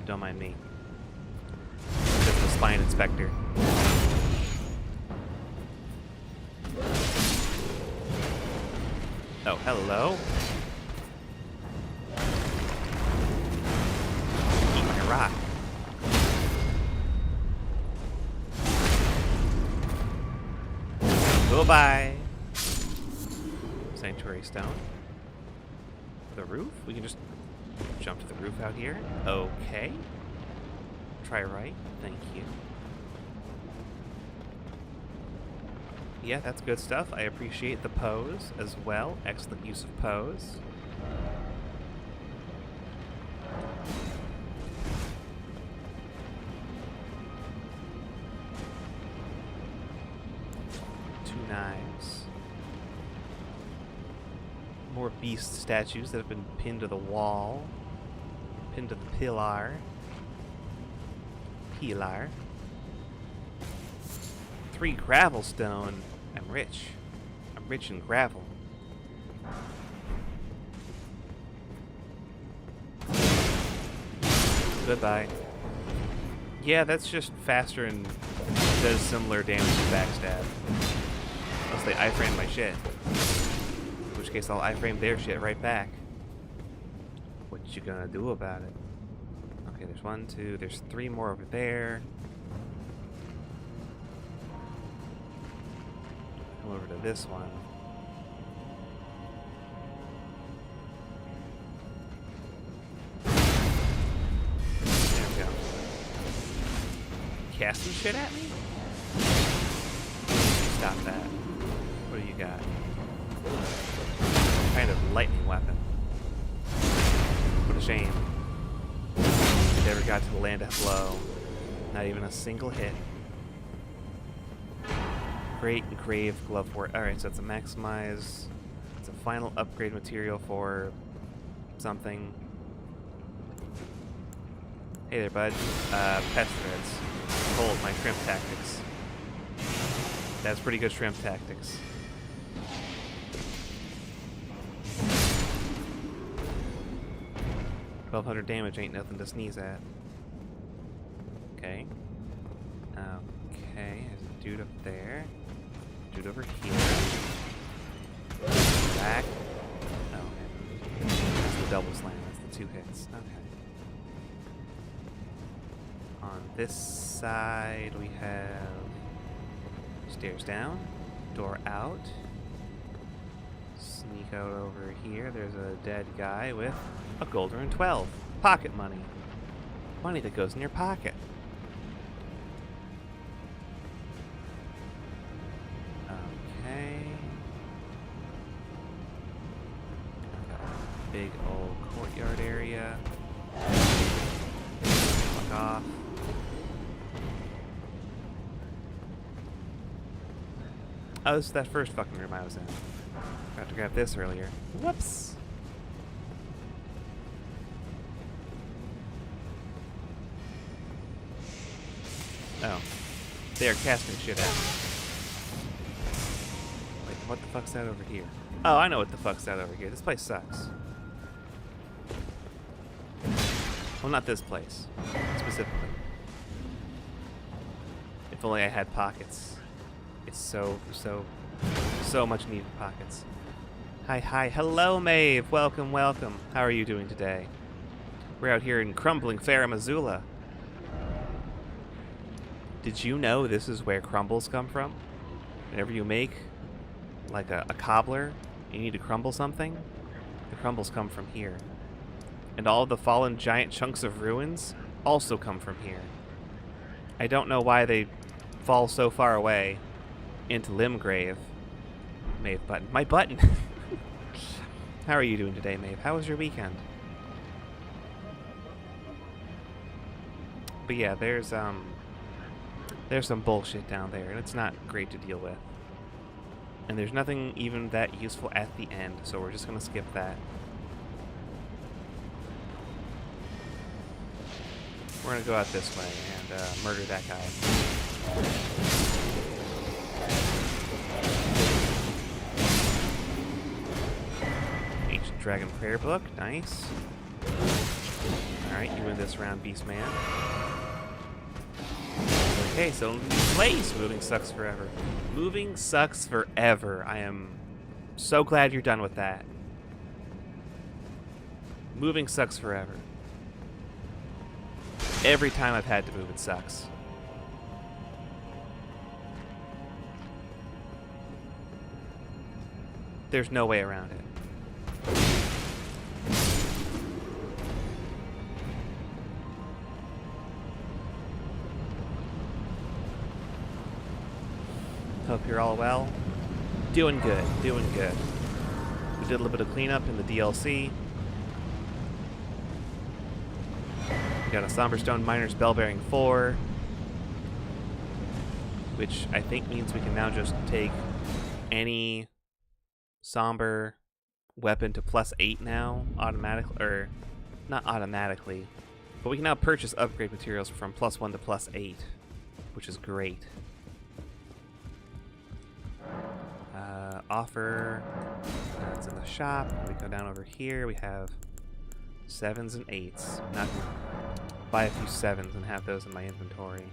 Don't mind me. Just a spine inspector. Oh, hello. Eat my rock. Goodbye. Sanctuary stone. The roof? We can just jump to the roof out here. Okay. Try right. Thank you. Yeah, that's good stuff. I appreciate the pose as well. Excellent use of pose. Two knives. More beast statues that have been pinned to the wall. Pinned to the pillar. Pilar. 3 gravel stone. I'm rich. I'm rich in gravel. Goodbye. Yeah, that's just faster and does similar damage to backstab. Unless they iframe my shit. In which case I'll iframe their shit right back. What you gonna do about it? Okay, there's 1, 2, there's 3 more over there. Come over to this one. There we go. Casting shit at me? Stop that. What do you got? Kind of lightning weapon. What a shame. Never got to land a blow. Not even a single hit. Great grave glove work. Alright, so it's a maximize. It's a final upgrade material for something. Hey there, bud. Pest threads. Hold my shrimp tactics. That's pretty good shrimp tactics. $1,200 damage ain't nothing to sneeze at. Okay. Okay, there's a dude up there. Dude over here. Back. Oh, okay. That's the double slam. That's the 2 hits. Okay. On this side, we have stairs down, door out. Sneak out over here. There's a dead guy with a golden 12. Pocket money. Money that goes in your pocket. Okay. Got a big old courtyard area. Fuck off. Oh, this is that first fucking room I was in. Forgot to grab this earlier. Whoops. Oh. They are casting shit at me. Wait, what the fuck's that over here? Oh, I know what the fuck's that over here. This place sucks. Well, not this place. Specifically. If only I had pockets. It's so much needed pockets. Hi, hello, Maeve. Welcome. How are you doing today? We're out here in crumbling Fair Missoula. Did you know this is where crumbles come from? Whenever you make, like a cobbler, you need to crumble something, the crumbles come from here. And all of the fallen giant chunks of ruins also come from here. I don't know why they fall so far away into Limgrave. Maeve button. My button! How are you doing today, Maeve? How was your weekend? But yeah, there's some bullshit down there, and it's not great to deal with. And there's nothing even that useful at the end, so we're just gonna skip that. We're gonna go out this way and murder that guy. Ancient Dragon Prayer Book, nice. Alright, you win this round, Beastman. Okay, so place. Moving sucks forever. Moving sucks forever. I am so glad you're done with that. Moving sucks forever. Every time I've had to move, it sucks. There's no way around it. Hope you're all well. Doing good. We did a little bit of cleanup in the DLC. We got a Somberstone Miner's Bellbearing 4, which I think means we can now just take any somber weapon to +8 now, automatically, or not automatically, but we can now purchase upgrade materials from +1 to +8, which is great. Offer, that's in the shop. We go down over here, we have 7s and 8s. buy a few 7s and have those in my inventory.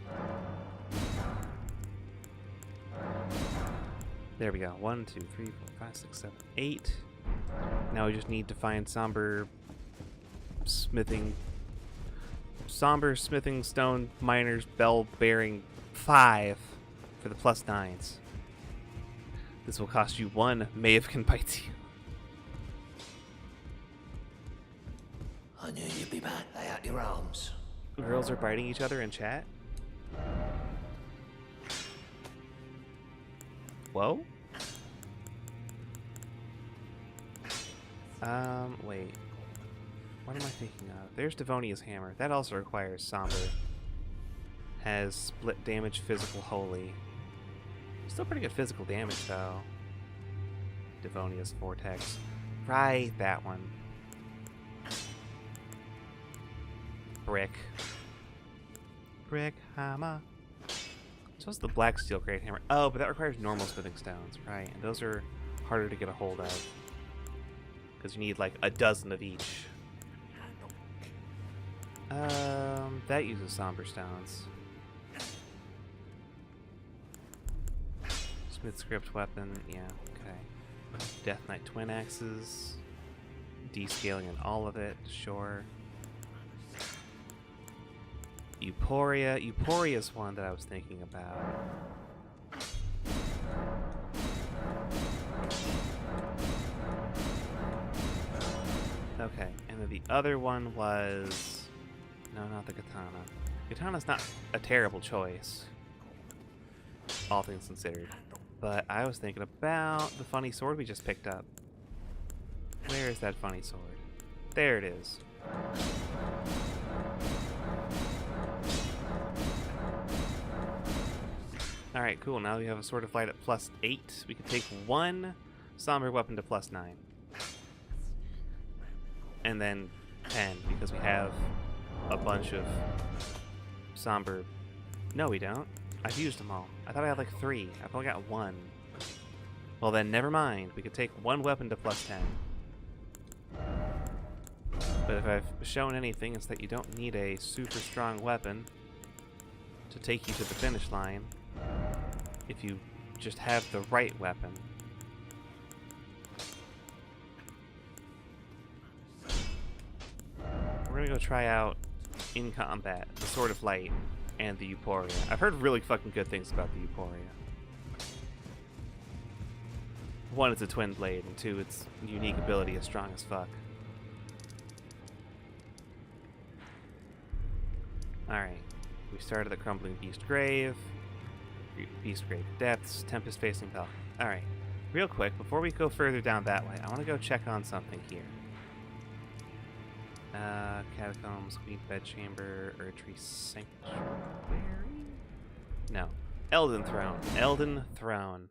There we go. 1, 2, 3, 4, 5, 6, 7, 8. Now we just need to find somber smithing stone miners bell bearing 5 for the +9s. This will cost you 1 Maevkin bites you. I knew you'd be back. Lay out your arms. Girls are biting each other in chat. Whoa. Wait. What am I thinking of? There's Devonia's hammer. That also requires somber. Has split damage, physical, holy. Still pretty good physical damage though. Devonia's vortex. Right, that one. Brick. Brick hammer. So is the black steel great hammer. Oh, but that requires normal smithing stones, right? And those are harder to get a hold of. Because you need like a dozen of each. That uses somber stones. Smith script weapon, yeah, okay. Death Knight twin axes. Descaling in all of it, sure. Euphoria. Euphoria's one that I was thinking about. Okay, and then the other one was... No, not the katana. Katana's not a terrible choice, all things considered. But I was thinking about the funny sword we just picked up. Where is that funny sword? There it is. Alright, cool. Now we have a sword of light at +8. We can take 1 somber weapon to +9. And then 10, because we have a bunch of somber... No, we don't. I've used them all. I thought I had like 3. I've only got 1. Well then, never mind. We could take 1 weapon to +10. But if I've shown anything, it's that you don't need a super strong weapon to take you to the finish line if you just have the right weapon. We're gonna go try out in combat the Sword of Light and the Euphoria. I've heard really fucking good things about the Euphoria. 1, it's a twin blade, and 2, its unique ability is strong as fuck. Alright, we started the Crumbling Beast Grave, Beast Grave Depths, Tempest Facing Falcon. Alright, real quick, before we go further down that way, I want to go check on something here. Catacombs, Queen Bedchamber, Erdtree Sanctuary? No. Elden Throne. Elden Throne.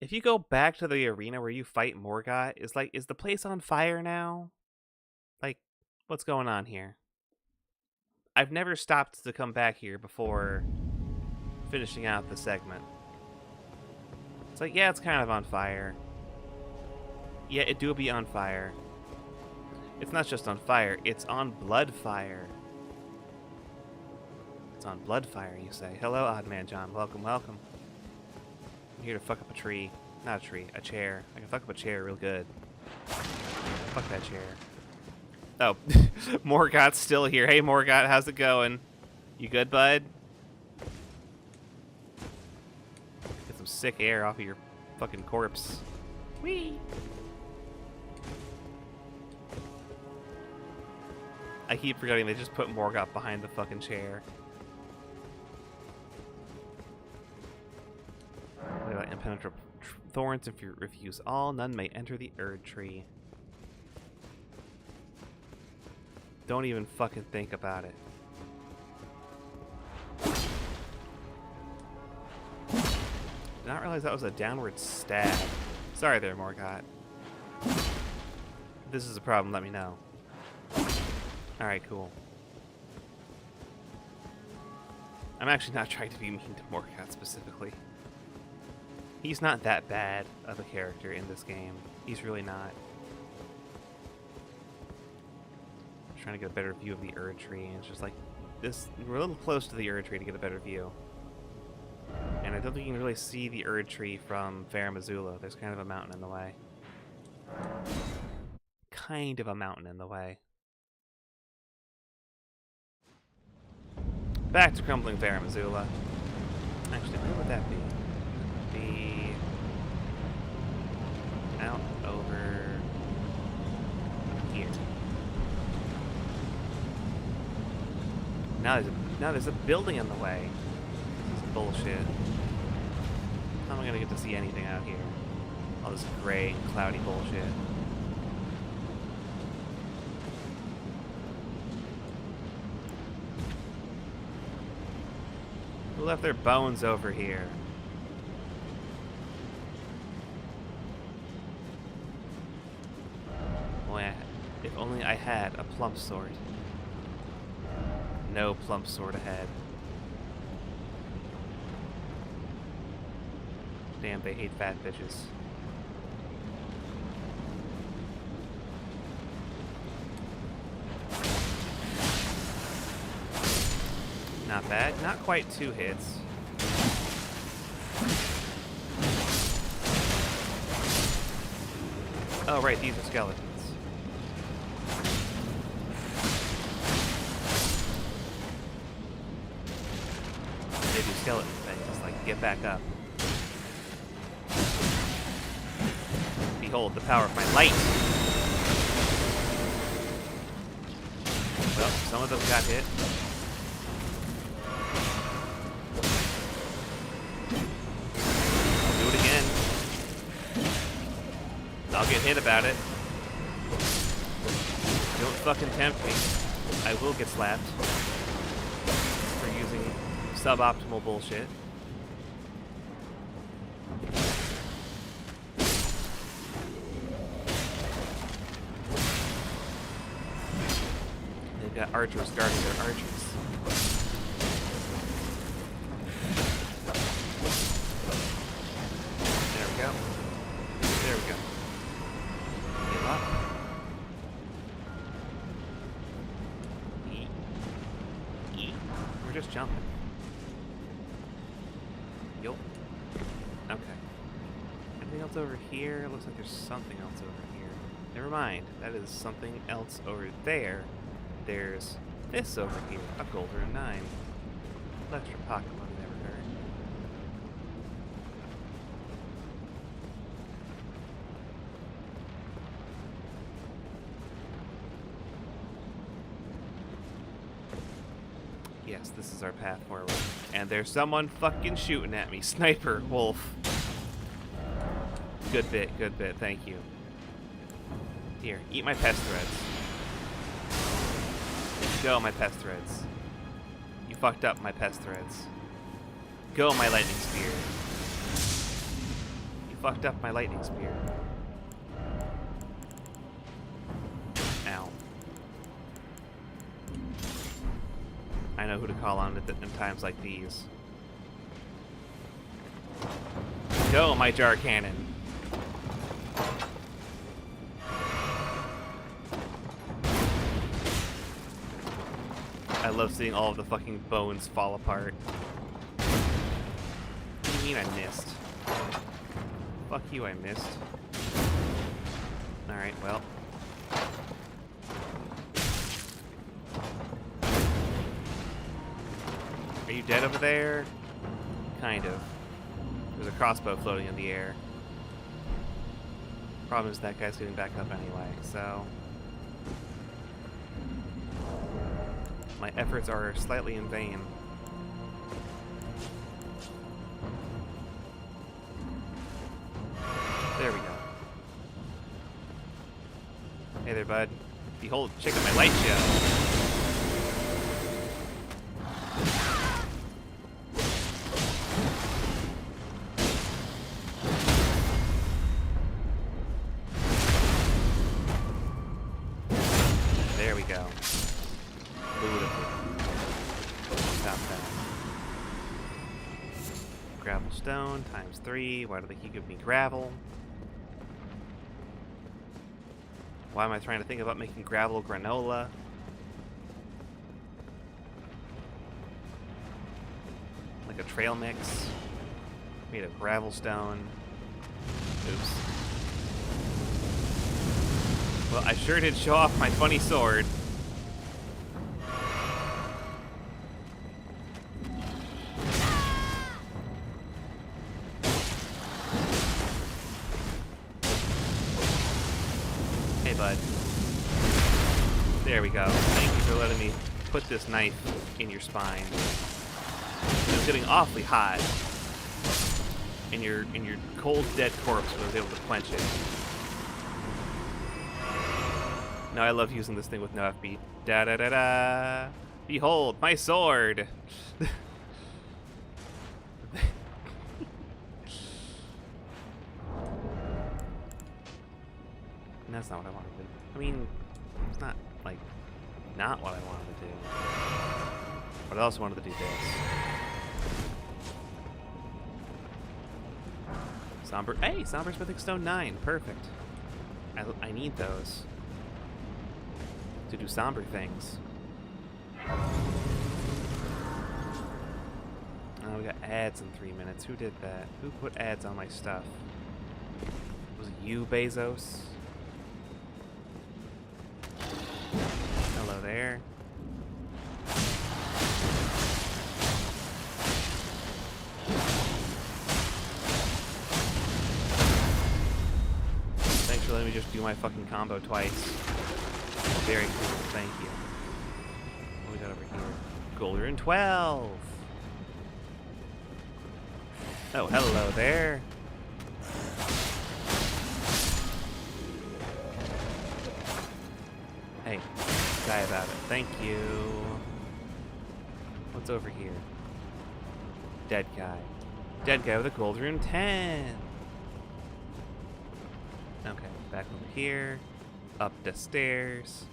If you go back to the arena where you fight Morgott, is the place on fire now? Like, what's going on here? I've never stopped to come back here before finishing out the segment. It's like, yeah, it's kind of on fire. Yeah, it do be on fire. It's not just on fire, it's on blood fire. It's on blood fire, you say. Hello, Oddman John. Welcome, welcome. I'm here to fuck up a tree. Not a tree, a chair. I can fuck up a chair real good. Fuck that chair. Oh, Morgott's still here. Hey, Morgott, how's it going? You good, bud? Get some sick air off of your fucking corpse. Whee! I keep forgetting they just put Morgott behind the fucking chair. What about impenetrable thorns? If you refuse all, none may enter the Erdtree. Don't even fucking think about it. Did not realize that was a downward stab. Sorry there, Morgott. If this is a problem, let me know. Alright, cool. I'm actually not trying to be mean to Morgott specifically. He's not that bad of a character in this game. He's really not. trying to get a better view of the Erdtree, and it's just like this. We're a little close to the Erdtree to get a better view. And I don't think you can really see the Erdtree from Farum Azula. There's kind of a mountain in the way. Kind of a mountain in the way. Back to crumbling Farum Azula. Actually, where would that be? Be out over here. Now there's a building in the way. This is bullshit. How am I gonna get to see anything out here? All this gray, cloudy bullshit. Who left their bones over here? Boy, if only I had a plump sword. No plump sword ahead. Damn, they hate fat bitches. Not bad. Not quite 2 hits. Oh, right, these are skeletons. They do skeleton things, like get back up. Behold the power of my light! Well, some of them got hit. I'll do it again. I'll get hit about it. Don't fucking tempt me. I will get slapped for using suboptimal bullshit. They've got archers guarding their archers. There we go. There we go. Give up. Eat. Eat. We're just jumping. Yup. Okay. Anything else over here? Looks like there's something else over here. Never mind. That is something else over there. There's this over here. A gold rune 9. Extra pocket money never hurt. Yes, this is our path forward. And there's someone fucking shooting at me. Sniper, wolf. Good bit, thank you. Here, eat my pest threads. Go, my pest threads. You fucked up my pest threads. Go, my lightning spear. You fucked up my lightning spear. Ow. I know who to call on in times like these. Go, my jar cannon. I love seeing all of the fucking bones fall apart. What do you mean I missed? Fuck you, I missed. Alright, well. Are you dead over there? Kind of. There's a crossbow floating in the air. Problem is that guy's getting back up anyway, so... my efforts are slightly in vain. There we go. Hey there, bud. Behold, check out my light show. There we go. Beautiful. Stop that. Gravel stone times 3. Why do they keep giving me gravel? Why am I trying to think about making gravel granola? like a trail mix made of gravel stone. Oops. Well, I sure did show off my funny sword. Hey, bud. There we go. Thank you for letting me put this knife in your spine. It's getting awfully hot. And your cold, dead corpse was able to quench it. Now I love using this thing with no FB. Da da da da! Behold, my sword! And that's not what I wanted to do. I mean, it's not, like, not what I wanted to do. But I also wanted to do this. Somber. Hey, Somber Smithing Stone 9. Perfect. I need those to do somber things. Oh, we got ads in 3 minutes. Who did that? Who put ads on my stuff? Was it you, Bezos? Hello there. Thanks for letting me just do my fucking combo twice. Very cool, thank you. What we got over here? Gold rune 12! Oh, hello there. Hey, die about it. Thank you. What's over here? Dead guy. Dead guy with a gold rune 10! Okay, back over here. Up the stairs.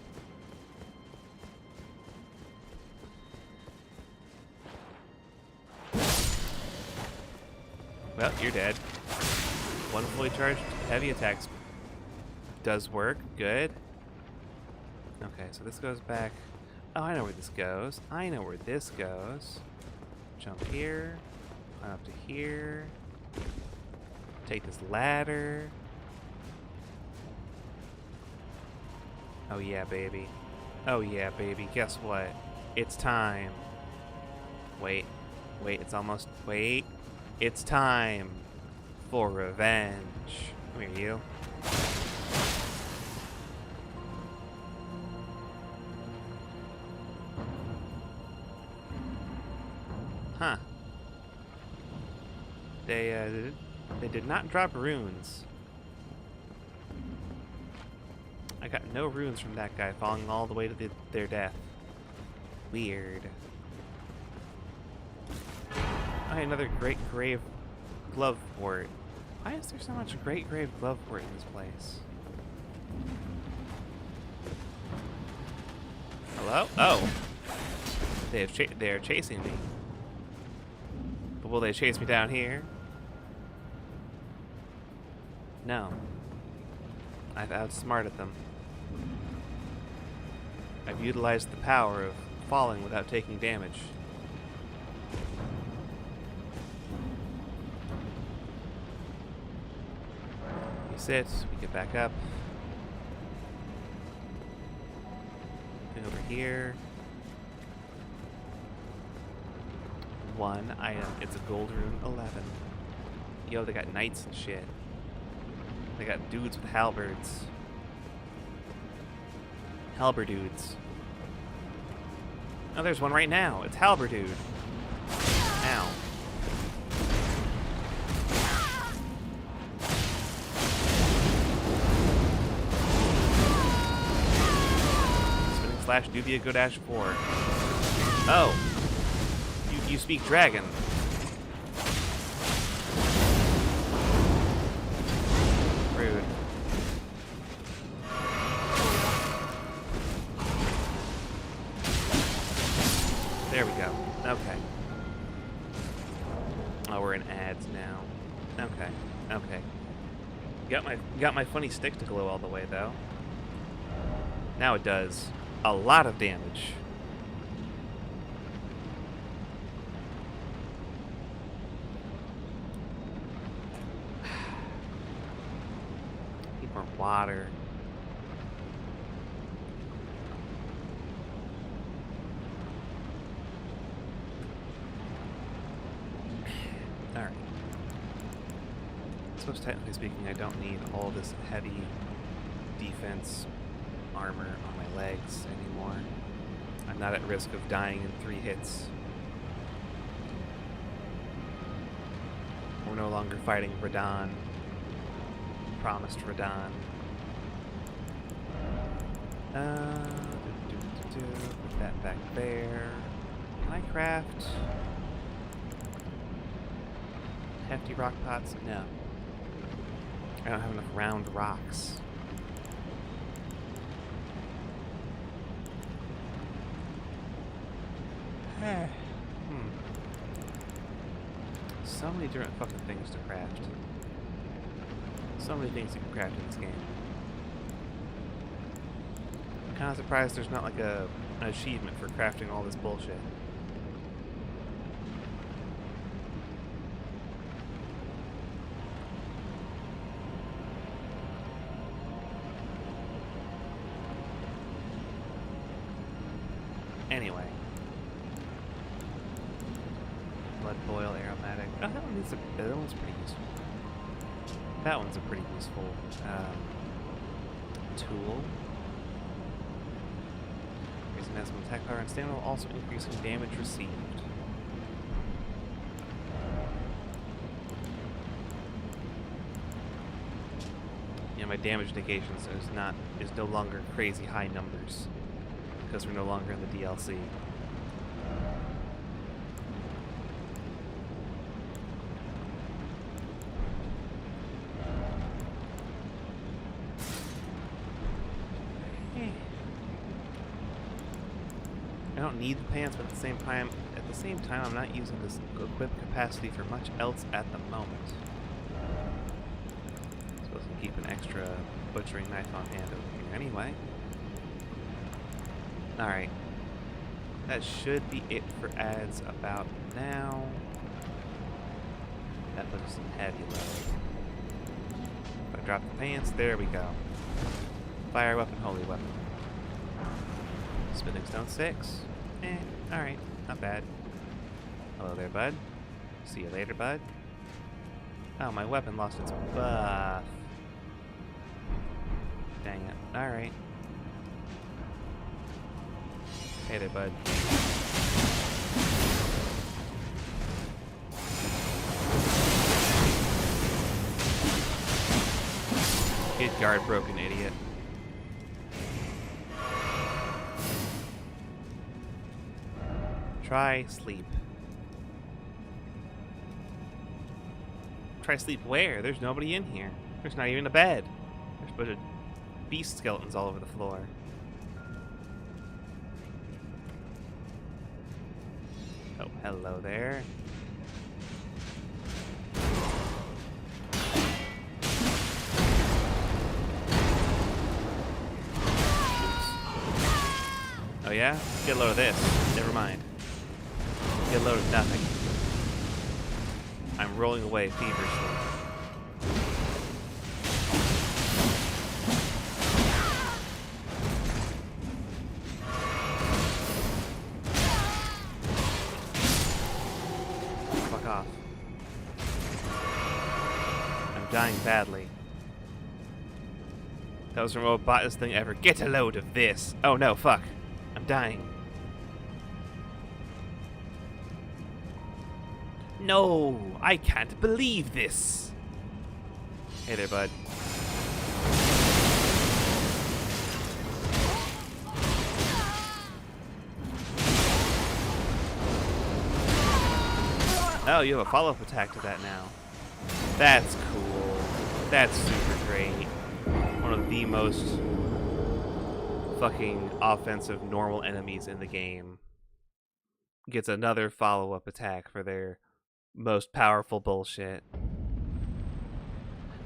Well, you're dead. One fully charged heavy attacks does work. Good. Okay, so this goes back. Oh, I know where this goes. I know where this goes. Jump here. Climb up to here. Take this ladder. Oh yeah, baby. Oh yeah, baby. Guess what? It's time. Wait. Wait, it's almost... Wait. It's time for revenge. Come here, you. Huh. They did not drop runes. I got no runes from that guy falling all the way to their death. Weird. Oh, another Great Grave Gloveport. Why is there so much Great Grave Gloveport in this place? Hello? Oh. They are chasing me. But will they chase me down here? No. I've outsmarted them. I've utilized the power of falling without taking damage. We sit, we get back up. Get over here. One item. It's a gold rune 11. Yo, they got knights and shit. They got dudes with halberds. Halberdudes. Oh, there's one right now. It's halberdude. Ow. Spinning slash Dubia Go Dash 4. Oh. You speak dragon. Rude. There we go. Okay. Oh, we're in ads now. Okay. Okay. Got my funny stick to glow all the way though. Now it does a lot of damage. Or water. Alright. I suppose technically speaking, I don't need all this heavy defense armor on my legs anymore. I'm not at risk of dying in 3 hits. We're no longer fighting Radahn. Promised Radahn. Put that back there. Can I craft hefty rock pots? No. I don't have enough round rocks. So many different fucking things to craft. So many things you can craft in this game. I'm kind of surprised there's not like an achievement for crafting all this bullshit. Anyway. Blood boil, aromatic. Oh, that one's pretty useful. That one's a pretty useful tool. Increasing maximum attack power and stamina, while also increasing damage received. Yeah, my damage negation is no longer crazy high numbers because we're no longer in the DLC. I don't need the pants, but at the same time, I'm not using this equip capacity for much else at the moment. Supposed to keep an extra butchering knife on hand over here anyway. Alright. That should be it for ads about now. That puts some heavy load. If I drop the pants, there we go. Fire weapon, holy weapon. Smithing stone 6. Alright, not bad. Hello there, bud. See you later, bud. Oh, my weapon lost its buff. Dang it. Alright. Hey there, bud. Get guard broken, idiot. Try sleep. Try sleep where? There's nobody in here. There's not even a bed. There's a bunch of beast skeletons all over the floor. Oh, hello there. Oh yeah? Get a load of this. Never mind. Get a load of nothing. I'm rolling away feverishly. Fuck off. I'm dying badly. That was the most botless thing ever. Get a load of this. Oh no, fuck. I'm dying. No, I can't believe this. Hey there, bud. Oh, you have a follow-up attack to that now. That's cool. That's super great. One of the most fucking offensive normal enemies in the game gets another follow-up attack for their most powerful bullshit.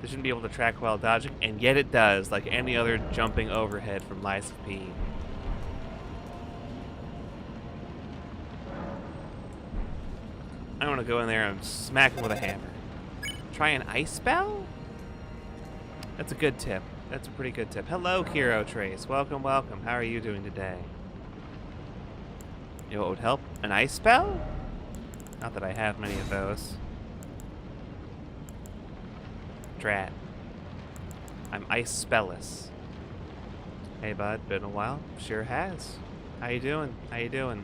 They shouldn't be able to track while dodging, and yet it does, like any other jumping overhead from Lies of P. I want to go in there and smack him with a hammer. Try an ice spell? That's a good tip. That's a pretty good tip. Hello, Kiro Trace. Welcome, welcome. How are you doing today? You know what would help? An ice spell? Not that I have many of those. Drat. I'm ice spellless. Hey, bud. Been a while? Sure has. How you doing? How you doing?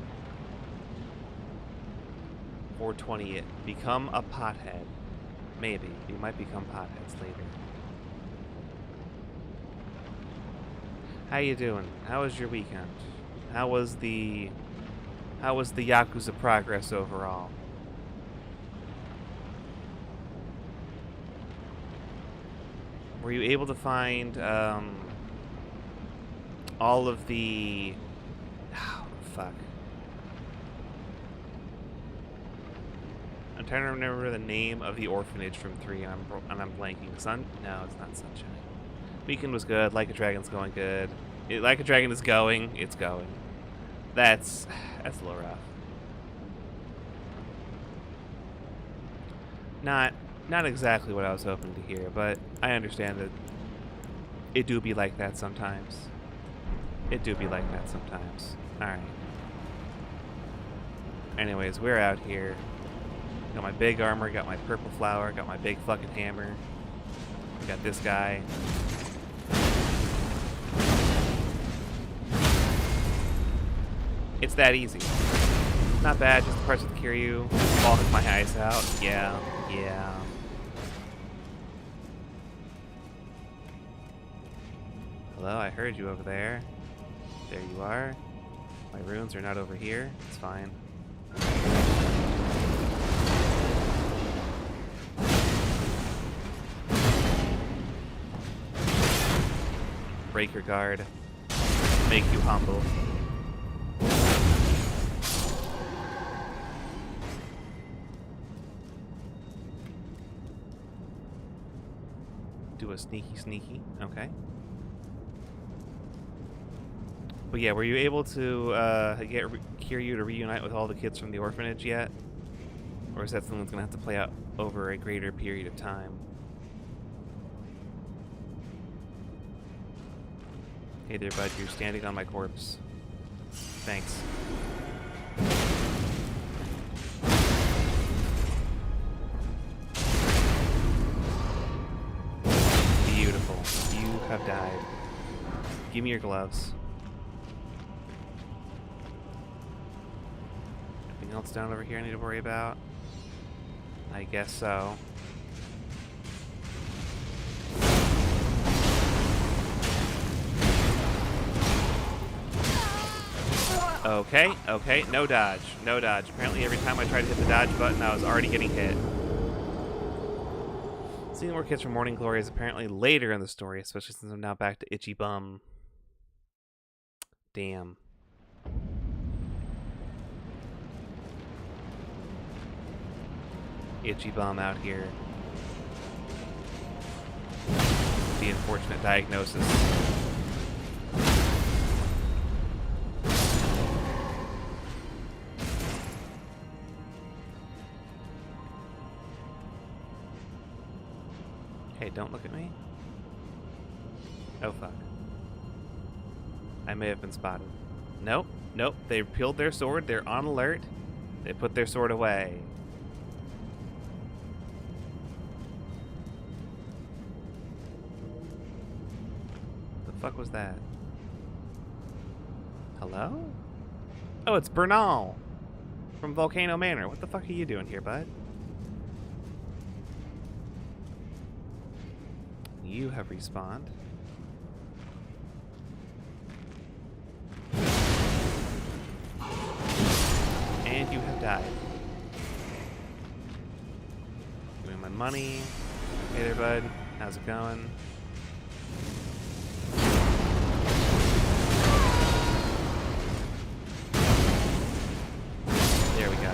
420 it. Become a pothead. Maybe. You might become potheads later. How you doing? How was your weekend? How was the Yakuza progress overall? Were you able to find all of the... Oh, fuck. I'm trying to remember the name of the orphanage from 3, and I'm blanking. Sun? No, it's not Sunshine. Weekend was good. Like a Dragon's going good. Like a Dragon is going. It's going. That's a little rough. Not exactly what I was hoping to hear, but I understand that it do be like that sometimes. It do be like that sometimes. Alright. Anyways, we're out here. Got my big armor, got my purple flower, got my big fucking hammer. Got this guy. It's that easy. Not bad, just the parts with Kiryu. Balking my eyes out. Yeah, yeah. Hello, I heard you over there. There you are. My runes are not over here. It's fine. Break your guard. Make you humble. Do a sneaky. Okay. But yeah, were you able to get Kiryu to reunite with all the kids from the orphanage yet? Or is that something that's going to have to play out over a greater period of time? Hey there, bud. You're standing on my corpse. Thanks. Beautiful. You have died. Give me your gloves. Anything else down over here I need to worry about? I guess so. Okay, no dodge. No dodge. Apparently every time I tried to hit the dodge button, I was already getting hit. Seeing more kids from Morning Glory is apparently later in the story, especially since I'm now back to Itchy Bum. Damn. Itchy Bum out here. The unfortunate diagnosis. Hey, don't look at me. Oh, fuck. I may have been spotted. Nope. They peeled their sword. They're on alert. They put their sword away. The fuck was that? Hello? Oh, it's Bernal from Volcano Manor. What the fuck are you doing here, bud? You have respawned. And you have died. Give me my money. Hey there, bud. How's it going? There we go.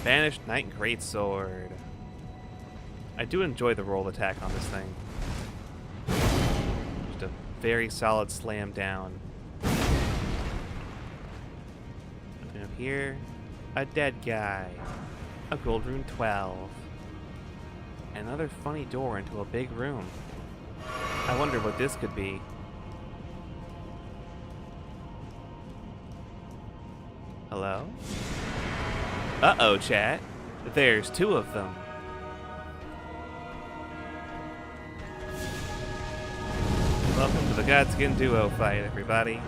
Banished Knight Greatsword. I do enjoy the roll attack on this thing. Just a very solid slam down. Nothing up here. A dead guy. A gold rune 12. Another funny door into a big room. I wonder what this could be. Hello? Uh-oh, chat. There's two of them. Welcome to the Godskin Duo fight, everybody.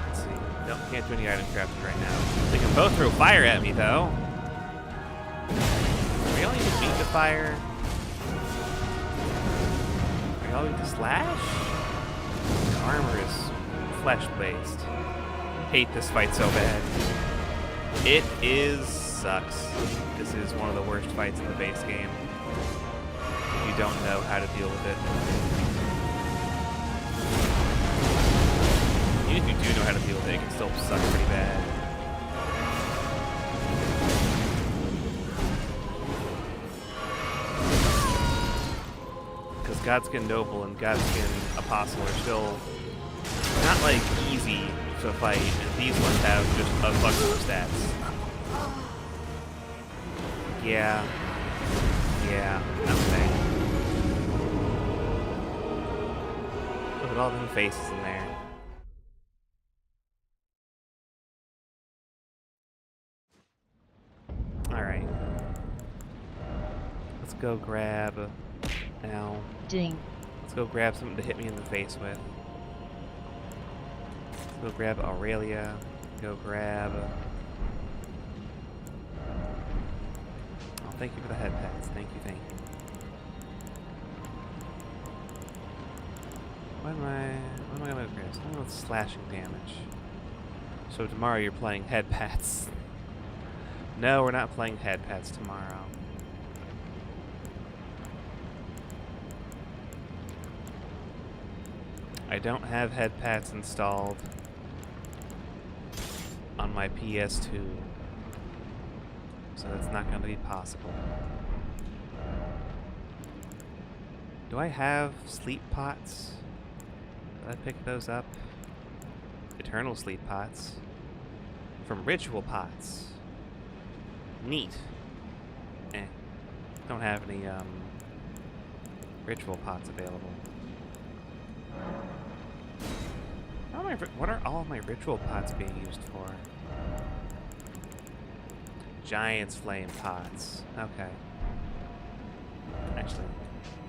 Let's see. Nope, can't do any item crafting right now. They can both throw fire at me, though. Are y'all even beat the fire? Are y'all even slash? The armor is flesh-based. Hate this fight so bad. It sucks. This is one of the worst fights in the base game. If you don't know how to deal with it. Even if you do know how to deal with it, it can still suck pretty bad. Because Godskin Noble and Godskin Apostle are still not like easy to fight, and these ones have just a fuckload of stats. Yeah, I'm saying. Look at all them faces in there. Alright. Let's go grab... Now. Ding. Let's go grab something to hit me in the face with. Let's go grab Aurelia. Go grab... Oh, thank you for the head pats. Thank you, thank you. What am I gonna grab? Something with slashing damage. So tomorrow you're playing head pats. No, we're not playing head pats tomorrow. I don't have head pats installed on my PS2, so that's not going to be possible. Do I have sleep pots? Did I pick those up? Eternal sleep pots from ritual pots. Neat. Don't have any ritual pots available. What are all of my ritual pots being used for? Giant's flame pots. Okay. Actually,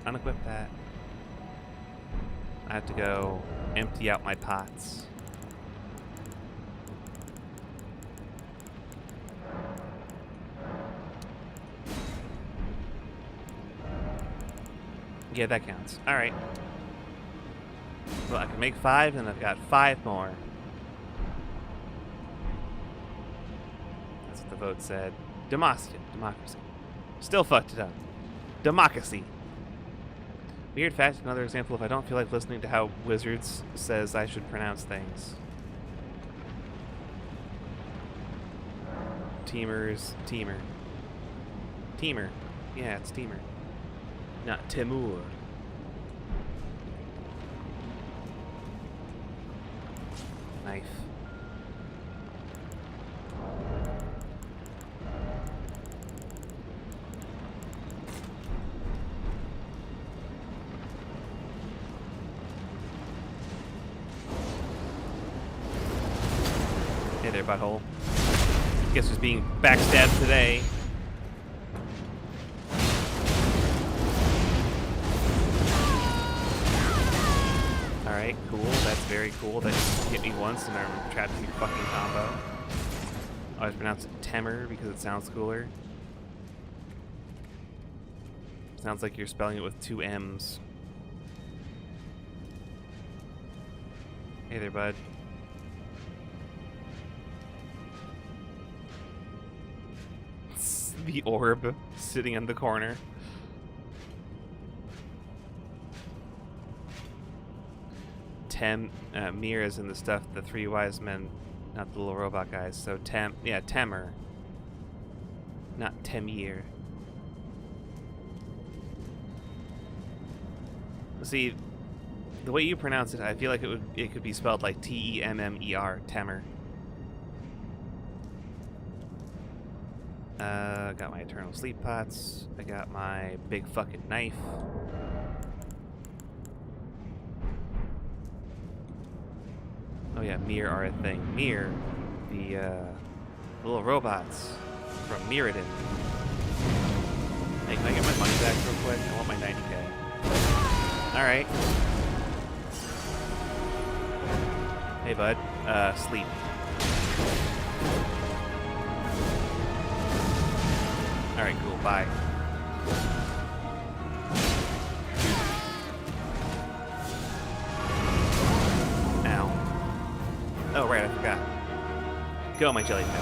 unequip that. I have to go empty out my pots. Yeah, that counts. Alright. Well, I can make 5, and I've got 5 more. That's what the vote said. Democracy. Still fucked it up. Democracy. Weird fact, another example if I don't feel like listening to how Wizards says I should pronounce things. Teamer. Yeah, it's Teamer. Not Timur. Knife. Hey there, butthole. Guess who's being backstabbed today? Alright, cool. That's very cool. That you hit me once and I'm trapped in your fucking combo. I always pronounce it Temer because it sounds cooler. Sounds like you're spelling it with 2 M's. Hey there, bud. The orb sitting in the corner. Mir is in the stuff, the 3 wise men, not the little robot guys. So Temer. Not Temir. See, the way you pronounce it, I feel like it could be spelled like Temmer, Temer. Got my eternal sleep pots. I got my big fucking knife. Oh yeah, Mir are a thing. Mir, the little robots from Mirrodin. Hey, can I get my money back real quick? I want my 90k. Alright. Hey bud, sleep. Alright, cool, bye. Ow. Oh, right, I forgot. Go, my jellyfish.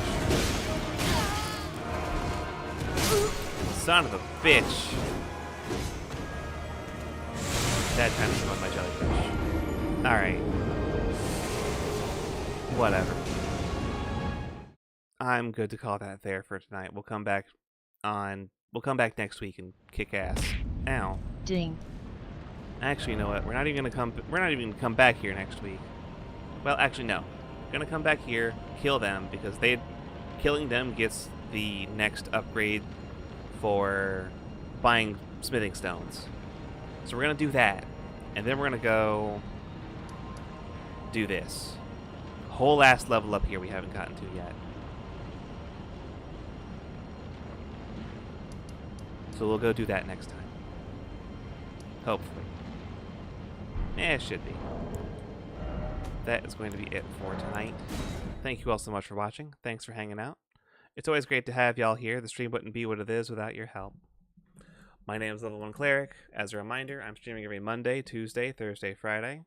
Son of a bitch. That kind of on my jellyfish. Alright. Whatever. I'm good to call that there for tonight. We'll come back next week and kick ass. Ow. Ding. Actually, you know what? We're not even gonna come back here next week. Well, actually no. We're gonna come back here, kill them, because killing them gets the next upgrade for buying smithing stones. So we're gonna do that. And then we're gonna go do this. Whole last level up here we haven't gotten to yet. So we'll go do that next time. Hopefully. It should be. That is going to be it for tonight. Thank you all so much for watching. Thanks for hanging out. It's always great to have y'all here. The stream wouldn't be what it is without your help. My name is Level 1 Cleric. As a reminder, I'm streaming every Monday, Tuesday, Thursday, Friday.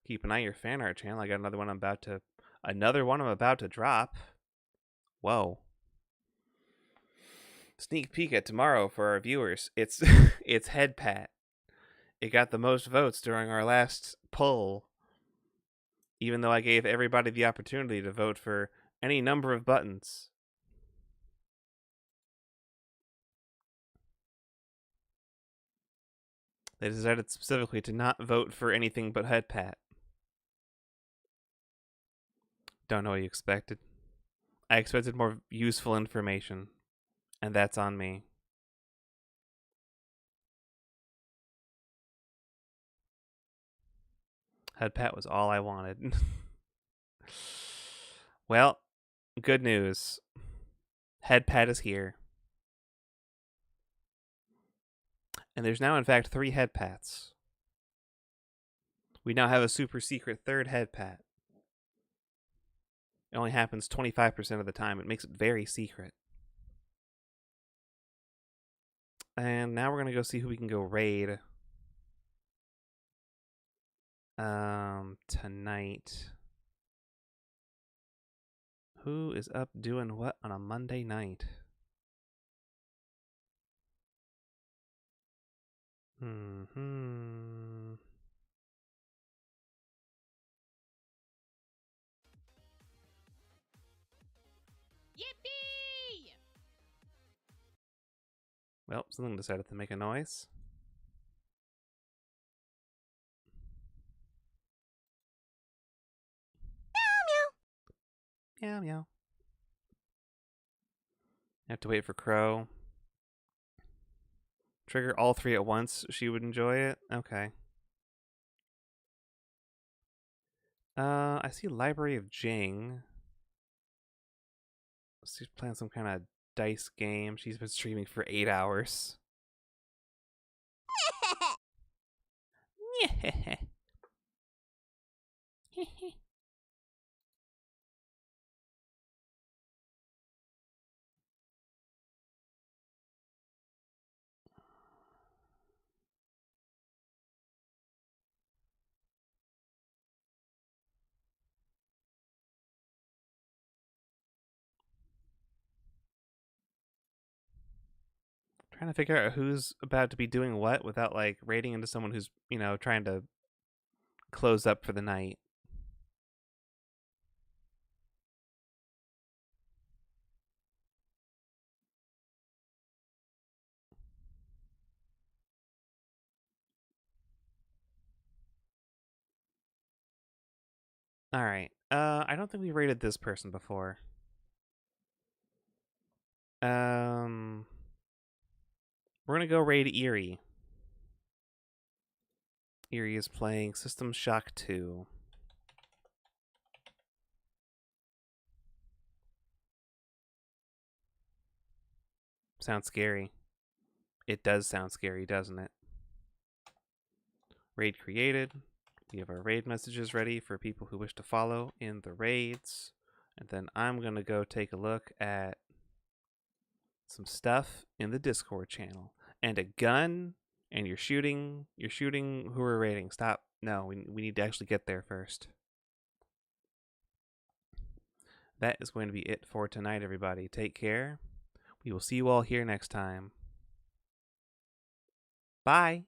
Keep an eye on your fan art channel. I got another one I'm about to drop. Whoa. Sneak peek at tomorrow for our viewers. It's it's Head Pat. It got the most votes during our last poll. Even though I gave everybody the opportunity to vote for any number of buttons. They decided specifically to not vote for anything but Head Pat. Don't know what you expected. I expected more useful information. And that's on me. Head Pat was all I wanted. Well, good news. Head Pat is here. And there's now, in fact, 3 Head Pats. We now have a super secret third Head Pat. It only happens 25% of the time. It makes it very secret. And now we're going to go see who we can go raid. Tonight. Who is up doing what on a Monday night? Yippee! Well, something decided to make a noise. Meow meow. I have to wait for Crow. Trigger all 3 at once. She would enjoy it. Okay. I see Library of Jing. She's playing some kind of dice game. She's been streaming for 8 hours. Trying to figure out who's about to be doing what without like raiding into someone who's, trying to close up for the night. All right. I don't think we raided this person before. We're gonna go raid Erie. Erie is playing System Shock 2. Sounds scary. It does sound scary, doesn't it? Raid created. We have our raid messages ready for people who wish to follow in the raids. And then I'm going to go take a look at some stuff in the Discord channel. And a gun, and you're shooting who we're raiding. Stop. No, we need to actually get there first. That is going to be it for tonight, everybody. Take care. We will see you all here next time. Bye.